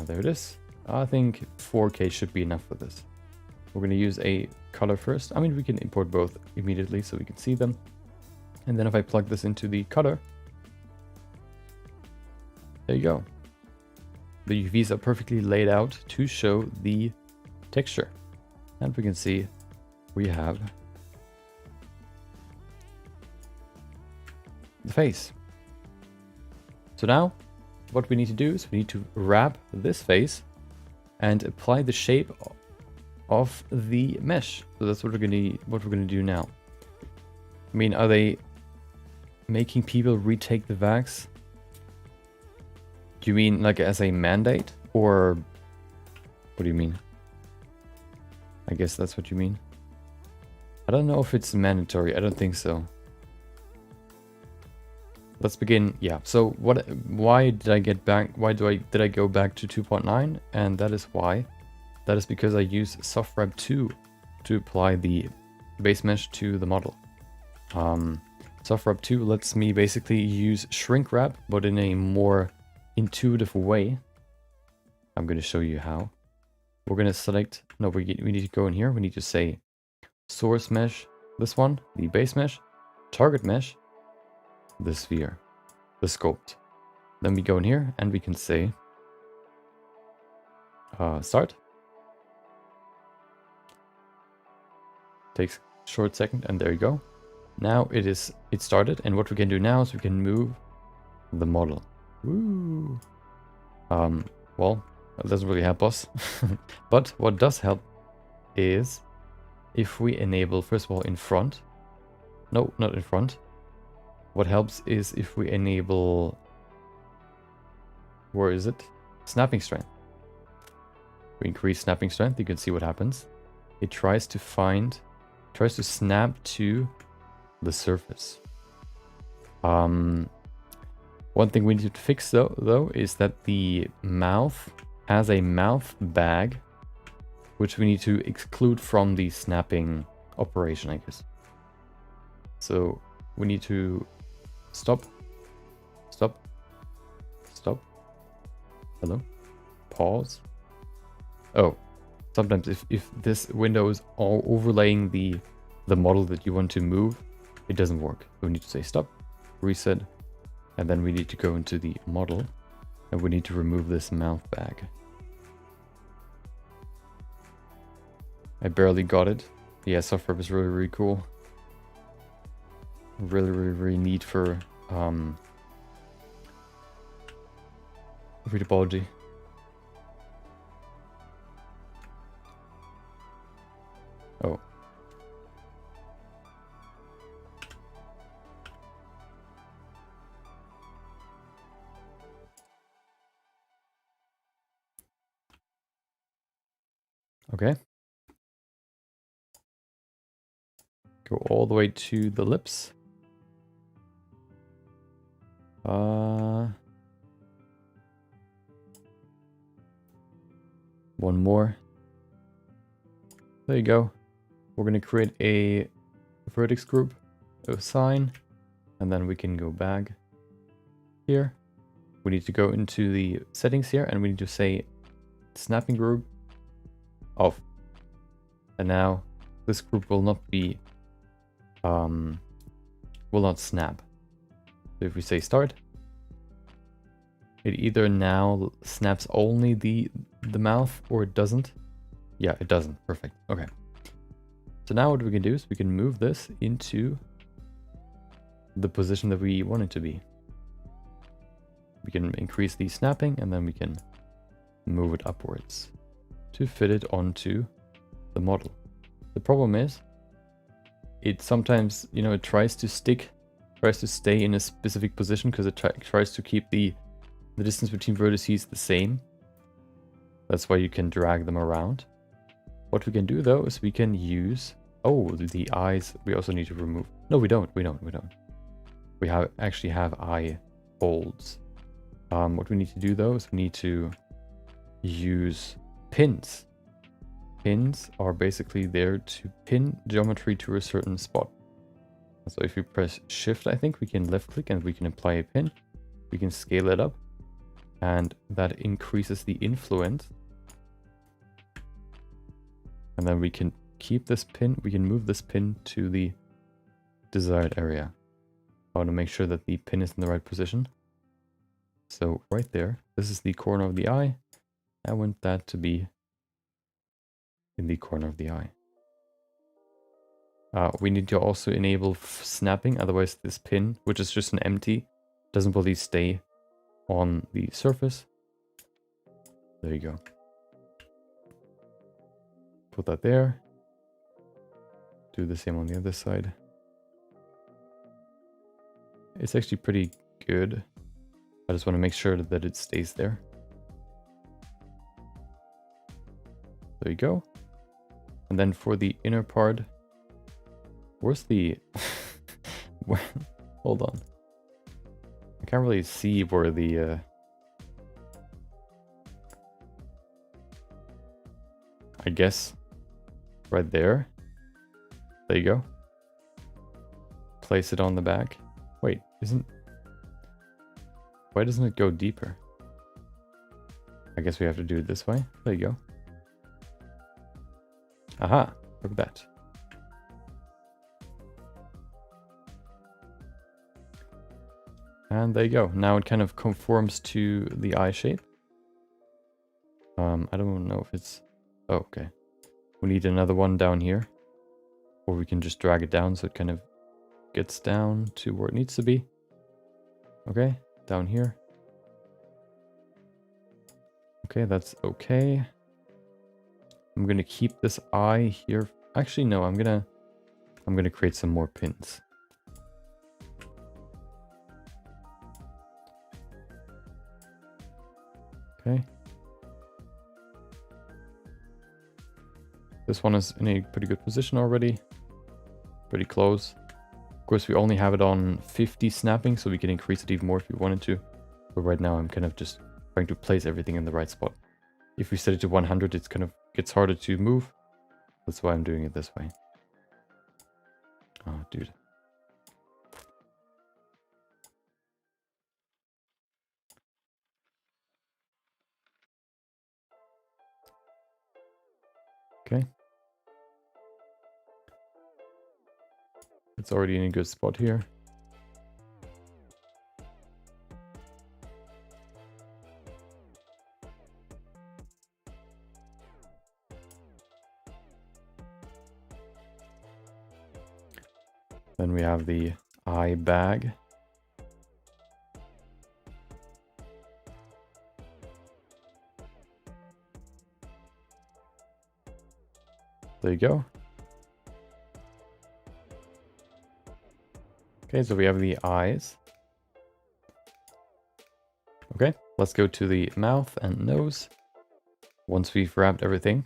There it is. I think 4K should be enough for this. We're going to use a color first. I mean, we can import both immediately so we can see them. And then if I plug this into the color, there you go. The UVs are perfectly laid out to show the texture. And we can see we have the face. So now what we need to do is we need to wrap this face and apply the shape of the mesh. So that's what we're gonna do now. I mean, are they making people retake the vax? Do you mean like as a mandate, or what do you mean? I guess that's what you mean. I don't know if it's mandatory. I don't think so. Let's begin. Yeah. So why did I get back? Did I go back to 2.9? And that is why. That is because I use SoftWrap 2 to apply the base mesh to the model. SoftWrap 2 lets me basically use shrink wrap, but in a more intuitive way. I'm going to show you how. We're going to select, no, we need to go in here. We need to say source mesh, this one, the base mesh, target mesh, the sphere, the scoped. Then we go in here and we can say start. Takes a short second and there you go. Now it started, and what we can do now is we can move the model. Woo. Well, that doesn't really help us. But what does help is if we enable, first of all, in front. No, not in front. What helps is if we enable, where is it? Snapping strength. We increase snapping strength, you can see what happens. It tries to snap to the surface. One thing we need to fix though is that the mouth has a mouth bag, which we need to exclude from the snapping operation, I guess. So we need to stop. Hello? Pause. Oh, sometimes if this window is all overlaying the model that you want to move, it doesn't work. We need to say stop, reset, and then we need to go into the model, and we need to remove this mouth bag. I barely got it. Yeah, SoftWrap is really, really cool. Really, really, really neat for readability. Oh. Okay. Go all the way to the lips. One more. There you go. We're going to create a vertex group, assign, And then we can go back here. We need to go into the settings here and we need to say snapping group off. And now this group will not be, will not snap. So if we say start, it either now snaps only the mouth or it doesn't. Yeah, it doesn't. Perfect. Okay. So now what we can do is we can move this into the position that we want it to be. We can increase the snapping and then we can move it upwards to fit it onto the model. The problem is it sometimes, you know, it tries to stay in a specific position because it tries to keep the distance between vertices the same. That's why you can drag them around. What we can do though is we can use, oh, the eyes we also need to remove. No, we don't. We actually have eye folds. What we need to do though is we need to use pins. Pins are basically there to pin geometry to a certain spot. So if we press shift, I think we can left click and we can apply a pin. We can scale it up and that increases the influence. And then we can keep this pin, we can move this pin to the desired area. I want to make sure that the pin is in the right position. So right there, this is the corner of the eye. I want that to be in the corner of the eye. We need to also enable snapping, otherwise this pin, which is just an empty, doesn't really stay on the surface. There you go. Put that there. Do the same on the other side. It's actually pretty good. I just want to make sure that it stays there. There you go. And then for the inner part, where's the... Hold on. I can't really see where the... I guess right there. There you go. Place it on the back. Wait, why doesn't it go deeper? I guess we have to do it this way. There you go. Aha, look at that. And there you go. Now it kind of conforms to the eye shape. I don't know if it's... Oh, okay. We need another one down here. Or we can just drag it down so it kind of gets down to where it needs to be. Okay, down here. Okay, that's okay. I'm gonna keep this eye here. Actually, no, I'm gonna create some more pins. Okay. This one is in a pretty good position already. Pretty close. Of course, we only have it on 50 snapping, so we can increase it even more if we wanted to. But right now, I'm kind of just trying to place everything in the right spot. If we set it to 100, it's kind of gets harder to move. That's why I'm doing it this way. Oh, dude. Okay. It's already in a good spot here. Then we have the eye bag. There you go. Okay, so we have the eyes. Okay, let's go to the mouth and nose. Once we've wrapped everything,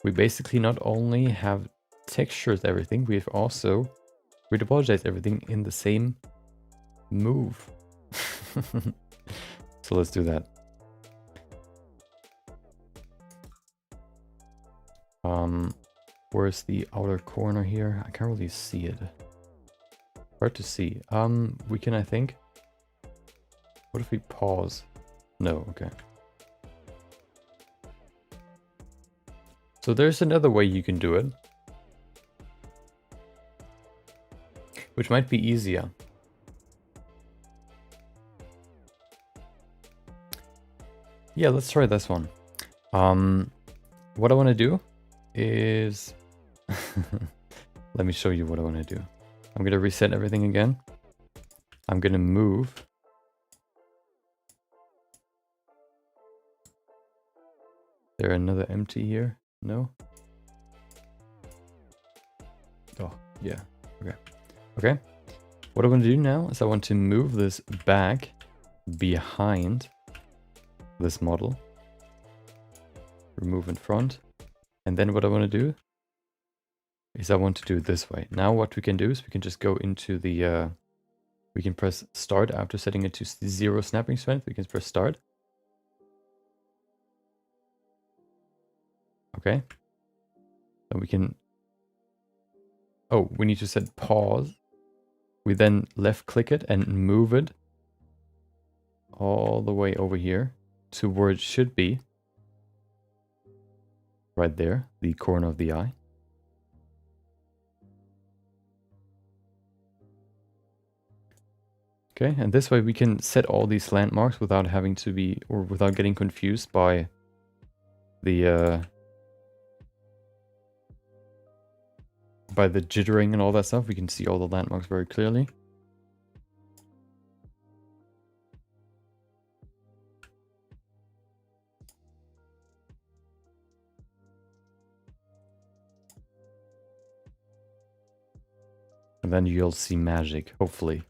we basically not only have textured everything, we've also retopologized everything in the same move. So let's do that. Where's the outer corner here? I can't really see it. Hard to see. We can, I think. What if we pause? No, okay. So there's another way you can do it, which might be easier. Yeah, let's try this one. What I want to do is... Let me show you what I want to do. I'm going to reset everything again. I'm going to move. There another empty here? No? Oh, yeah. Okay. Okay. What I want to do now is I want to move this back behind this model. Remove in front. And then what I want to do is I want to do it this way. Now what we can do is we can just go into the... we can press start after setting it to 0 snapping strength. We can press start. Okay. And we can... Oh, we need to set pause. We then left click it and move it all the way over here to where it should be. Right there, the corner of the eye. Okay, and this way we can set all these landmarks without having to be, or without getting confused by the jittering and all that stuff. We can see all the landmarks very clearly. And then you'll see magic, hopefully.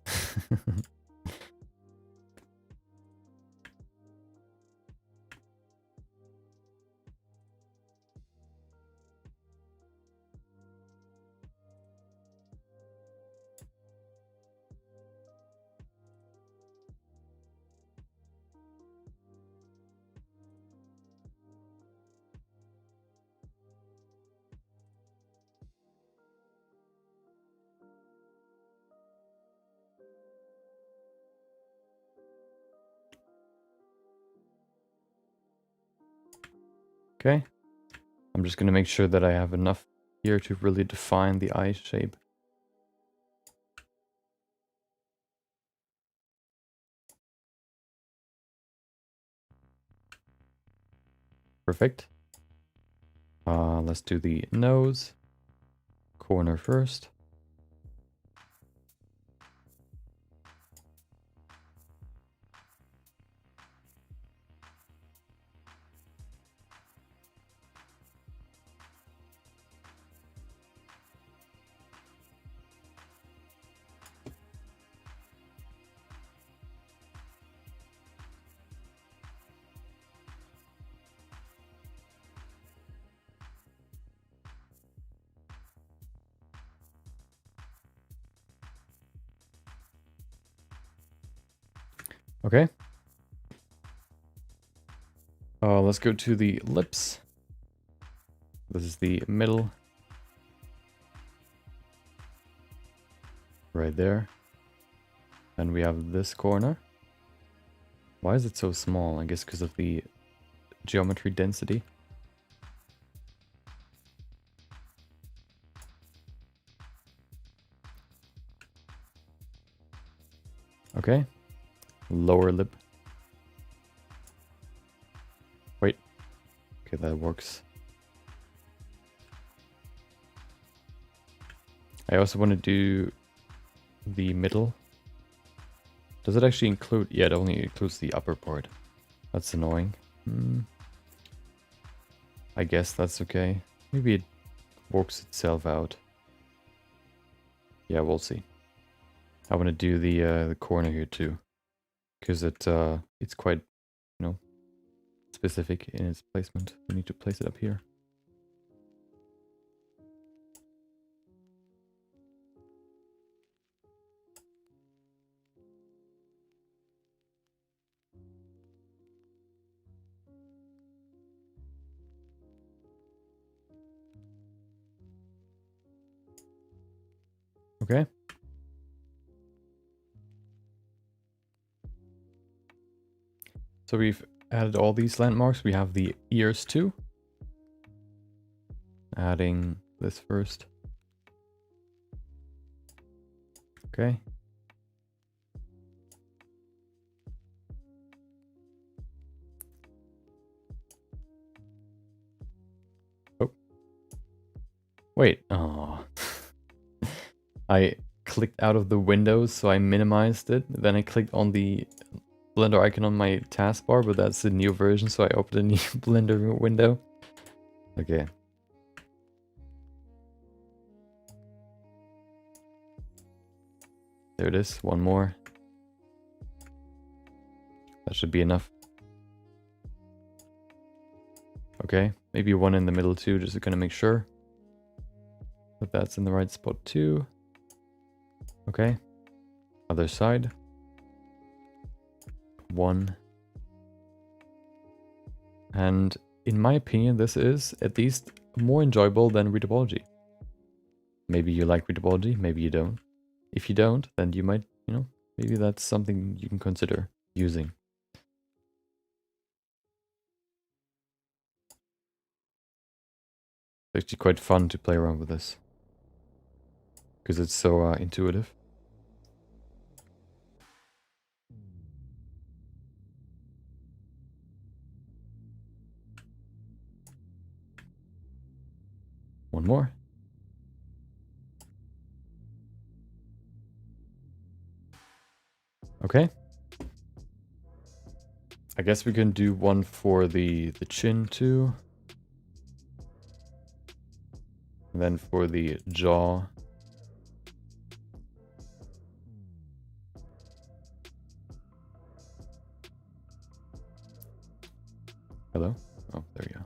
Okay, I'm just going to make sure that I have enough here to really define the eye shape. Perfect. Let's do the nose corner first. Okay. Let's go to the lips. This is the middle. Right there. And we have this corner. Why is it so small? I guess because of the geometry density. Okay. Lower lip. Wait. Okay, that works. I also want to do the middle. Does it actually include... Yeah, it only includes the upper part. That's annoying. I guess that's okay. Maybe it works itself out. Yeah, we'll see. I want to do the corner here too, because it's quite, you know, specific in its placement. We need to place it up here. Okay. So we've added all these landmarks. We have the ears too. Adding this first. Okay. Oh. Wait. Oh. I clicked out of the windows, so I minimized it. Then I clicked on the Blender icon on my taskbar, but that's the new version, so I opened a new Blender window. Okay. There it is, one more. That should be enough. Okay, maybe one in the middle too, just to kind of make sure that that's in the right spot too. Okay, other side. One. And in my opinion, this is at least more enjoyable than readability. Maybe you like readability, maybe you don't. If you don't, then you might, you know, maybe that's something you can consider using. It's actually quite fun to play around with this, because it's so intuitive. One more. Okay. I guess we can do one for the chin too. And then for the jaw. Hello? Oh, there you go.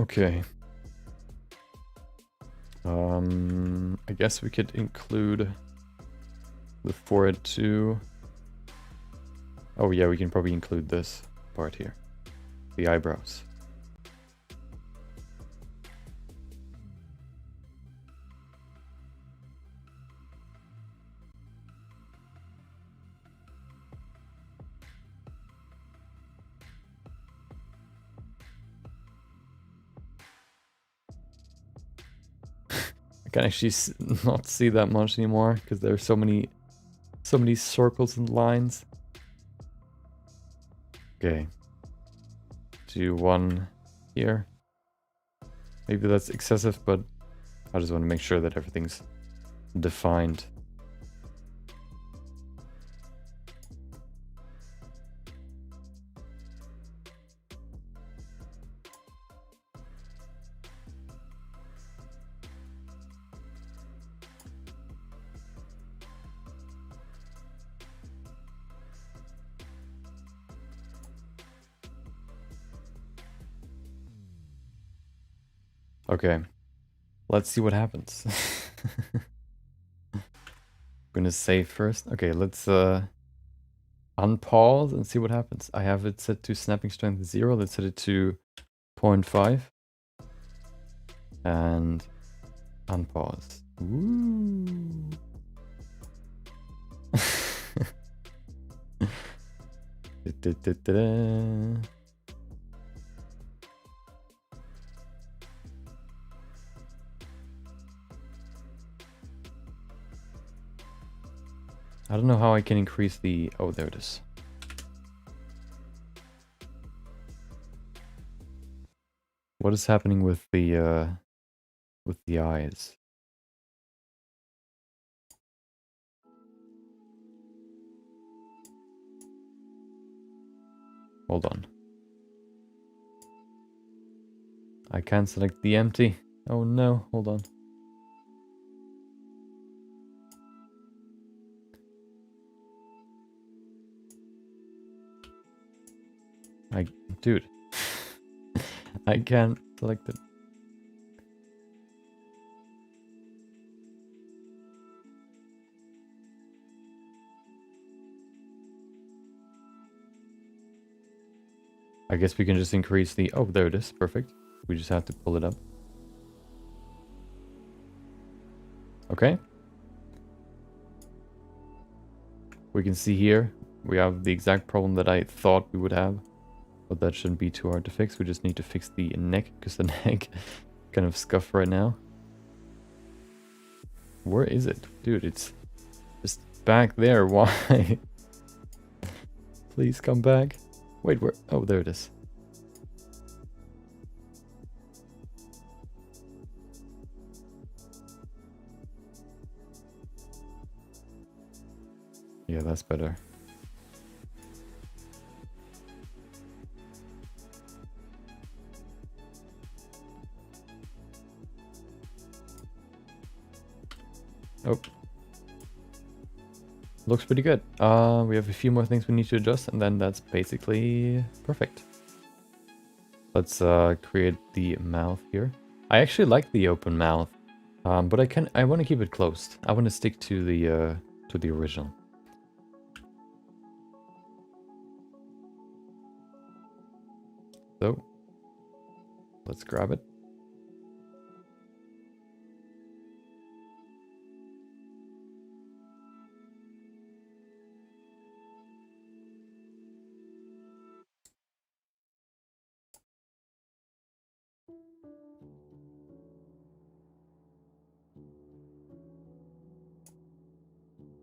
Okay. I guess we could include the forehead too. Oh yeah, we can probably include this part here. The eyebrows. I can actually not see that much anymore because there are so many circles and lines. Okay. Do one here. Maybe that's excessive, but I just want to make sure that everything's defined. Okay, let's see what happens. I'm gonna save first. Okay, let's unpause and see what happens. I have it set to snapping strength 0. Let's set it to 0.5 and unpause. Woo. I don't know how I can increase the... Oh, there it is. What is happening with the eyes? Hold on. I can't select the empty. Oh no, hold on. Dude. I can't select it. I guess we can just increase the... Oh, there it is. Perfect. We just have to pull it up. Okay. We can see here, we have the exact problem that I thought we would have. But that shouldn't be too hard to fix. We just need to fix the neck, because the neck kind of scuffed right now. Where is it? Dude, it's just back there. Why? Please come back. Wait, where? Oh, there it is. Yeah, that's better. Oh. Looks pretty good. We have a few more things we need to adjust, and then that's basically perfect. Let's create the mouth here. I actually like the open mouth, but I want to keep it closed. I want to stick to the original. So let's grab it.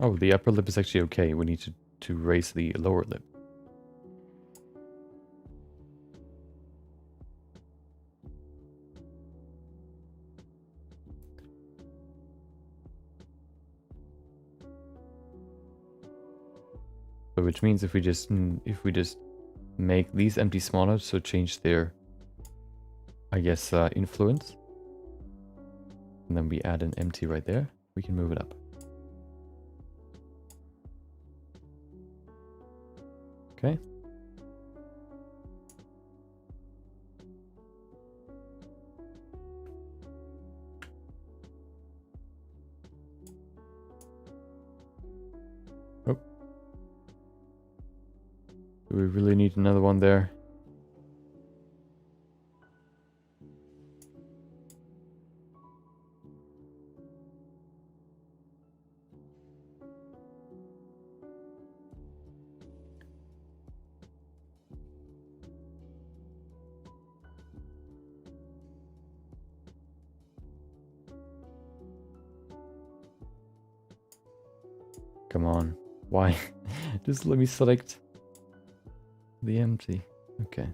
Oh, the upper lip is actually okay. We need to raise the lower lip. So which means if we just make these empty smaller, so change their, I guess, influence, and then we add an empty right there, we can move it up. Okay. Oh. Do we really need another one there? Come on. Why? Just let me select the empty. Okay.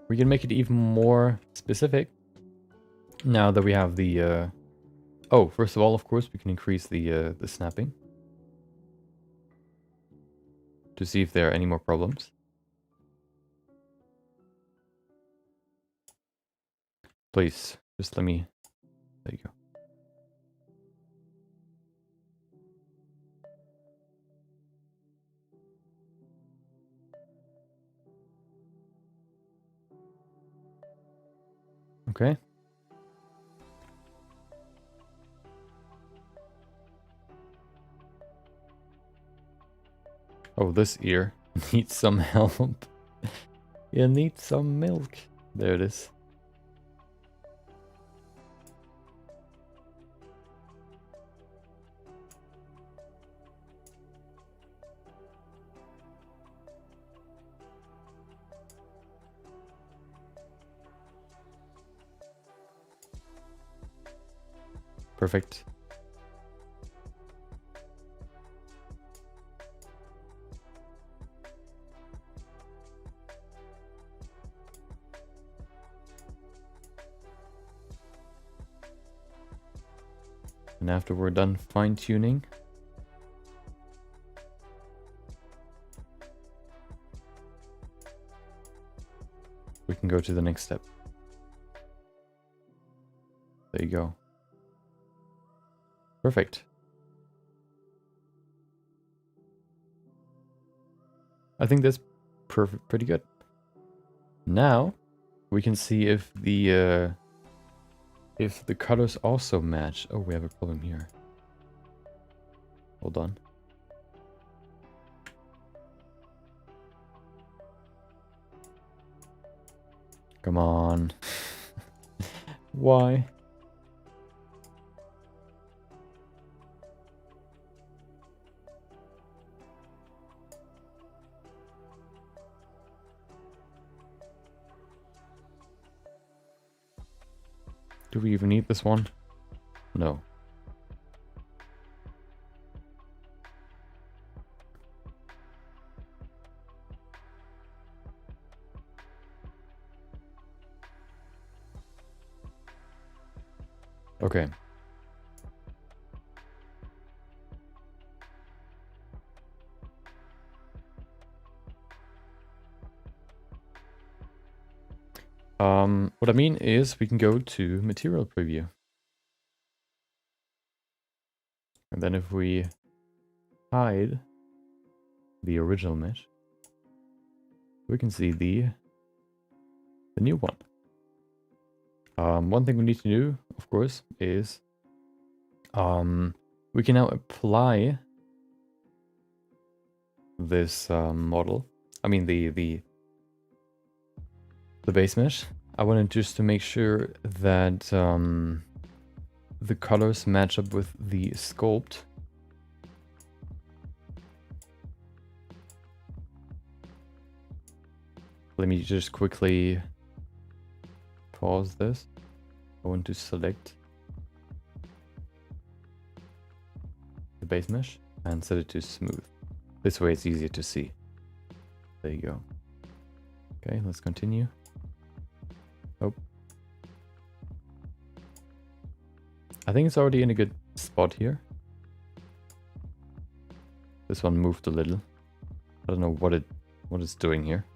We can make it even more specific. Now that we have the... Oh, first of all, of course, we can increase the snapping. To see if there are any more problems. Please, just let me... There you go. Okay. Oh, this ear needs some help. You need some milk. There it is. Perfect. And after we're done fine-tuning, we can go to the next step. There you go. Perfect. I think that's perfect, pretty good. Now we can see if the colors also match. Oh, we have a problem here. Hold on. Come on. Why? Do we even need this one? No. Okay. What I mean is we can go to material preview. And then if we hide the original mesh, we can see the new one. One thing we need to do, of course, is we can now apply this model. I mean the base mesh. I wanted just to make sure that the colors match up with the sculpt. Let me just quickly pause this. I want to select the base mesh and set it to smooth. This way it's easier to see. There you go. Okay, let's continue. Oh. I think it's already in a good spot here. This one moved a little. I don't know what it's doing here.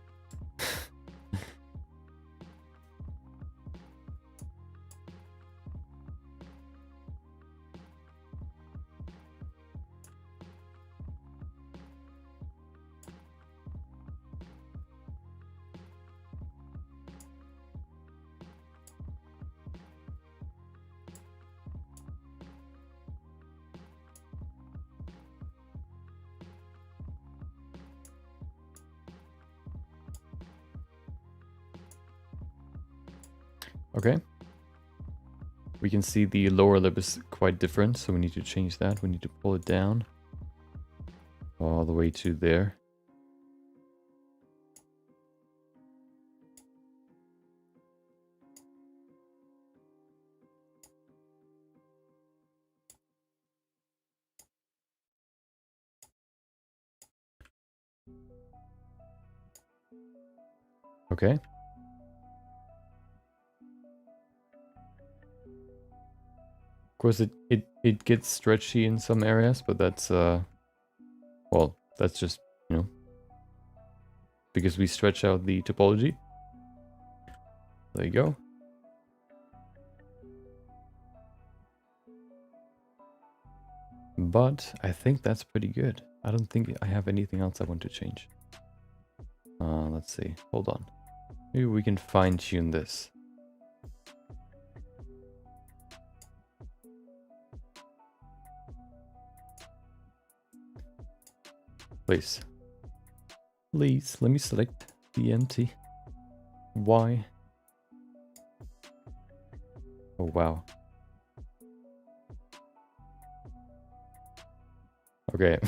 Okay. We can see the lower lip is quite different, so we need to change that. We need to pull it down all the way to there. Okay. Of course, it gets stretchy in some areas, but that's well, that's just, you know, because we stretch out the topology. There you go. But I think that's pretty good. I don't think I have anything else I want to change. Let's see. Hold on. Maybe we can fine-tune this. Please. Please, let me select the empty. Why? Oh, wow. Okay.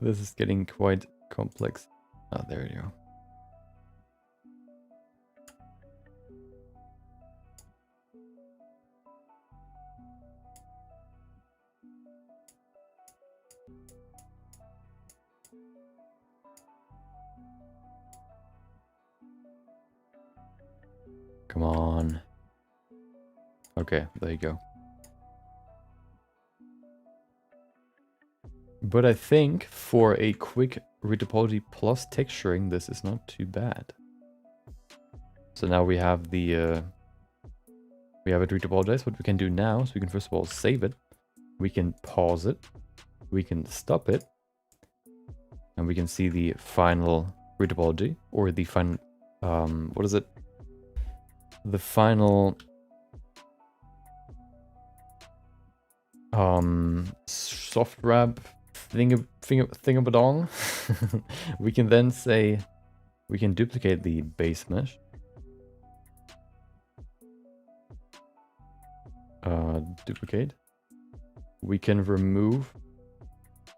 This is getting quite complex. Ah, there you go. Come on. Okay, there you go. But I think for a quick retopology plus texturing, this is not too bad. So now we have the we have it retopologized. What we can do now is we can first of all save it. We can pause it. We can stop it. And we can see the final topology, or the final, what is it? The final soft wrap thingamabadong. We can then say we can duplicate the base mesh. Duplicate. We can remove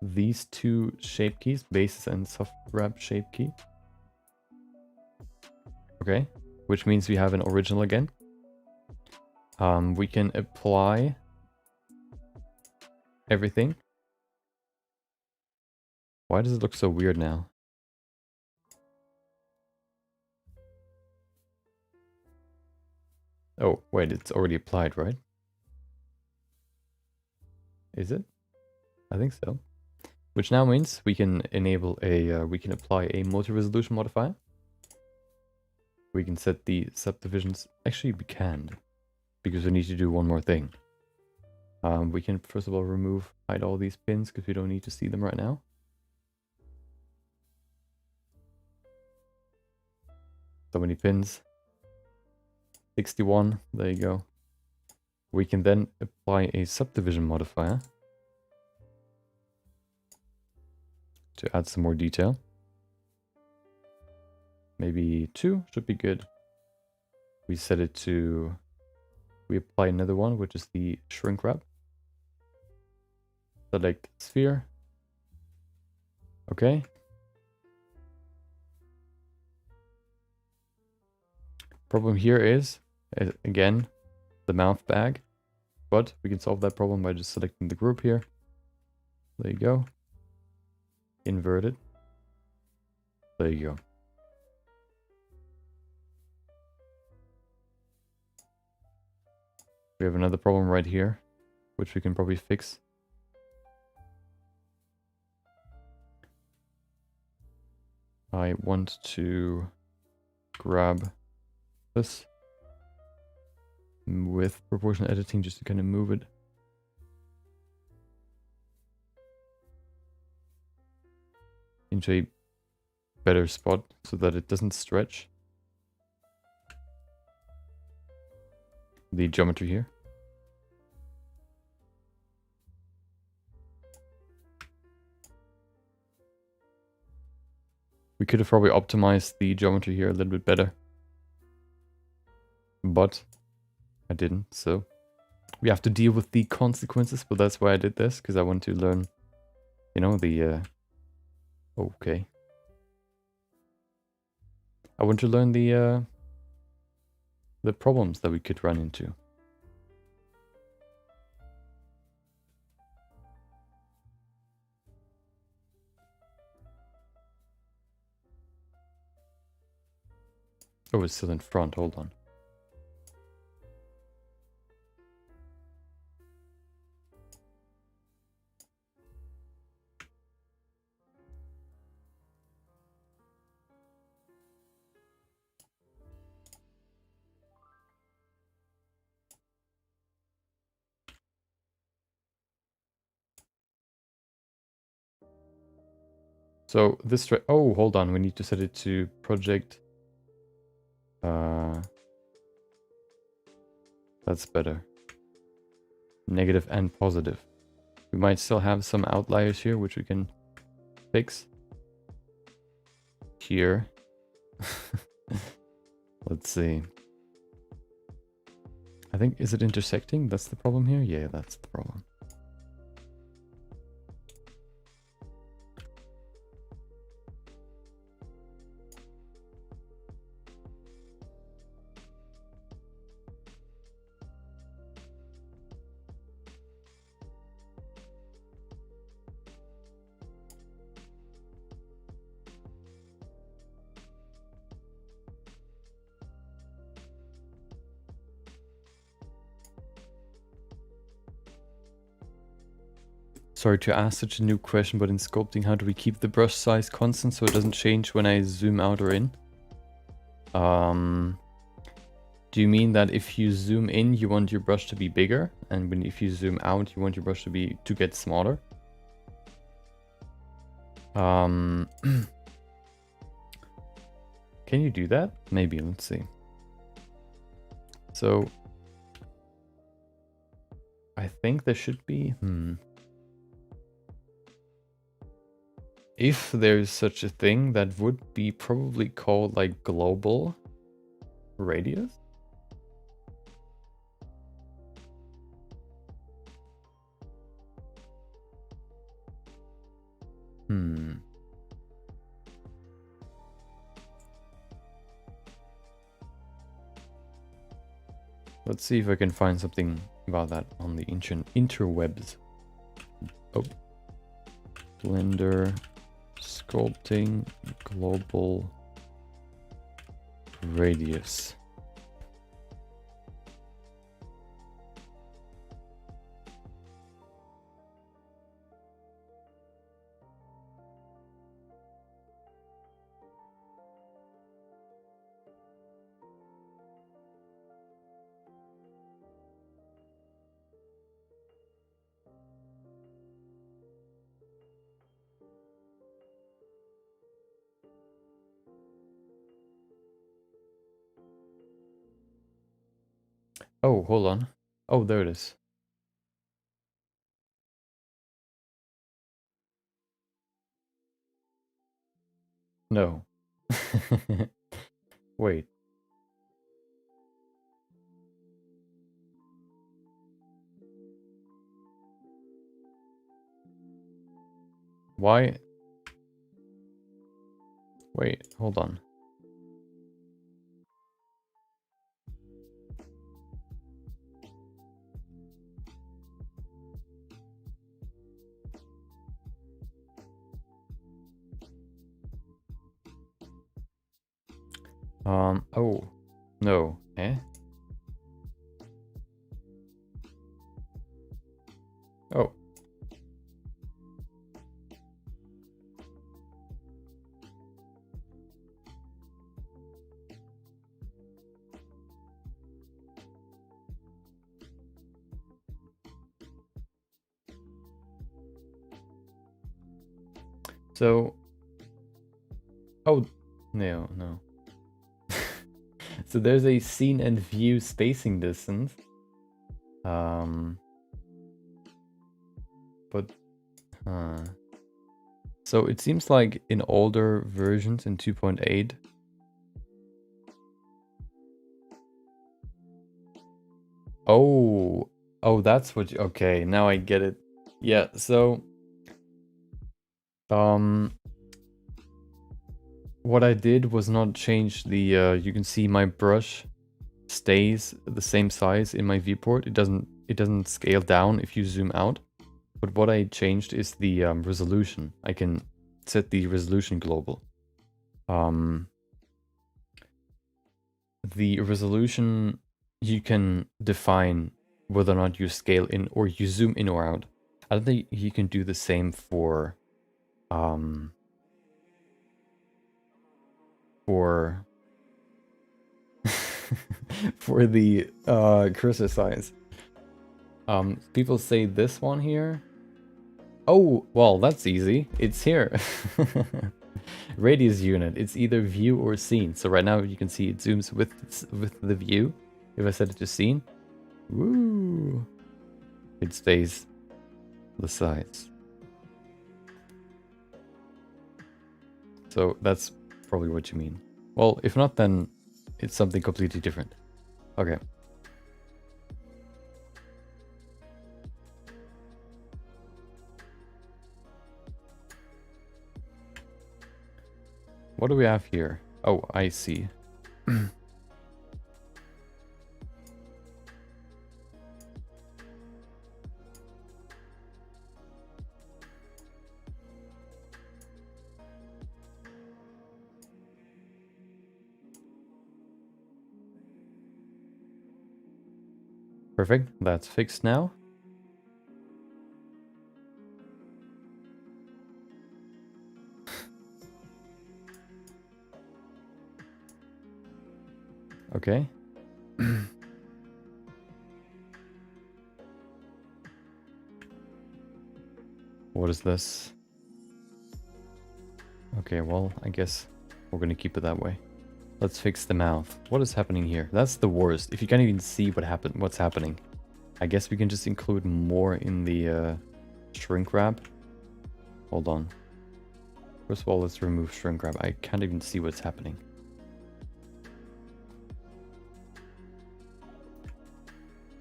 these two shape keys, bases and soft wrap shape key. Okay, which means we have an original again. We can apply everything. Why does it look so weird now? Oh, wait, it's already applied, right? Is it? I think so. Which now means we can enable a, we can apply a multi-resolution modifier. We can set the subdivisions. Actually, we can, because we need to do one more thing. We can first of all hide all these pins because we don't need to see them right now. So many pins. 61, there you go. We can then apply a subdivision modifier to add some more detail. Maybe 2 should be good. We set it to, we apply another one, which is the shrink wrap. Select sphere. Okay. Problem here is, again, the mouth bag, but we can solve that problem by just selecting the group here. There you go. Invert it. There you go. We have another problem right here, which we can probably fix. I want to grab this with proportional editing just to kind of move it. Into a better spot so that it doesn't stretch the geometry here. We could have probably optimized the geometry here a little bit better, but I didn't, so we have to deal with the consequences. But that's why I did this, because I want to learn, you know, the okay, I want to learn the problems that we could run into. Oh, it's still in front, hold on. So this, oh, hold on, we need to set it to project. That's better. Negative and positive. We might still have some outliers here, which we can fix. Here. Let's see. I think, is it intersecting? That's the problem here? Yeah, that's the problem. Sorry to ask such a new question, but in sculpting, how do we keep the brush size constant so it doesn't change when I zoom out or in? Do you mean that if you zoom in, you want your brush to be bigger, and if you zoom out, you want your brush to get smaller? Can you do that? Maybe, let's see. So I think there should be, if there's such a thing, that would be probably called like global radius. Let's see if I can find something about that on the ancient interwebs. Oh. Blender sculpting global radius. Oh, hold on. Oh, there it is. No. Wait. Why? Wait, hold on. Oh, no. Eh? Oh. So, oh, no. So there's a scene and view spacing distance. But, so it seems like in older versions in 2.8, oh, that's what you, okay, now I get it. Yeah, so, what I did was not change the, you can see my brush stays the same size in my viewport. It doesn't scale down if you zoom out. But what I changed is the resolution. I can set the resolution global. The resolution, you can define whether or not you scale in or you zoom in or out. I don't think you can do the same for for the cursor size. People say this one here. Oh, well, that's easy. It's here. Radius unit. It's either view or scene. So right now you can see it zooms with the view. If I set it to scene, woo, it stays the size. So that's probably what you mean. Well, if not, then it's something completely different. Okay. What do we have here? Oh, I see. Perfect. That's fixed now. Okay. What is this? Okay, well, I guess we're gonna keep it that way. Let's fix the mouth. What is happening here? That's the worst. If you can't even see what's happening. I guess we can just include more in the shrink wrap. Hold on. First of all, let's remove shrink wrap. I can't even see what's happening.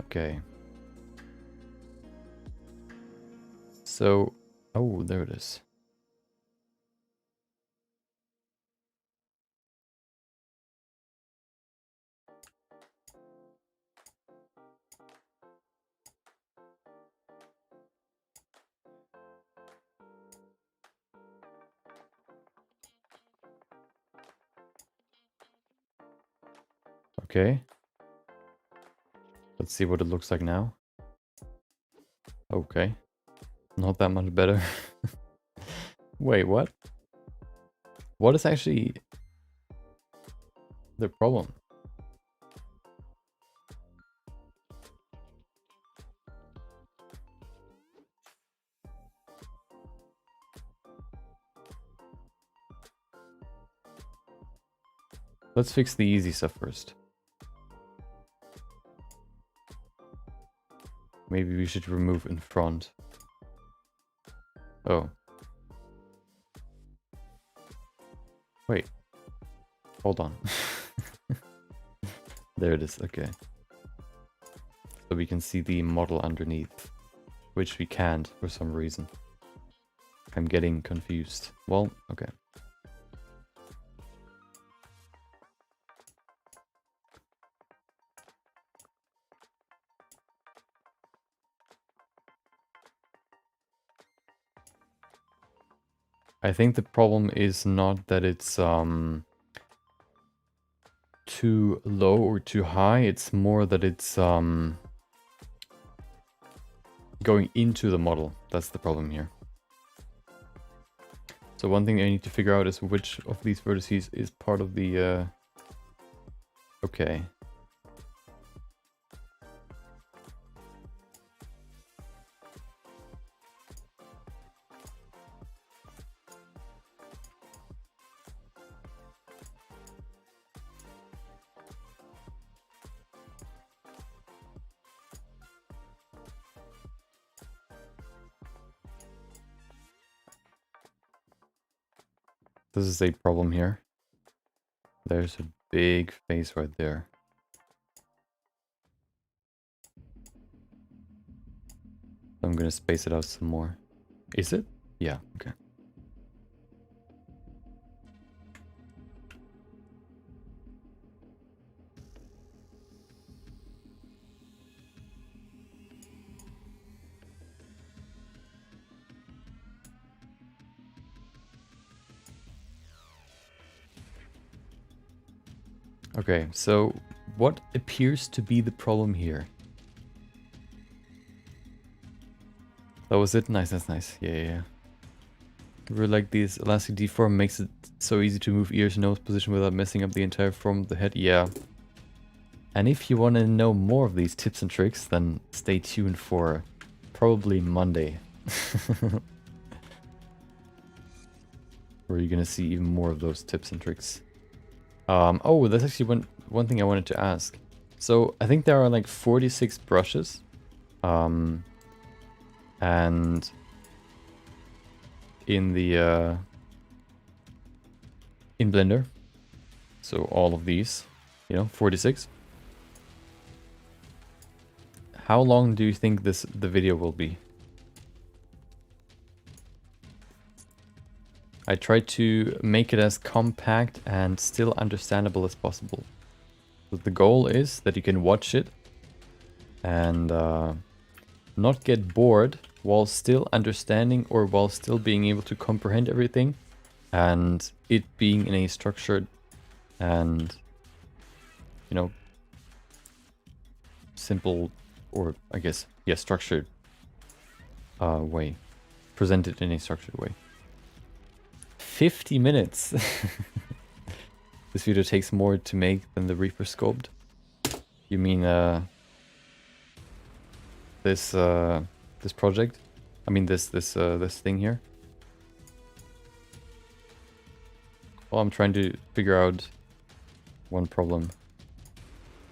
Okay. So, oh, there it is. Okay. Let's see what it looks like now. Okay. Not that much better. Wait, what? What is actually the problem? Let's fix the easy stuff first. Maybe we should remove in front. Oh. Wait. Hold on. There it is, okay. So we can see the model underneath, which we can't for some reason. I'm getting confused. Well, okay. I think the problem is not that it's too low or too high, it's more that it's going into the model. That's the problem here. So one thing I need to figure out is which of these vertices is part of the okay. This is a problem here. There's a big face right there. I'm gonna space it out some more. Is it? Yeah, okay. Okay, so what appears to be the problem here? That was it? Nice, that's nice. Yeah. Really like this elastic deform makes it so easy to move ears and nose position without messing up the entire form of the head. Yeah. And if you want to know more of these tips and tricks, then stay tuned for probably Monday. Where you're gonna see even more of those tips and tricks. Oh, that's actually one thing I wanted to ask. So I think there are like 46 brushes. And in the in Blender. So all of these, 46. How long do you think the video will be? I tried to make it as compact and still understandable as possible. So the goal is that you can watch it and not get bored while still understanding or while still being able to comprehend everything, and it being in a structured and, simple, or I guess, yeah, structured way. Presented in a structured way. 50 minutes! This video takes more to make than the Reaper sculpt. You mean this project? I mean this thing here. Well, I'm trying to figure out one problem.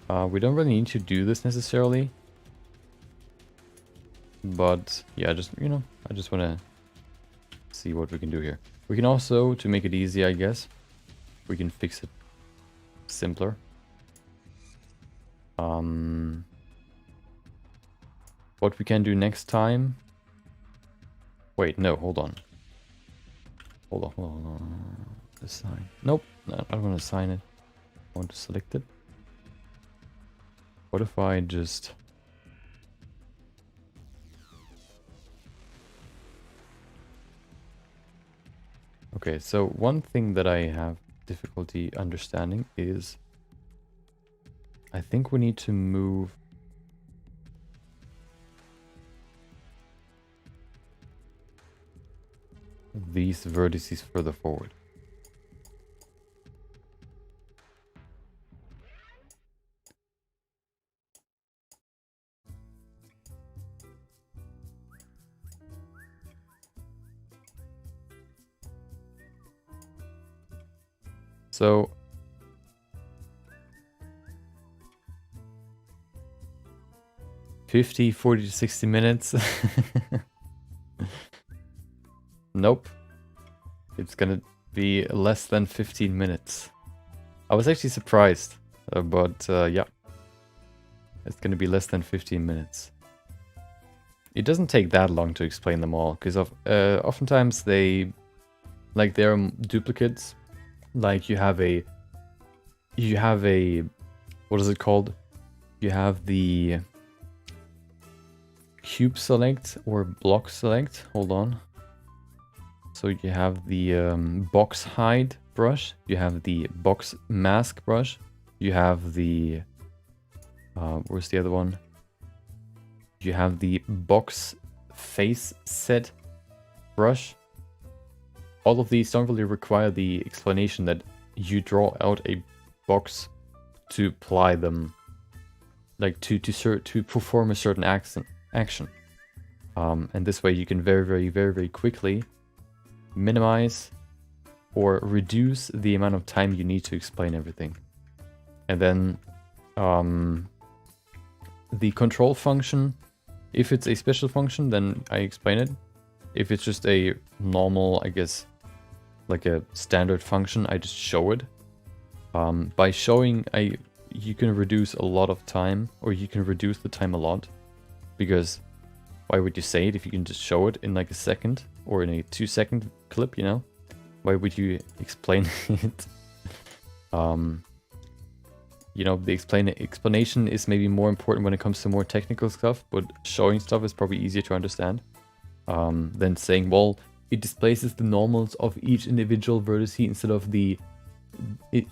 We don't really need to do this necessarily. But yeah, just, you know, I just want to see what we can do here. We can also, to make it easy, I guess, we can fix it simpler. What we can do next time... Wait, no, hold on. Hold on. Assign. Nope, no, I don't want to assign it. I want to select it. What if I just... Okay, so one thing that I have difficulty understanding is... I think we need to move... these vertices further forward. So 50, 40 to 60 minutes. Nope. It's gonna be less than 15 minutes. I was actually surprised, but yeah. It's gonna be less than 15 minutes. It doesn't take that long to explain them all, because oftentimes they... like, they're duplicates. Like, you have a... what is it called? You have the... cube select or block select. Hold on. So you have the box hide brush. You have the box mask brush. You have the... where's the other one? You have the box face set brush. All of these don't really require the explanation that you draw out a box to apply them, like to perform a certain action. And this way you can very quickly minimize or reduce the amount of time you need to explain everything. And then the control function, if it's a special function, then I explain it. If it's just a normal, I guess, like a standard function, I just show it. By showing, you can reduce a lot of time, or you can reduce the time a lot. Because why would you say it if you can just show it in like a second, or in a 2-second clip, you know? Why would you explain it? You know, the explanation is maybe more important when it comes to more technical stuff, but showing stuff is probably easier to understand than saying, well, it displaces the normals of each individual vertice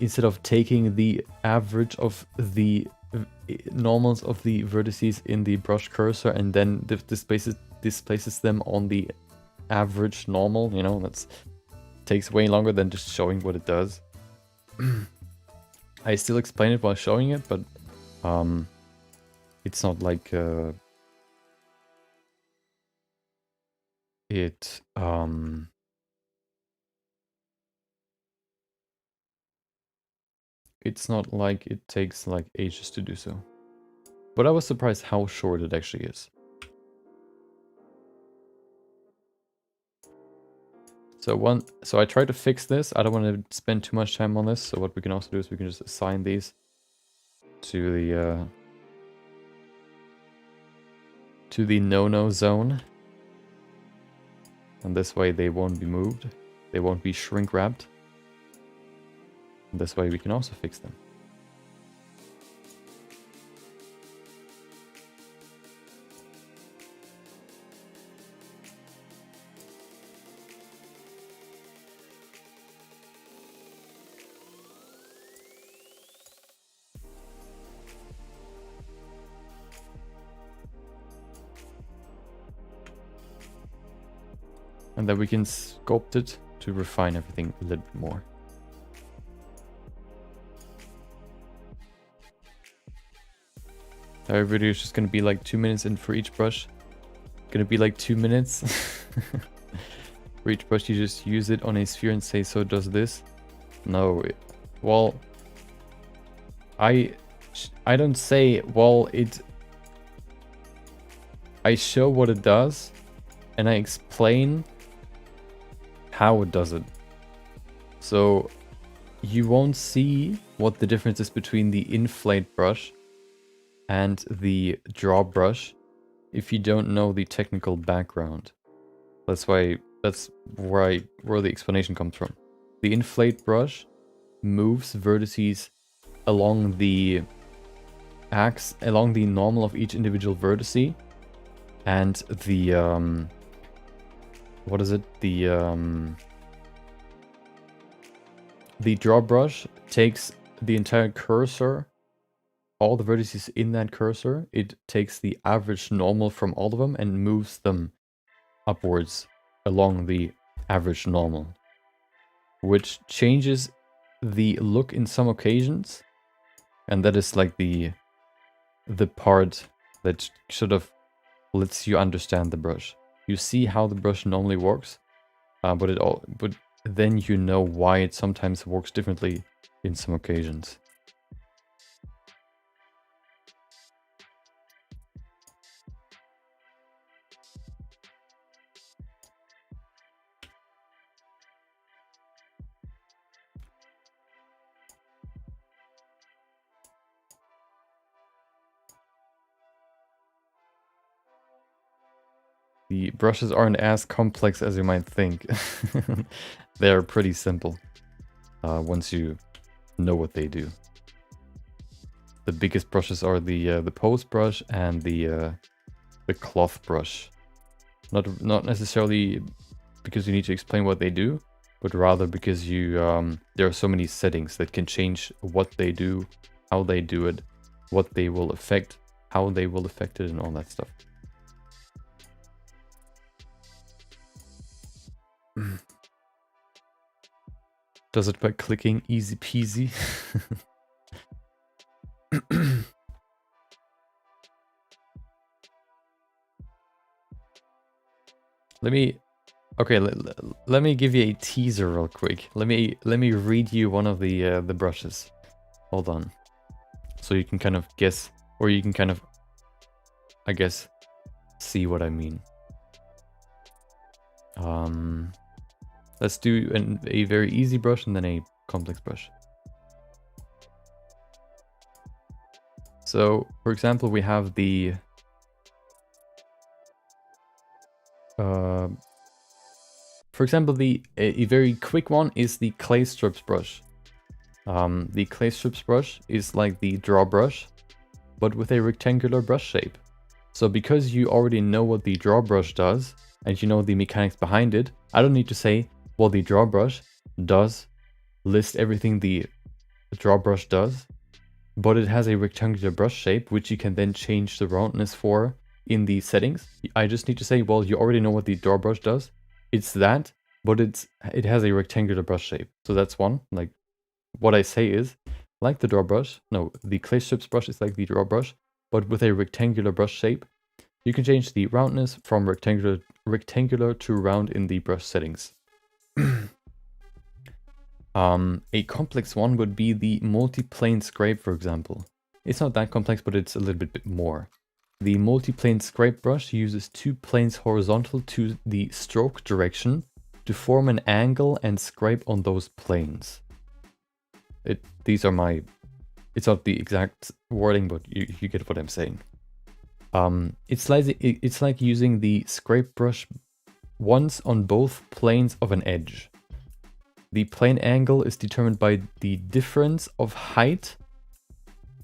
instead of taking the average of the normals of the vertices in the brush cursor and then displaces them on the average normal. You know, that takes way longer than just showing what it does. I still explain it while showing it, but it's not like it's not like it takes like ages to do so. But I was surprised how short it actually is. So I tried to fix this. I don't want to spend too much time on this. So what we can also do is we can just assign these to the no-no zone. And this way they won't be moved. They won't be shrink wrapped. And this way we can also fix them. And then we can sculpt it to refine everything a little bit more. Our video is just going to be like 2 minutes in for each brush. Going to be like 2 minutes. For each brush you just use it on a sphere and say, so it does this. No, well, I don't say, well, I show what it does, and I explain how it does it. So you won't see what the difference is between the inflate brush and the draw brush if you don't know the technical background. That's where the explanation comes from. The inflate brush moves vertices along the normal of each individual vertice, and the the draw brush takes the entire cursor, all the vertices in that cursor. It takes the average normal from all of them and moves them upwards along the average normal, which changes the look in some occasions, and that is like the part that sort of lets you understand the brush. You see how the brush normally works, but then you know why it sometimes works differently in some occasions. The brushes aren't as complex as you might think. They're pretty simple once you know what they do. The biggest brushes are the pose brush and the cloth brush. Not necessarily because you need to explain what they do, but rather because you there are so many settings that can change what they do, how they do it, what they will affect, how they will affect it, and all that stuff. Does it by clicking, easy peasy. Let me give you a teaser real quick. Let me read you one of the brushes. Hold on. So you can kind of guess, or you can kind of, I guess, see what I mean. Let's do a very easy brush and then a complex brush. So, for example, we have the a very quick one is the clay strips brush. The clay strips brush is like the draw brush, but with a rectangular brush shape. So because you already know what the draw brush does, and you know the mechanics behind it, I don't need to say, well, the draw brush does list everything the draw brush does, but it has a rectangular brush shape, which you can then change the roundness for in the settings. I just need to say, well, you already know what the draw brush does. It's that, but it has a rectangular brush shape. So that's one. Like, what I say is, like the draw brush, no, the clay strips brush is like the draw brush, but with a rectangular brush shape. You can change the roundness from rectangular to round in the brush settings. A complex one would be the multi-plane scrape, for example. It's not that complex, but it's a little bit more. The multi-plane scrape brush uses two planes horizontal to the stroke direction to form an angle and scrape on those planes. It's not the exact wording, but you get what I'm saying. It's like using the scrape brush once on both planes of an edge. The plane angle is determined by the difference of height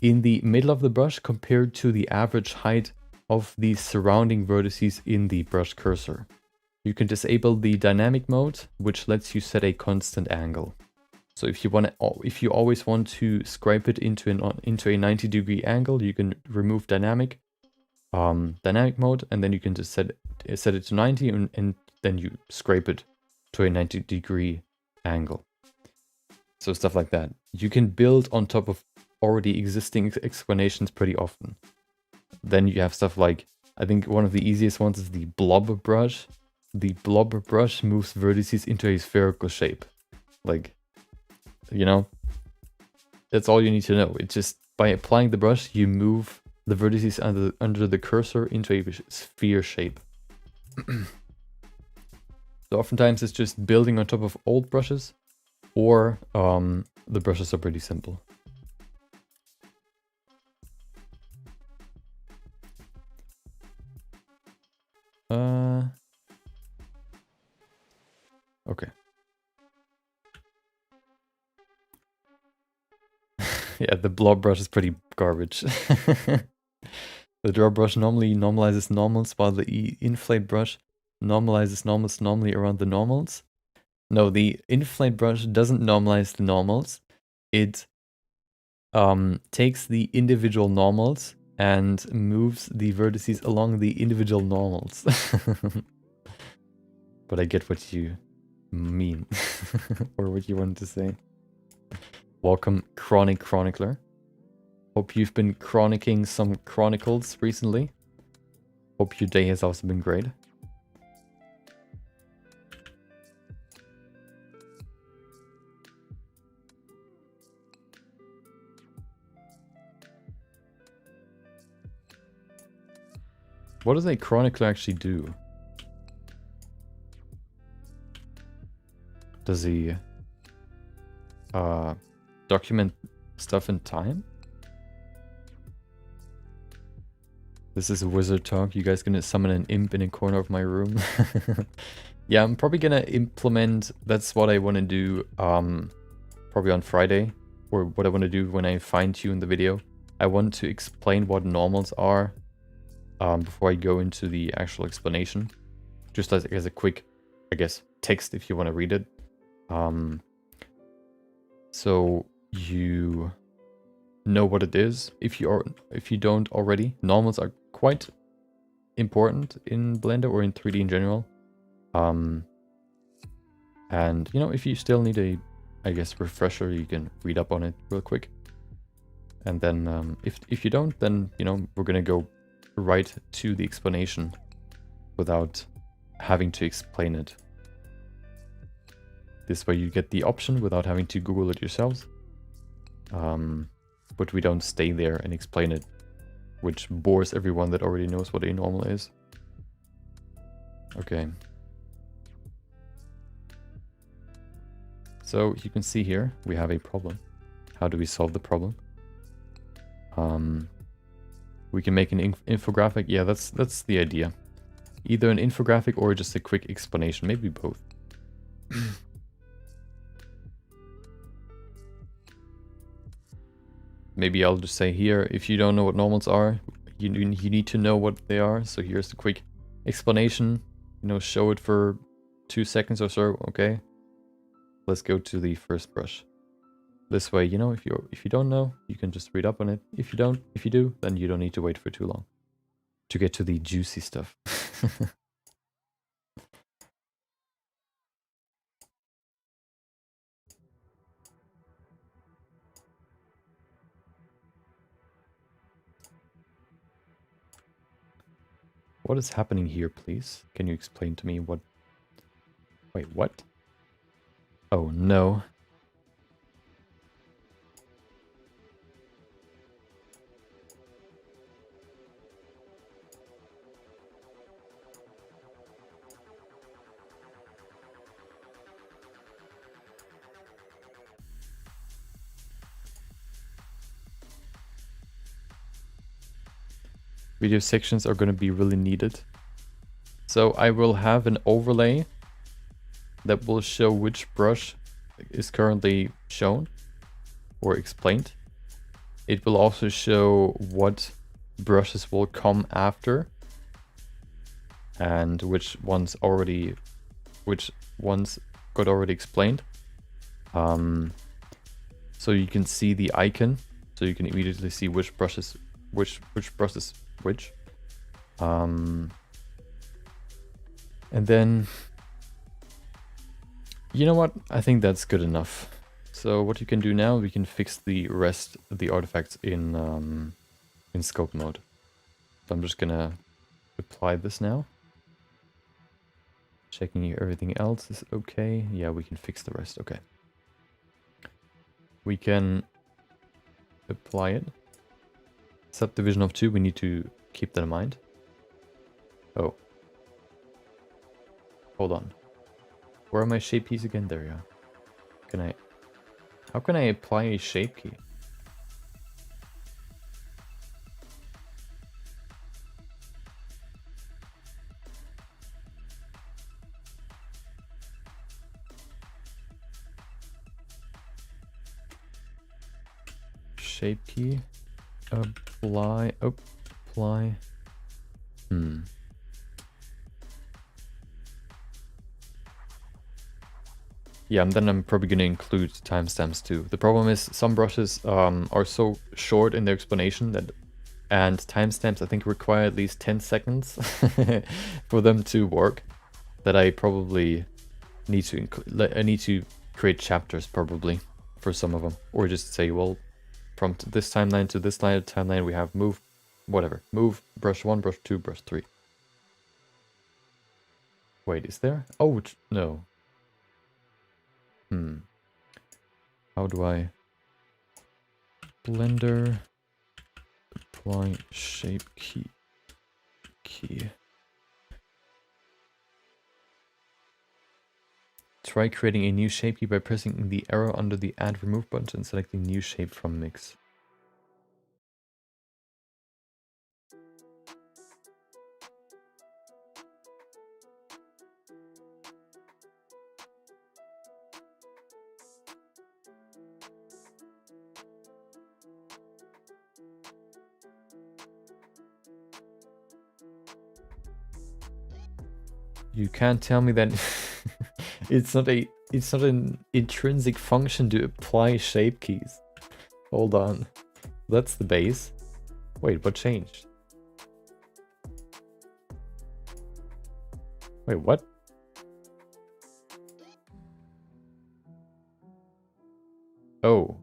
in the middle of the brush compared to the average height of the surrounding vertices in the brush cursor. You can disable the dynamic mode, which lets you set a constant angle. So if you always want to scrape it into a 90-degree angle, you can remove dynamic mode, and then you can just set it to 90, and then you scrape it to a 90-degree angle. So stuff like that. You can build on top of already existing explanations pretty often. Then you have stuff like, I think one of the easiest ones is the blob brush. The blob brush moves vertices into a spherical shape. Like, you know? That's all you need to know. It's just by applying the brush, you move the vertices under the cursor into a sphere shape. So oftentimes it's just building on top of old brushes, or the brushes are pretty simple. Okay. Yeah, the blob brush is pretty garbage. The draw brush normally normalizes normals, while the inflate brush normalizes normals normally around the normals. No, the inflate brush doesn't normalize the normals. It takes the individual normals and moves the vertices along the individual normals. But I get what you mean, or what you wanted to say. Welcome, Chronic Chronicler. Hope you've been chronicling some chronicles recently. Hope your day has also been great. What does a chronicler actually do? Does he document stuff in time? This is wizard talk. You guys gonna summon an imp in a corner of my room? Yeah, I'm probably gonna implement, that's what I want to do probably on Friday, or what I want to do when I fine-tune the video. I want to explain what normals are before I go into the actual explanation. Just as a quick, I guess, text if you want to read it. So you know what it is if you don't already. Normals are quite important in Blender or in 3D in general. And you know, if you still need a, I guess, refresher, you can read up on it real quick. And then if you don't, then you know, we're gonna go right to the explanation without having to explain it. This way you get the option without having to Google it yourselves. But we don't stay there and explain it, which bores everyone that already knows what a normal is. Okay. So you can see here, we have a problem. How do we solve the problem? We can make an infographic. Yeah, that's the idea. Either an infographic or just a quick explanation, maybe both. Maybe I'll just say here, if you don't know what normals are, you need to know what they are. So here's the quick explanation. You know, show it for 2 seconds or so. Okay. Let's go to the first brush. This way, you know, if you don't know, you can just read up on it. If you do, then you don't need to wait for too long to get to the juicy stuff. What is happening here, please? Can you explain to me what... Wait, what? Oh, no. Video sections are going to be really needed. So I will have an overlay that will show which brush is currently shown or explained. It will also show what brushes will come after and which ones got already explained. So you can see the icon, so you can immediately see which brushes which. And then, you know what? I think that's good enough. So what you can do now, we can fix the rest of the artifacts in scope mode. So I'm just gonna apply this now. Checking if everything else is okay. Yeah, we can fix the rest. Okay. we can apply it. Subdivision of 2, we need to keep that in mind. Oh. Hold on. Where are my shape keys again? There you are. How can I apply a shape key? Shape key. Apply. Yeah, and then I'm probably going to include timestamps too. The problem is some brushes are so short in their explanation and timestamps I think require at least 10 seconds for them to work, that I probably need to create chapters probably for some of them, or just say, well, from this timeline to this timeline we have move brush 1, brush 2, brush 3. Wait, is there? Oh, no. How do I Blender apply shape key? Try creating a new shape key by pressing the arrow under the add remove button and selecting new shape from mix. You can't tell me that it's not an intrinsic function to apply shape keys. Hold on. That's the base. Wait, what changed? Wait, what? Oh.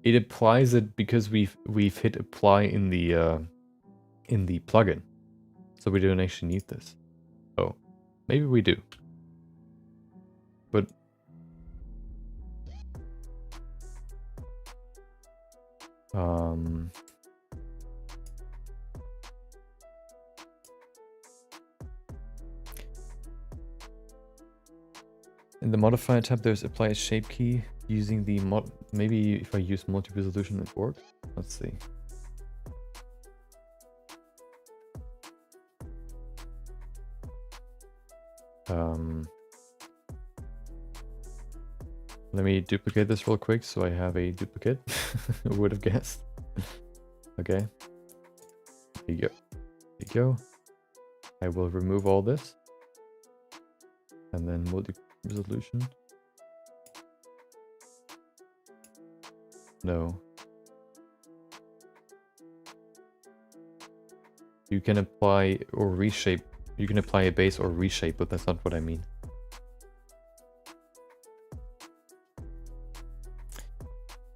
It applies it because we've hit apply in the plugin. So we don't actually need this. Oh. Maybe we do. But in the modifier tab there's apply a shape key using the maybe if I use multi-resolution it works. Let's see. Let me duplicate this real quick so I have a duplicate. Who would have guessed? Okay. There you go. There you go. I will remove all this. And then multi-resolution. No. You can apply or reshape. You can apply a base or reshape, but that's not what I mean.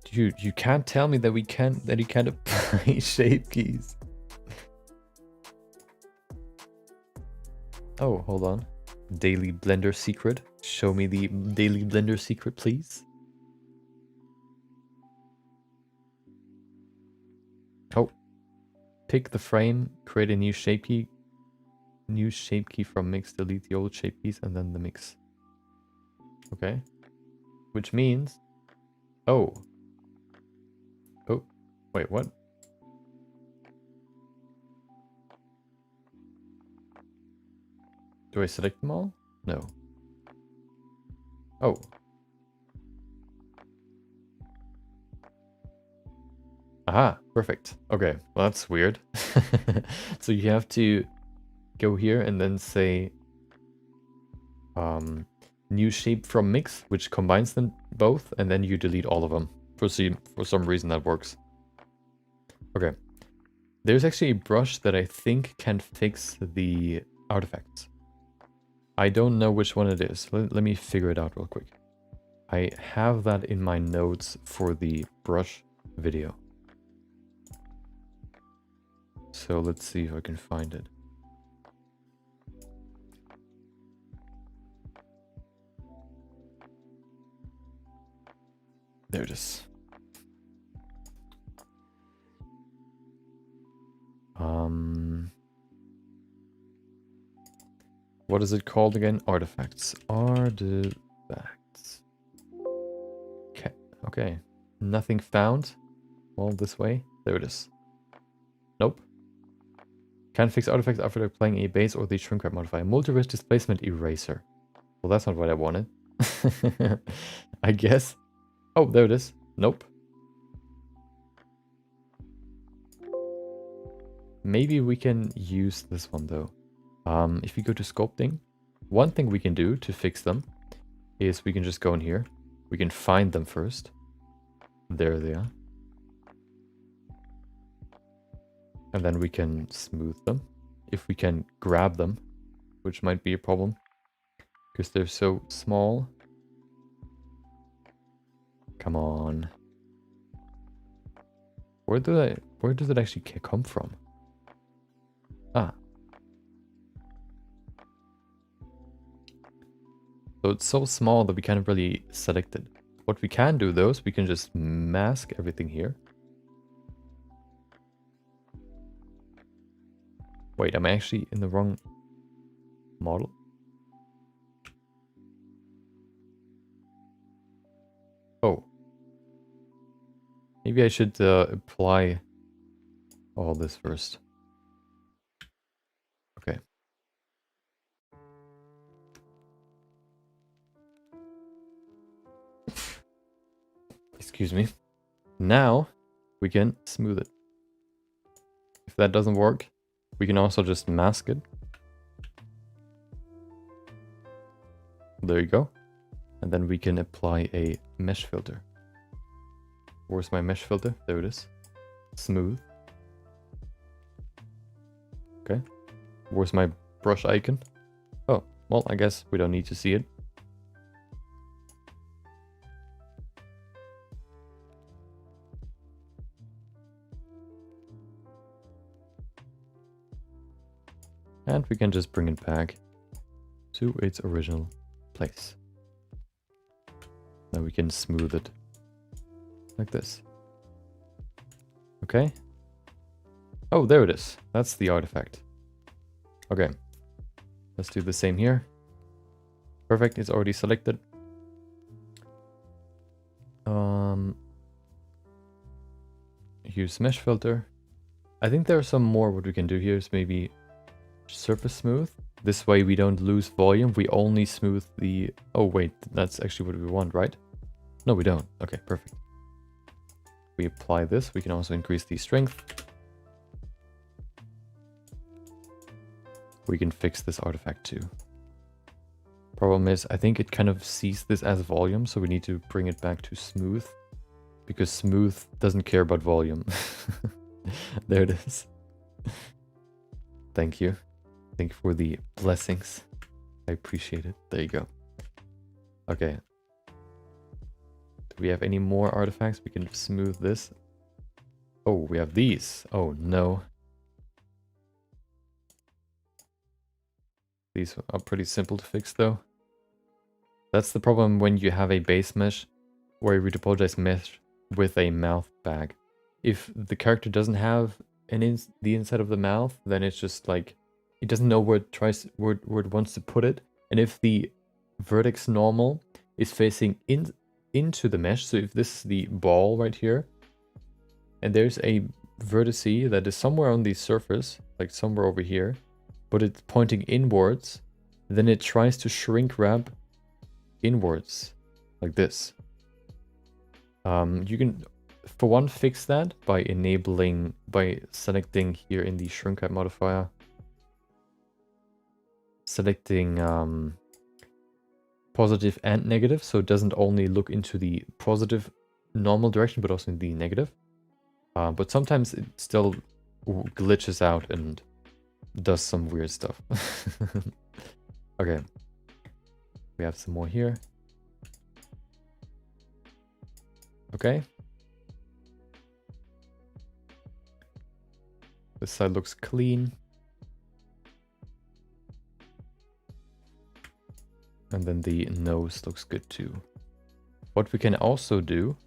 You can't tell me that you can't apply shape keys. Oh, hold on. Daily Blender secret. Show me the daily Blender secret, please. Oh. Pick the frame, create a new shape key. New shape key from mix, delete the old shape keys, and then the mix. Okay. Which means... Oh. Oh. Wait, what? Do I select them all? No. Oh. Aha, perfect. Okay, well that's weird. So you have to go here and then say new shape from mix, which combines them both, and then you delete all of them. For some reason that works. Okay. There's actually a brush that I think can fix the artifacts. I don't know which one it is. Let me figure it out real quick. I have that in my notes for the brush video. So let's see if I can find it. There it is. What is it called again? Artifacts. Artifacts. Okay. Okay. Nothing found. Well, this way. There it is. Nope. Can fix artifacts after applying a base or the shrink wrap modifier. Multi-risk displacement eraser. Well, that's not what I wanted. I guess. Oh, there it is. Nope. Maybe we can use this one though. If we go to sculpting, one thing we can do to fix them is we can just go in here. We can find them first. There they are. And then we can smooth them. If we can grab them, which might be a problem because they're so small. Come on. Where does it actually come from? Ah. So it's so small that we can't really select it. What we can do though is we can just mask everything here. Wait, am I actually in the wrong model? Oh. Maybe I should apply all this first. Okay. Excuse me. Now we can smooth it. If that doesn't work, we can also just mask it. There you go. And then we can apply a mesh filter. Where's my mesh filter? There it is. Smooth. Okay. Where's my brush icon? Oh, well, I guess we don't need to see it. And we can just bring it back to its original place. Now we can smooth it like this. Okay. Oh, there it is. That's the artifact. Okay. Let's do the same here. Perfect. It's already selected. Use mesh filter. I think there are some more. What we can do here is maybe surface smooth. This way we don't lose volume. We only smooth the... Oh, wait. That's actually what we want, right? No, we don't. Okay, perfect. We apply this. We can also increase the strength. We can fix this artifact too. Problem is, I think it kind of sees this as volume, so we need to bring it back to smooth. Because smooth doesn't care about volume. There it is. Thank you. Thank you for the blessings. I appreciate it. There you go. Okay. Do we have any more artifacts? We can smooth this. Oh, we have these. Oh, no. These are pretty simple to fix, though. That's the problem when you have a base mesh or a retopologized mesh with a mouth bag. If the character doesn't have the inside of the mouth, then it's just like it doesn't know where it wants to put it. And if the vertex normal is facing into the mesh, so if this is the ball right here, and there's a vertice that is somewhere on the surface, like somewhere over here, but it's pointing inwards, then it tries to shrink wrap inwards, like this. You can, for one, fix that by selecting here in the shrink wrap modifier, selecting positive and negative, so it doesn't only look into the positive normal direction, but also in the negative. But sometimes it still glitches out and does some weird stuff. Okay. We have some more here. Okay. This side looks clean. And then the nose looks good too. What we can also do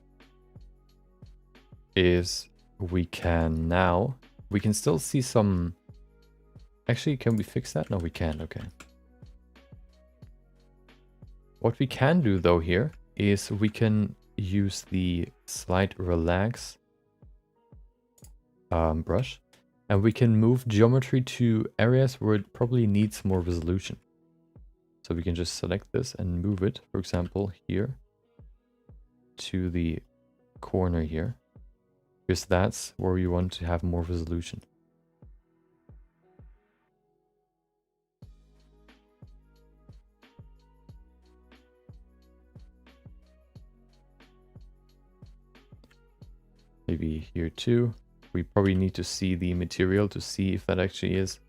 is we can still see some... Actually, can we fix that? No, we can't. Okay. What we can do though here is we can use the slide relax brush, and we can move geometry to areas where it probably needs more resolution. So we can just select this and move it, for example, here to the corner here, because that's where we want to have more resolution. Maybe here too. We probably need to see the material to see if that actually is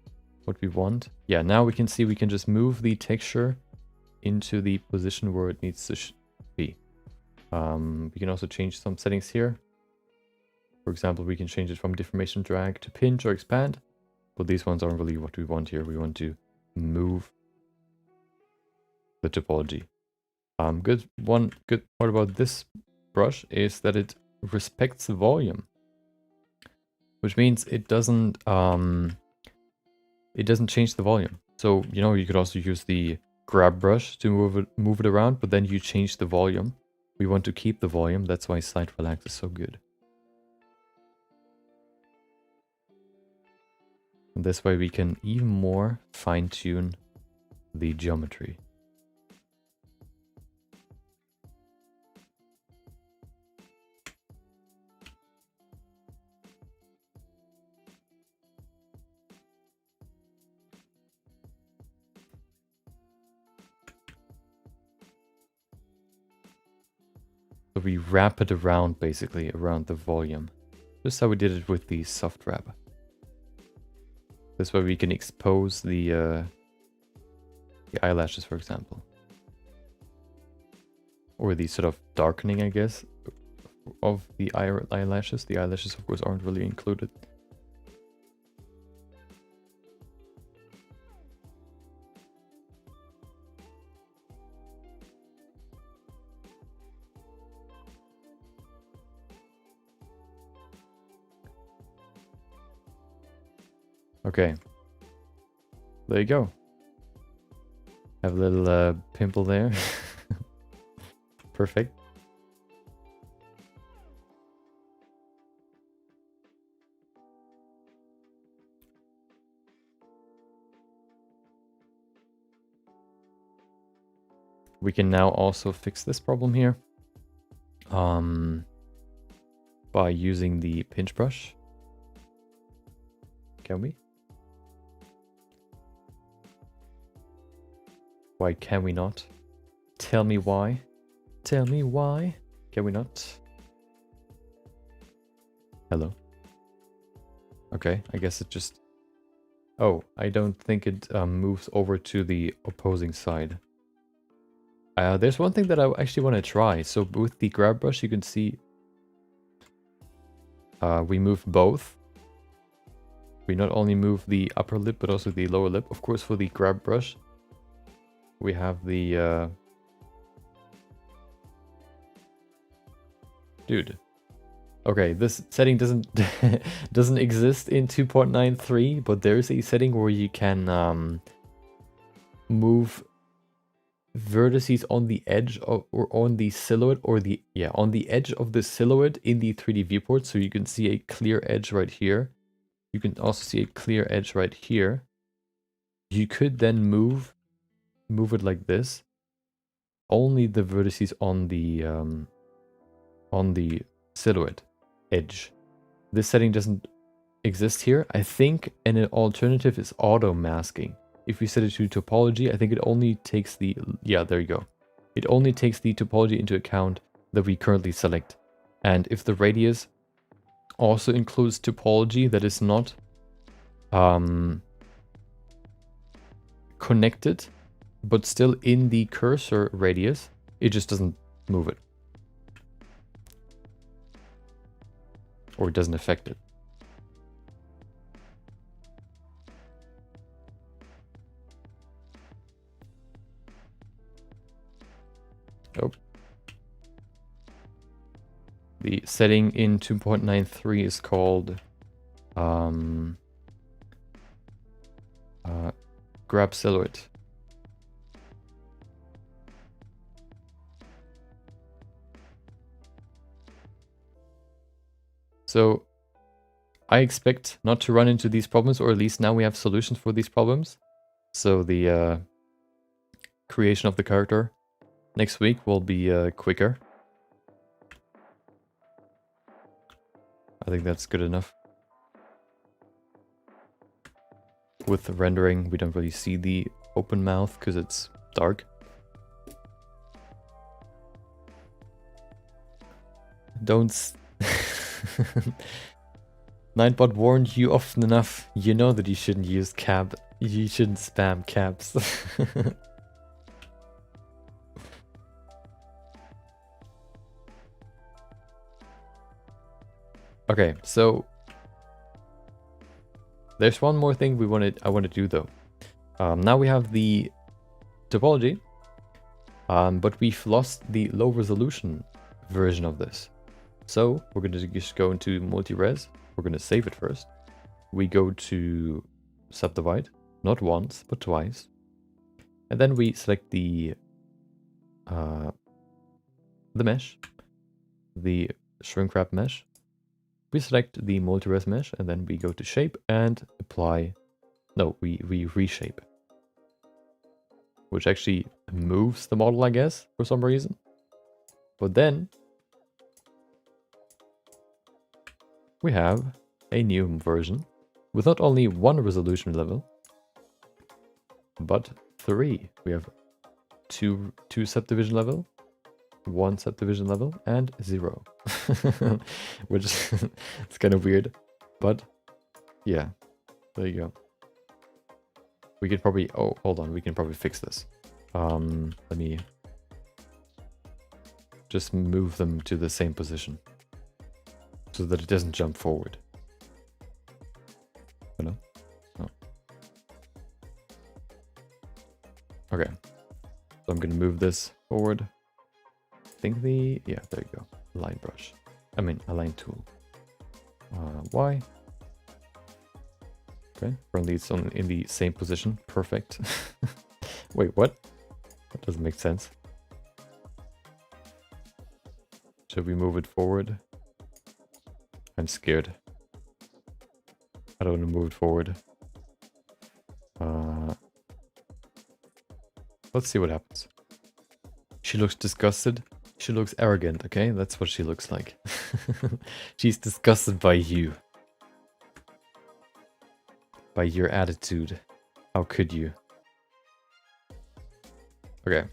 what we want. Yeah, now we can see we can just move the texture into the position where it needs to be. We can also change some settings here. For example, we can change it from deformation drag to pinch or expand, but these ones aren't really what we want here. We want to move the topology. One good part about this brush is that it respects the volume, which means it doesn't change the volume. So, you know, you could also use the grab brush to move it around, but then you change the volume. We want to keep the volume. That's why slide relax is so good. And this way we can even more fine-tune the geometry. So we wrap it around, basically, around the volume. Just how we did it with the soft wrap. This way we can expose the eyelashes, for example. Or the sort of darkening, I guess, of the eyelashes. The eyelashes, of course, aren't really included. Okay. There you go. Have a little pimple there. Perfect. We can now also fix this problem here by using the pinch brush. Can we? Why can we not? Tell me why. Tell me why. Can we not? Hello. Okay, I guess it just... Oh, I don't think it moves over to the opposing side. There's one thing that I actually want to try. So with the grab brush, you can see we move both. We not only move the upper lip, but also the lower lip. Of course, for the grab brush, we have the... Dude. Okay, this setting doesn't doesn't exist in 2.93, but there is a setting where you can move vertices on the edge of, or on the silhouette, or the on the edge of the silhouette in the 3D viewport. So you can see a clear edge right here. You can also see a clear edge right here. You could then move it like this. Only the vertices on the silhouette edge. This setting doesn't exist here. I think an alternative is auto masking. If we set it to topology, I think it only takes the... Yeah, there you go. It only takes the topology into account that we currently select. And if the radius also includes topology that is not connected, but still in the cursor radius, it just doesn't move it. Or it doesn't affect it. Oh. The setting in 2.93 is called grab silhouette. So I expect not to run into these problems, or at least now we have solutions for these problems. So the creation of the character next week will be quicker. I think that's good enough. With the rendering, we don't really see the open mouth because it's dark. Don't... Ninebot warned you often enough. You know that you shouldn't use cap. You shouldn't spam caps. Okay, so there's one more thing I want to do though. Now we have the topology, but we've lost the low resolution version of this. So we're going to just go into multi-res. We're going to save it first. We go to subdivide, not once, but twice. And then we select the mesh, the shrink wrap mesh. We select the multi-res mesh, and then we go to shape and apply. No, we reshape, which actually moves the model, I guess, for some reason. But then we have a new version with not only one resolution level, but 3. We have two subdivision level, 1 subdivision level, and 0. Which it's kind of weird, but yeah, there you go. We could probably, oh, hold on, we can probably fix this. Let me just move them to the same position so that it doesn't jump forward. Hello? Oh. Okay, so I'm gonna move this forward. I think yeah, there you go. Align brush. I mean, align tool. Y. Okay, currently it's in the same position. Perfect. Wait, what? That doesn't make sense. Should we move it forward? I'm scared. I don't want to move it forward. Let's see what happens. She looks disgusted. She looks arrogant, okay? That's what she looks like. She's disgusted by you. By your attitude. How could you? Okay.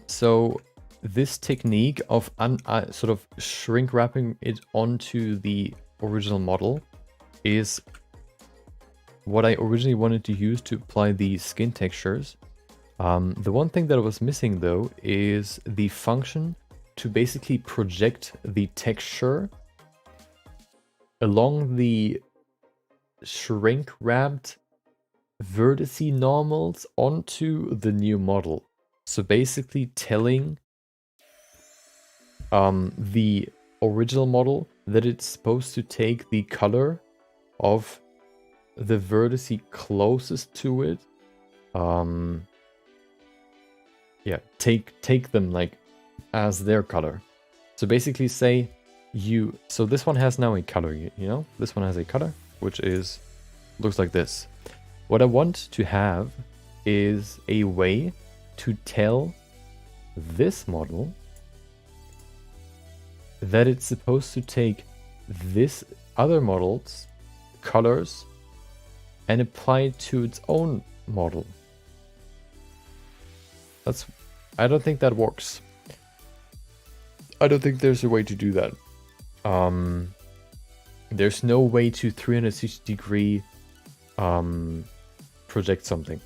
So this technique of sort of shrink wrapping it onto the original model is what I originally wanted to use to apply the skin textures. The one thing that was missing though is the function to basically project the texture along the shrink wrapped vertice normals onto the new model. So basically telling the original model that it's supposed to take the color of the vertice closest to it. Yeah, take them like as their color. So basically say so this one has now a color, you know? This one has a color, which looks like this. What I want to have is a way to tell this model that it's supposed to take this other model's colors and apply it to its own model. I don't think that works. I don't think there's a way to do that. There's no way to 360-degree project something.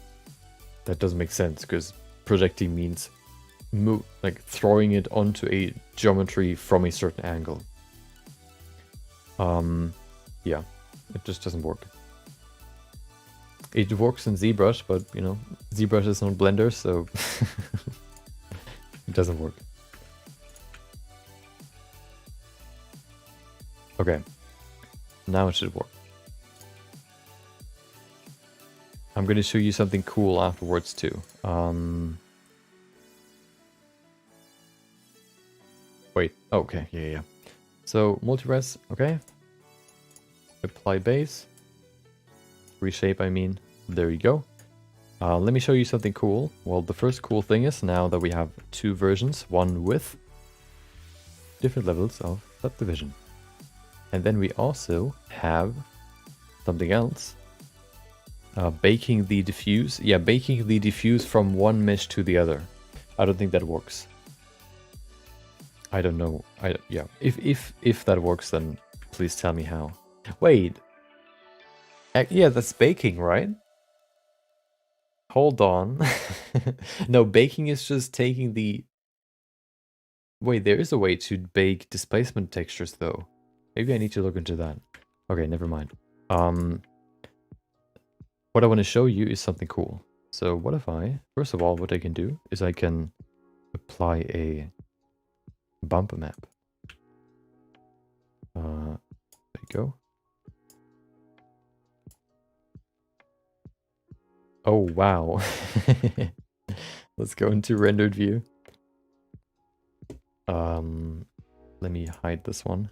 That doesn't make sense, because projecting means like throwing it onto a geometry from a certain angle. Yeah. It just doesn't work. It works in ZBrush, but you know, ZBrush is not Blender, so it doesn't work. Okay, now it should work. I'm going to show you something cool afterwards too. Wait, okay, yeah. So multi-res, okay. Apply base. Reshape, I mean. There you go. Let me show you something cool. Well, the first cool thing is now that we have two versions, one with different levels of subdivision. And then we also have something else. Baking the diffuse. Yeah, baking the diffuse from one mesh to the other. I don't think that works. I don't know. Yeah. If that works, then please tell me how. Wait. Yeah, that's baking, right? Hold on. No, baking is just taking the... Wait, there is a way to bake displacement textures, though. Maybe I need to look into that. Okay, never mind. What I want to show you is something cool. So what if I... First of all, what I can do is I can apply a bump map. There you go. Oh, wow. Let's go into rendered view. Let me hide this one.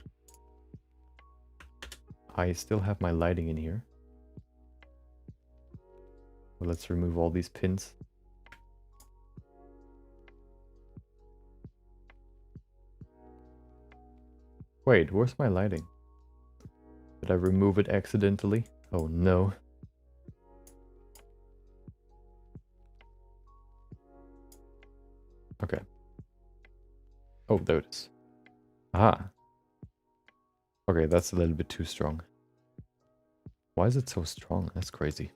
I still have my lighting in here. Well, let's remove all these pins. Wait, where's my lighting? Did I remove it accidentally? Oh no. Okay. Oh, there it is. Ah. Okay, that's a little bit too strong. Why is it so strong? That's crazy.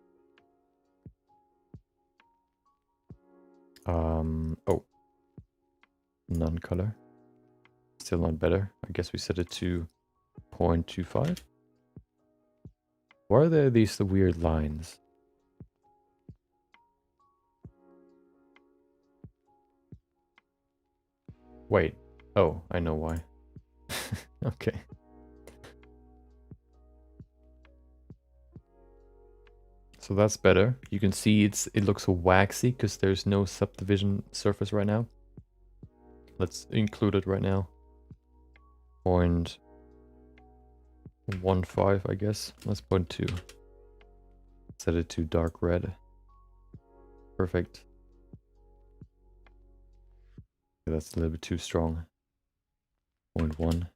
Oh. Non-color. Still not better. I guess we set it to 0.25. Why are there these weird lines? Wait. Oh, I know why. Okay. So that's better. You can see it looks waxy because there's no subdivision surface right now. Let's include it right now. 0.15, I guess. Let's 0.2. Set it to dark red. Perfect. That's a little bit too strong. 0.1.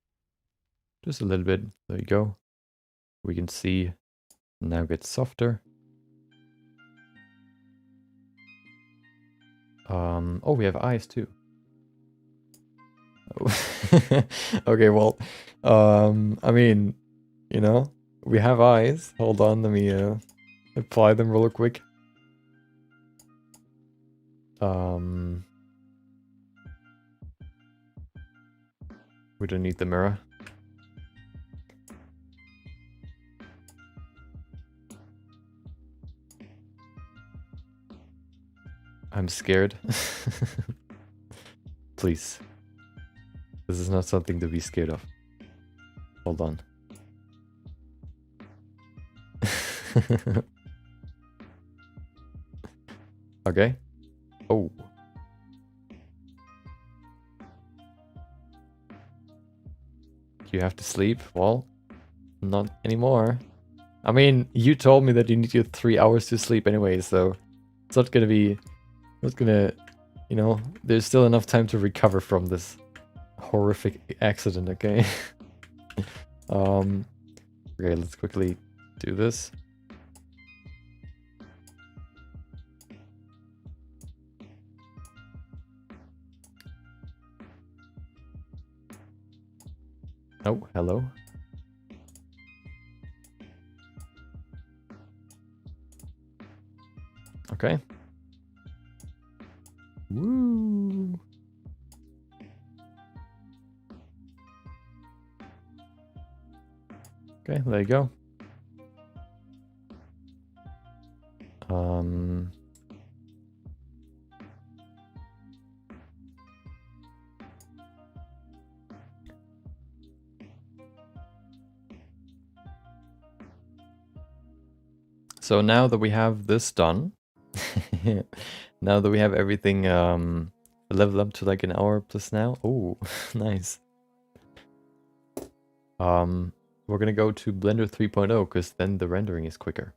Just a little bit. There you go. We can see now gets softer. Oh, we have eyes too. Okay, well, I mean, you know, we have eyes. Hold on, let me apply them real quick. We don't need the mirror. I'm scared. Please. This is not something to be scared of. Hold on. Okay. Oh. You have to sleep? Well, not anymore. I mean, you told me that you needed 3 hours to sleep anyway, so it's not gonna be... Not gonna... You know, there's still enough time to recover from this horrific accident, okay? Okay, let's quickly do this. Oh, hello. Okay. Woo! Okay, there you go. So now that we have this done, now that we have everything leveled up to like an hour plus now. Oh, nice. We're gonna go to Blender 3.0 because then the rendering is quicker.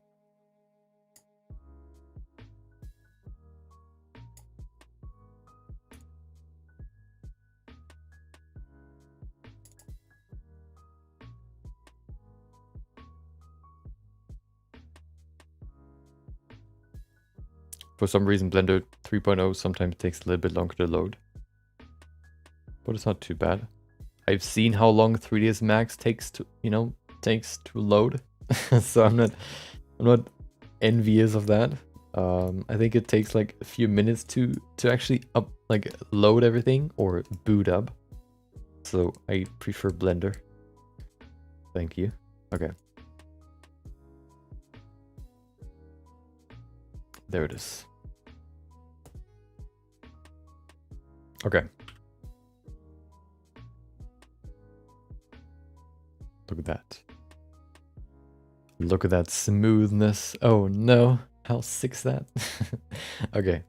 For some reason, Blender 3.0 sometimes takes a little bit longer to load. But it's not too bad. I've seen how long 3ds Max takes to, takes to load. So I'm not envious of that. I think it takes like a few minutes to actually load everything or boot up. So I prefer Blender. Thank you. Okay. There it is. Okay. Look at that. Look at that smoothness. Oh no. How sick's that? Okay.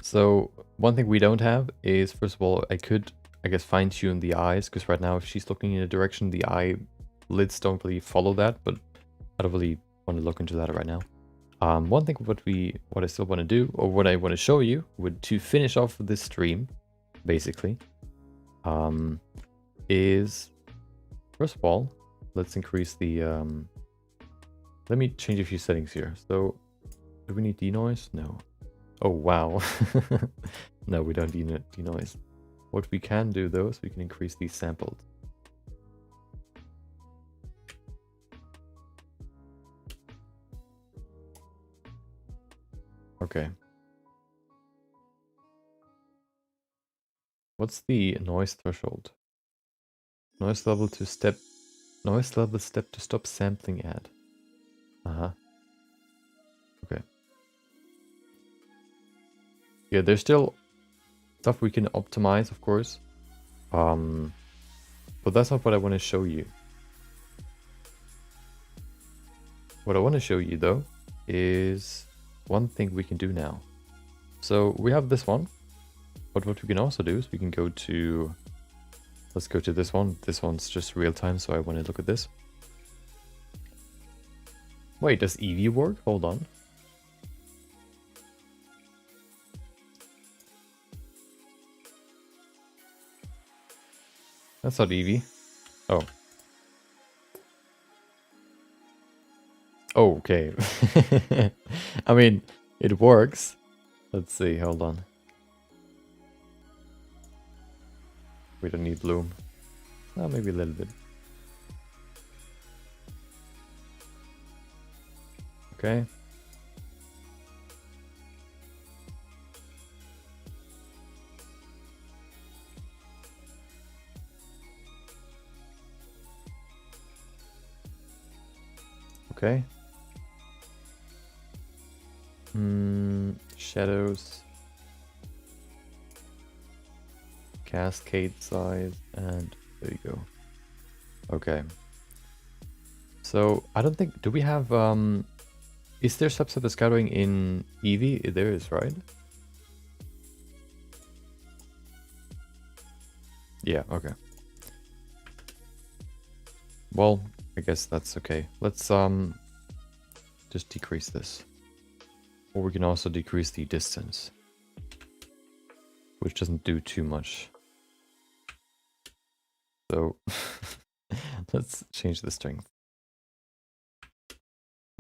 So one thing we don't have is, first of all, I could, I guess, fine tune the eyes, because right now if she's looking in a direction, the eyelids don't really follow that, but I don't really want to look into that right now. One thing what I still want to do, or what I want to show you, to finish off this stream, basically, is, first of all, let's increase the, let me change a few settings here. So, do we need denoise? No. Oh, wow. No, we don't need denoise. What we can do, though, is we can increase these samples. Okay. What's the noise threshold? Noise level step to stop sampling at. Okay. Yeah, there's still stuff we can optimize, of course. But that's not what I want to show you. What I want to show you, though, is one thing we can do now. So we have this one, but what we can also do is we can go to, let's go to this one. This one's just real time, so I want to look at this. Wait, does Eevee work? Hold on. That's not Eevee. Oh. Oh, okay. I mean, it works. Let's see, hold on. We don't need bloom. Oh, maybe a little bit. Okay. Okay. Shadows. Cascade size, and there you go. Okay. So I don't think, do we have is there subsurface scouting in Eevee? There is, right? Yeah, okay. Well, I guess that's okay. Let's just decrease this. Or we can also decrease the distance, which doesn't do too much. So let's change the strength.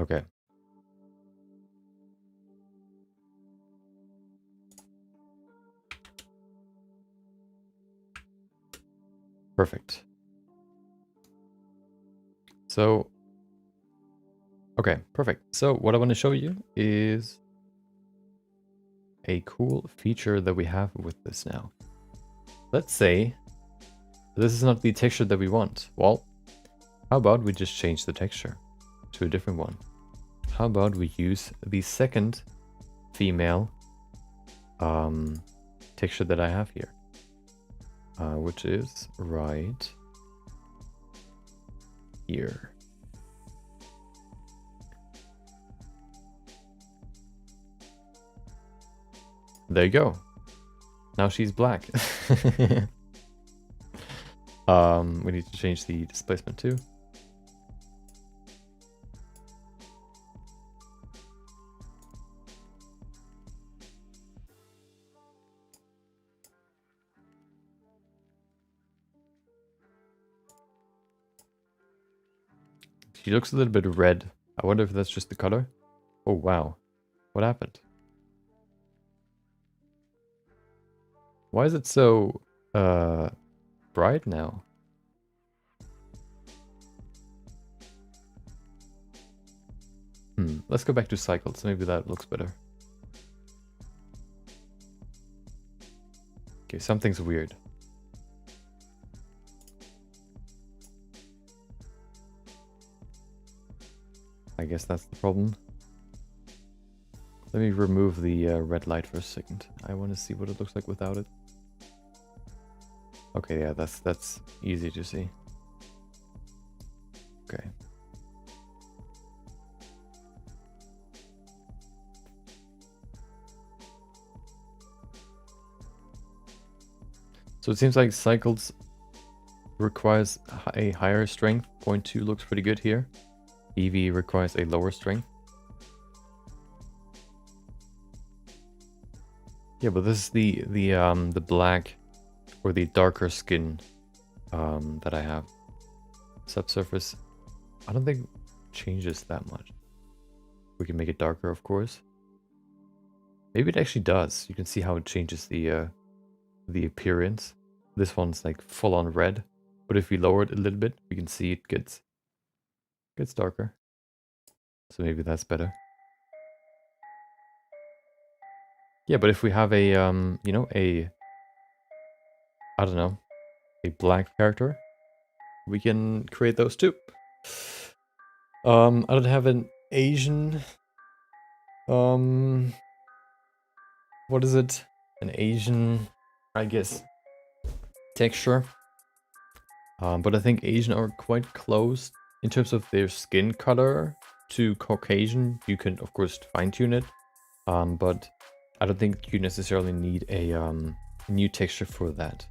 Okay. Perfect. So, okay, perfect. So what I want to show you is a cool feature that we have with this now. Let's say this is not the texture that we want. Well, how about we just change the texture to a different one? How about we use the second female texture that I have here, which is right here. There you go. Now she's black. We need to change the displacement too. She looks a little bit red. I wonder if that's just the color. Oh wow. What happened? Why is it so bright now? Let's go back to cycles. Maybe that looks better. Okay, something's weird. I guess that's the problem. Let me remove the red light for a second. I want to see what it looks like without it. Okay, yeah, that's easy to see. Okay. So it seems like cycles requires a higher strength. 0.2 looks pretty good here. EV requires a lower strength. Yeah, but this is the black or the darker skin that I have. Subsurface, I don't think changes that much. We can make it darker, of course. Maybe it actually does. You can see how it changes the appearance. This one's like full on red, but if we lower it a little bit, we can see it gets darker. So maybe that's better. Yeah, but if we have a you know, I don't know, a black character, we can create those too. I don't have an Asian what is it? An Asian, I guess, texture. But I think Asian are quite close in terms of their skin color to Caucasian. You can of course fine tune it, but I don't think you necessarily need a new texture for that.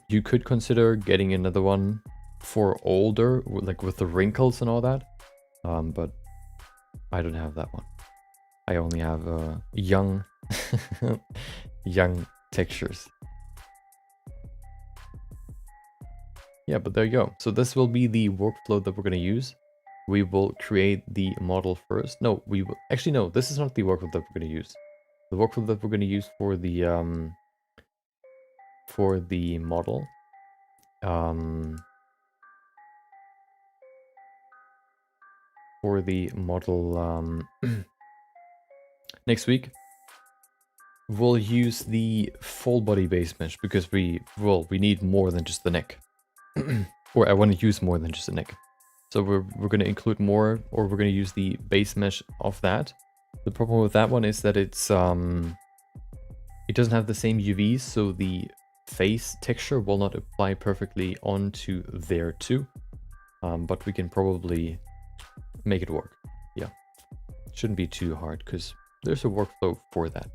You could consider getting another one for older, like with the wrinkles and all that, but I don't have that one. I only have young young textures. Yeah, but there you go. So this will be the workflow that we're going to use. We will create the model first. No, we will actually, no, this is not the workflow that we're going to use. The workflow that we're going to use for the model next week we'll use the full body base mesh because we need more than just the neck. Or I want to use more than just the neck. So we're going to include more, or we're going to use the base mesh of that. The problem with that one is that it's it doesn't have the same UVs, so the face texture will not apply perfectly onto there too. But we can probably make it work. Yeah, shouldn't be too hard because there's a workflow for that.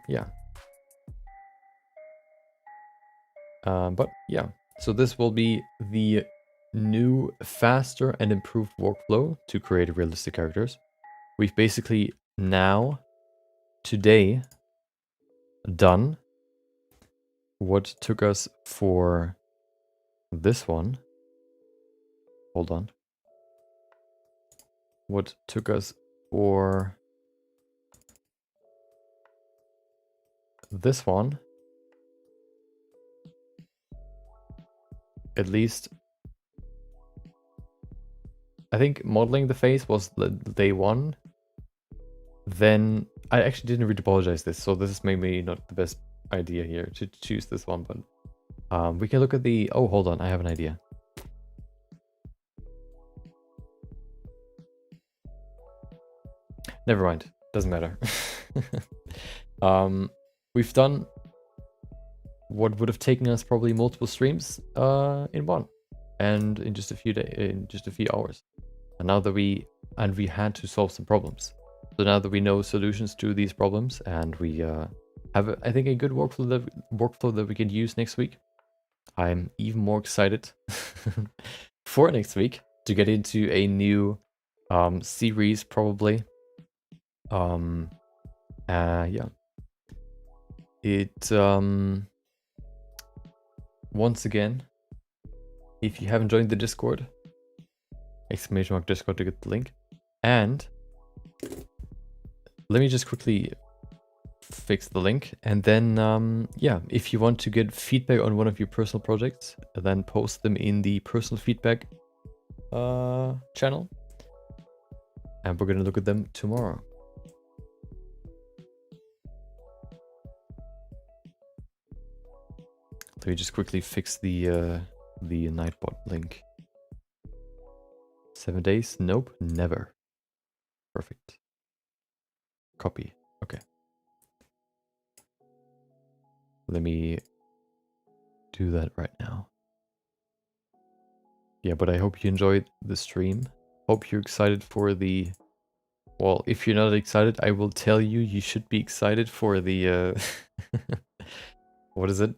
Yeah. But yeah, so this will be the new, faster and improved workflow to create realistic characters. We've basically now, today, done what took us for this one. Hold on. What took us for this one, at least, I think modeling the face was the day one. Then I actually didn't read apologize this, so this is maybe not the best idea here to choose this one, but we can look at the, oh, hold on, I have an idea. Never mind, doesn't matter. We've done what would have taken us probably multiple streams in one. and in just a few hours. And now that we had to solve some problems. So now that we know solutions to these problems, and we have, I think, a good workflow that we can use next week, I'm even more excited for next week to get into a new series, probably. Yeah. It once again, if you haven't joined the Discord, !Discord to get the link. And let me just quickly fix the link, and then yeah, if you want to get feedback on one of your personal projects, then post them in the personal feedback channel, and we're gonna look at them tomorrow. Let me just quickly fix the Nightbot link. 7 days? Nope, never. Perfect. Copy. Okay. Let me do that right now. Yeah, but I hope you enjoyed the stream. Hope you're excited for the... Well, if you're not excited, I will tell you, you should be excited for the... What is it?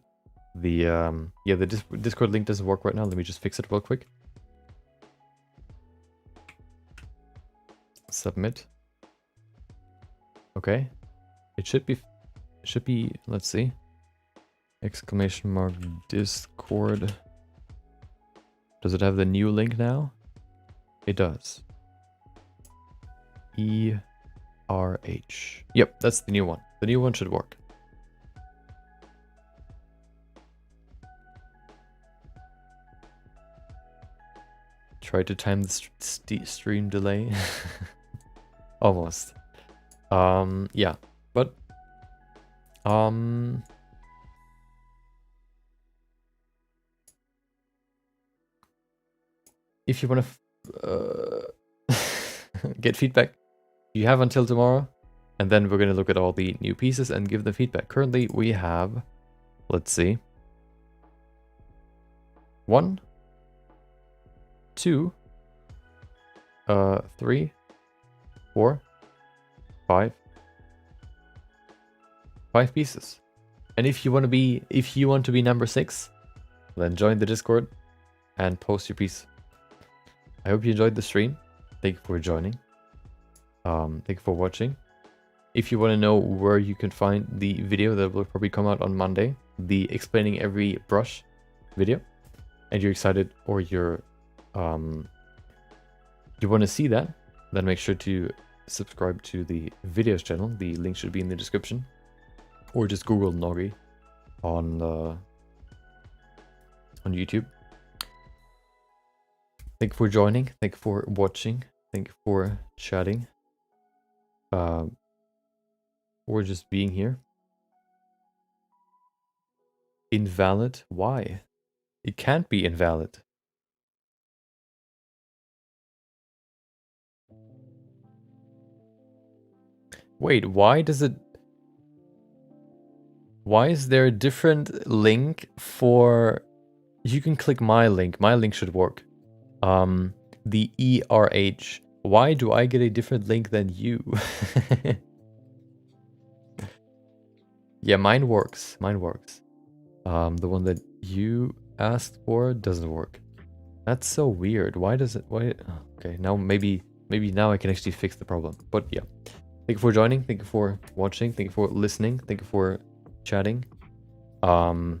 The yeah, the Discord link doesn't work right now. Let me just fix it real quick. Submit. Okay. It should be, let's see. Exclamation mark Discord. Does it have the new link now? It does. ERH. Yep, that's the new one. The new one should work. Try to time the stream delay. Almost. Yeah, but if you want to get feedback, you have until tomorrow, and then we're going to look at all the new pieces and give them feedback. Currently we have, let's see, 1, 2, 3, 4, 5 pieces. And if you want to be number 6, then join the Discord and post your piece. I hope you enjoyed the stream. Thank you for joining. Thank you for watching. If you want to know where you can find the video that will probably come out on Monday, the explaining every brush video, and you're excited, or you want to see that, then make sure to subscribe to the videos channel. The link should be in the description, or just Google Nogi on YouTube. Thank you for joining. Thank you for watching. Thank you for chatting. Or just being here. Invalid? Why? It can't be invalid. Wait, why does it... Why is there a different link for... You can click my link. My link should work. The ERH. Why do I get a different link than you? Yeah, mine works. Mine works. The one that you asked for doesn't work. That's so weird. Why does it... Why? Okay, now maybe now I can actually fix the problem. But yeah. Thank you for joining. Thank you for watching. Thank you for listening. Thank you for chatting. I'm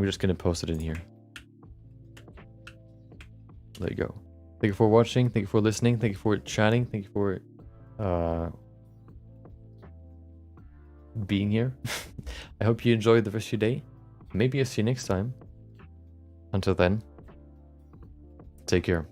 just gonna post it in here. There you go. Thank you for watching. Thank you for listening. Thank you for chatting. Thank you for being here. I hope you enjoyed the rest of your day. Maybe I'll see you next time. Until then, take care.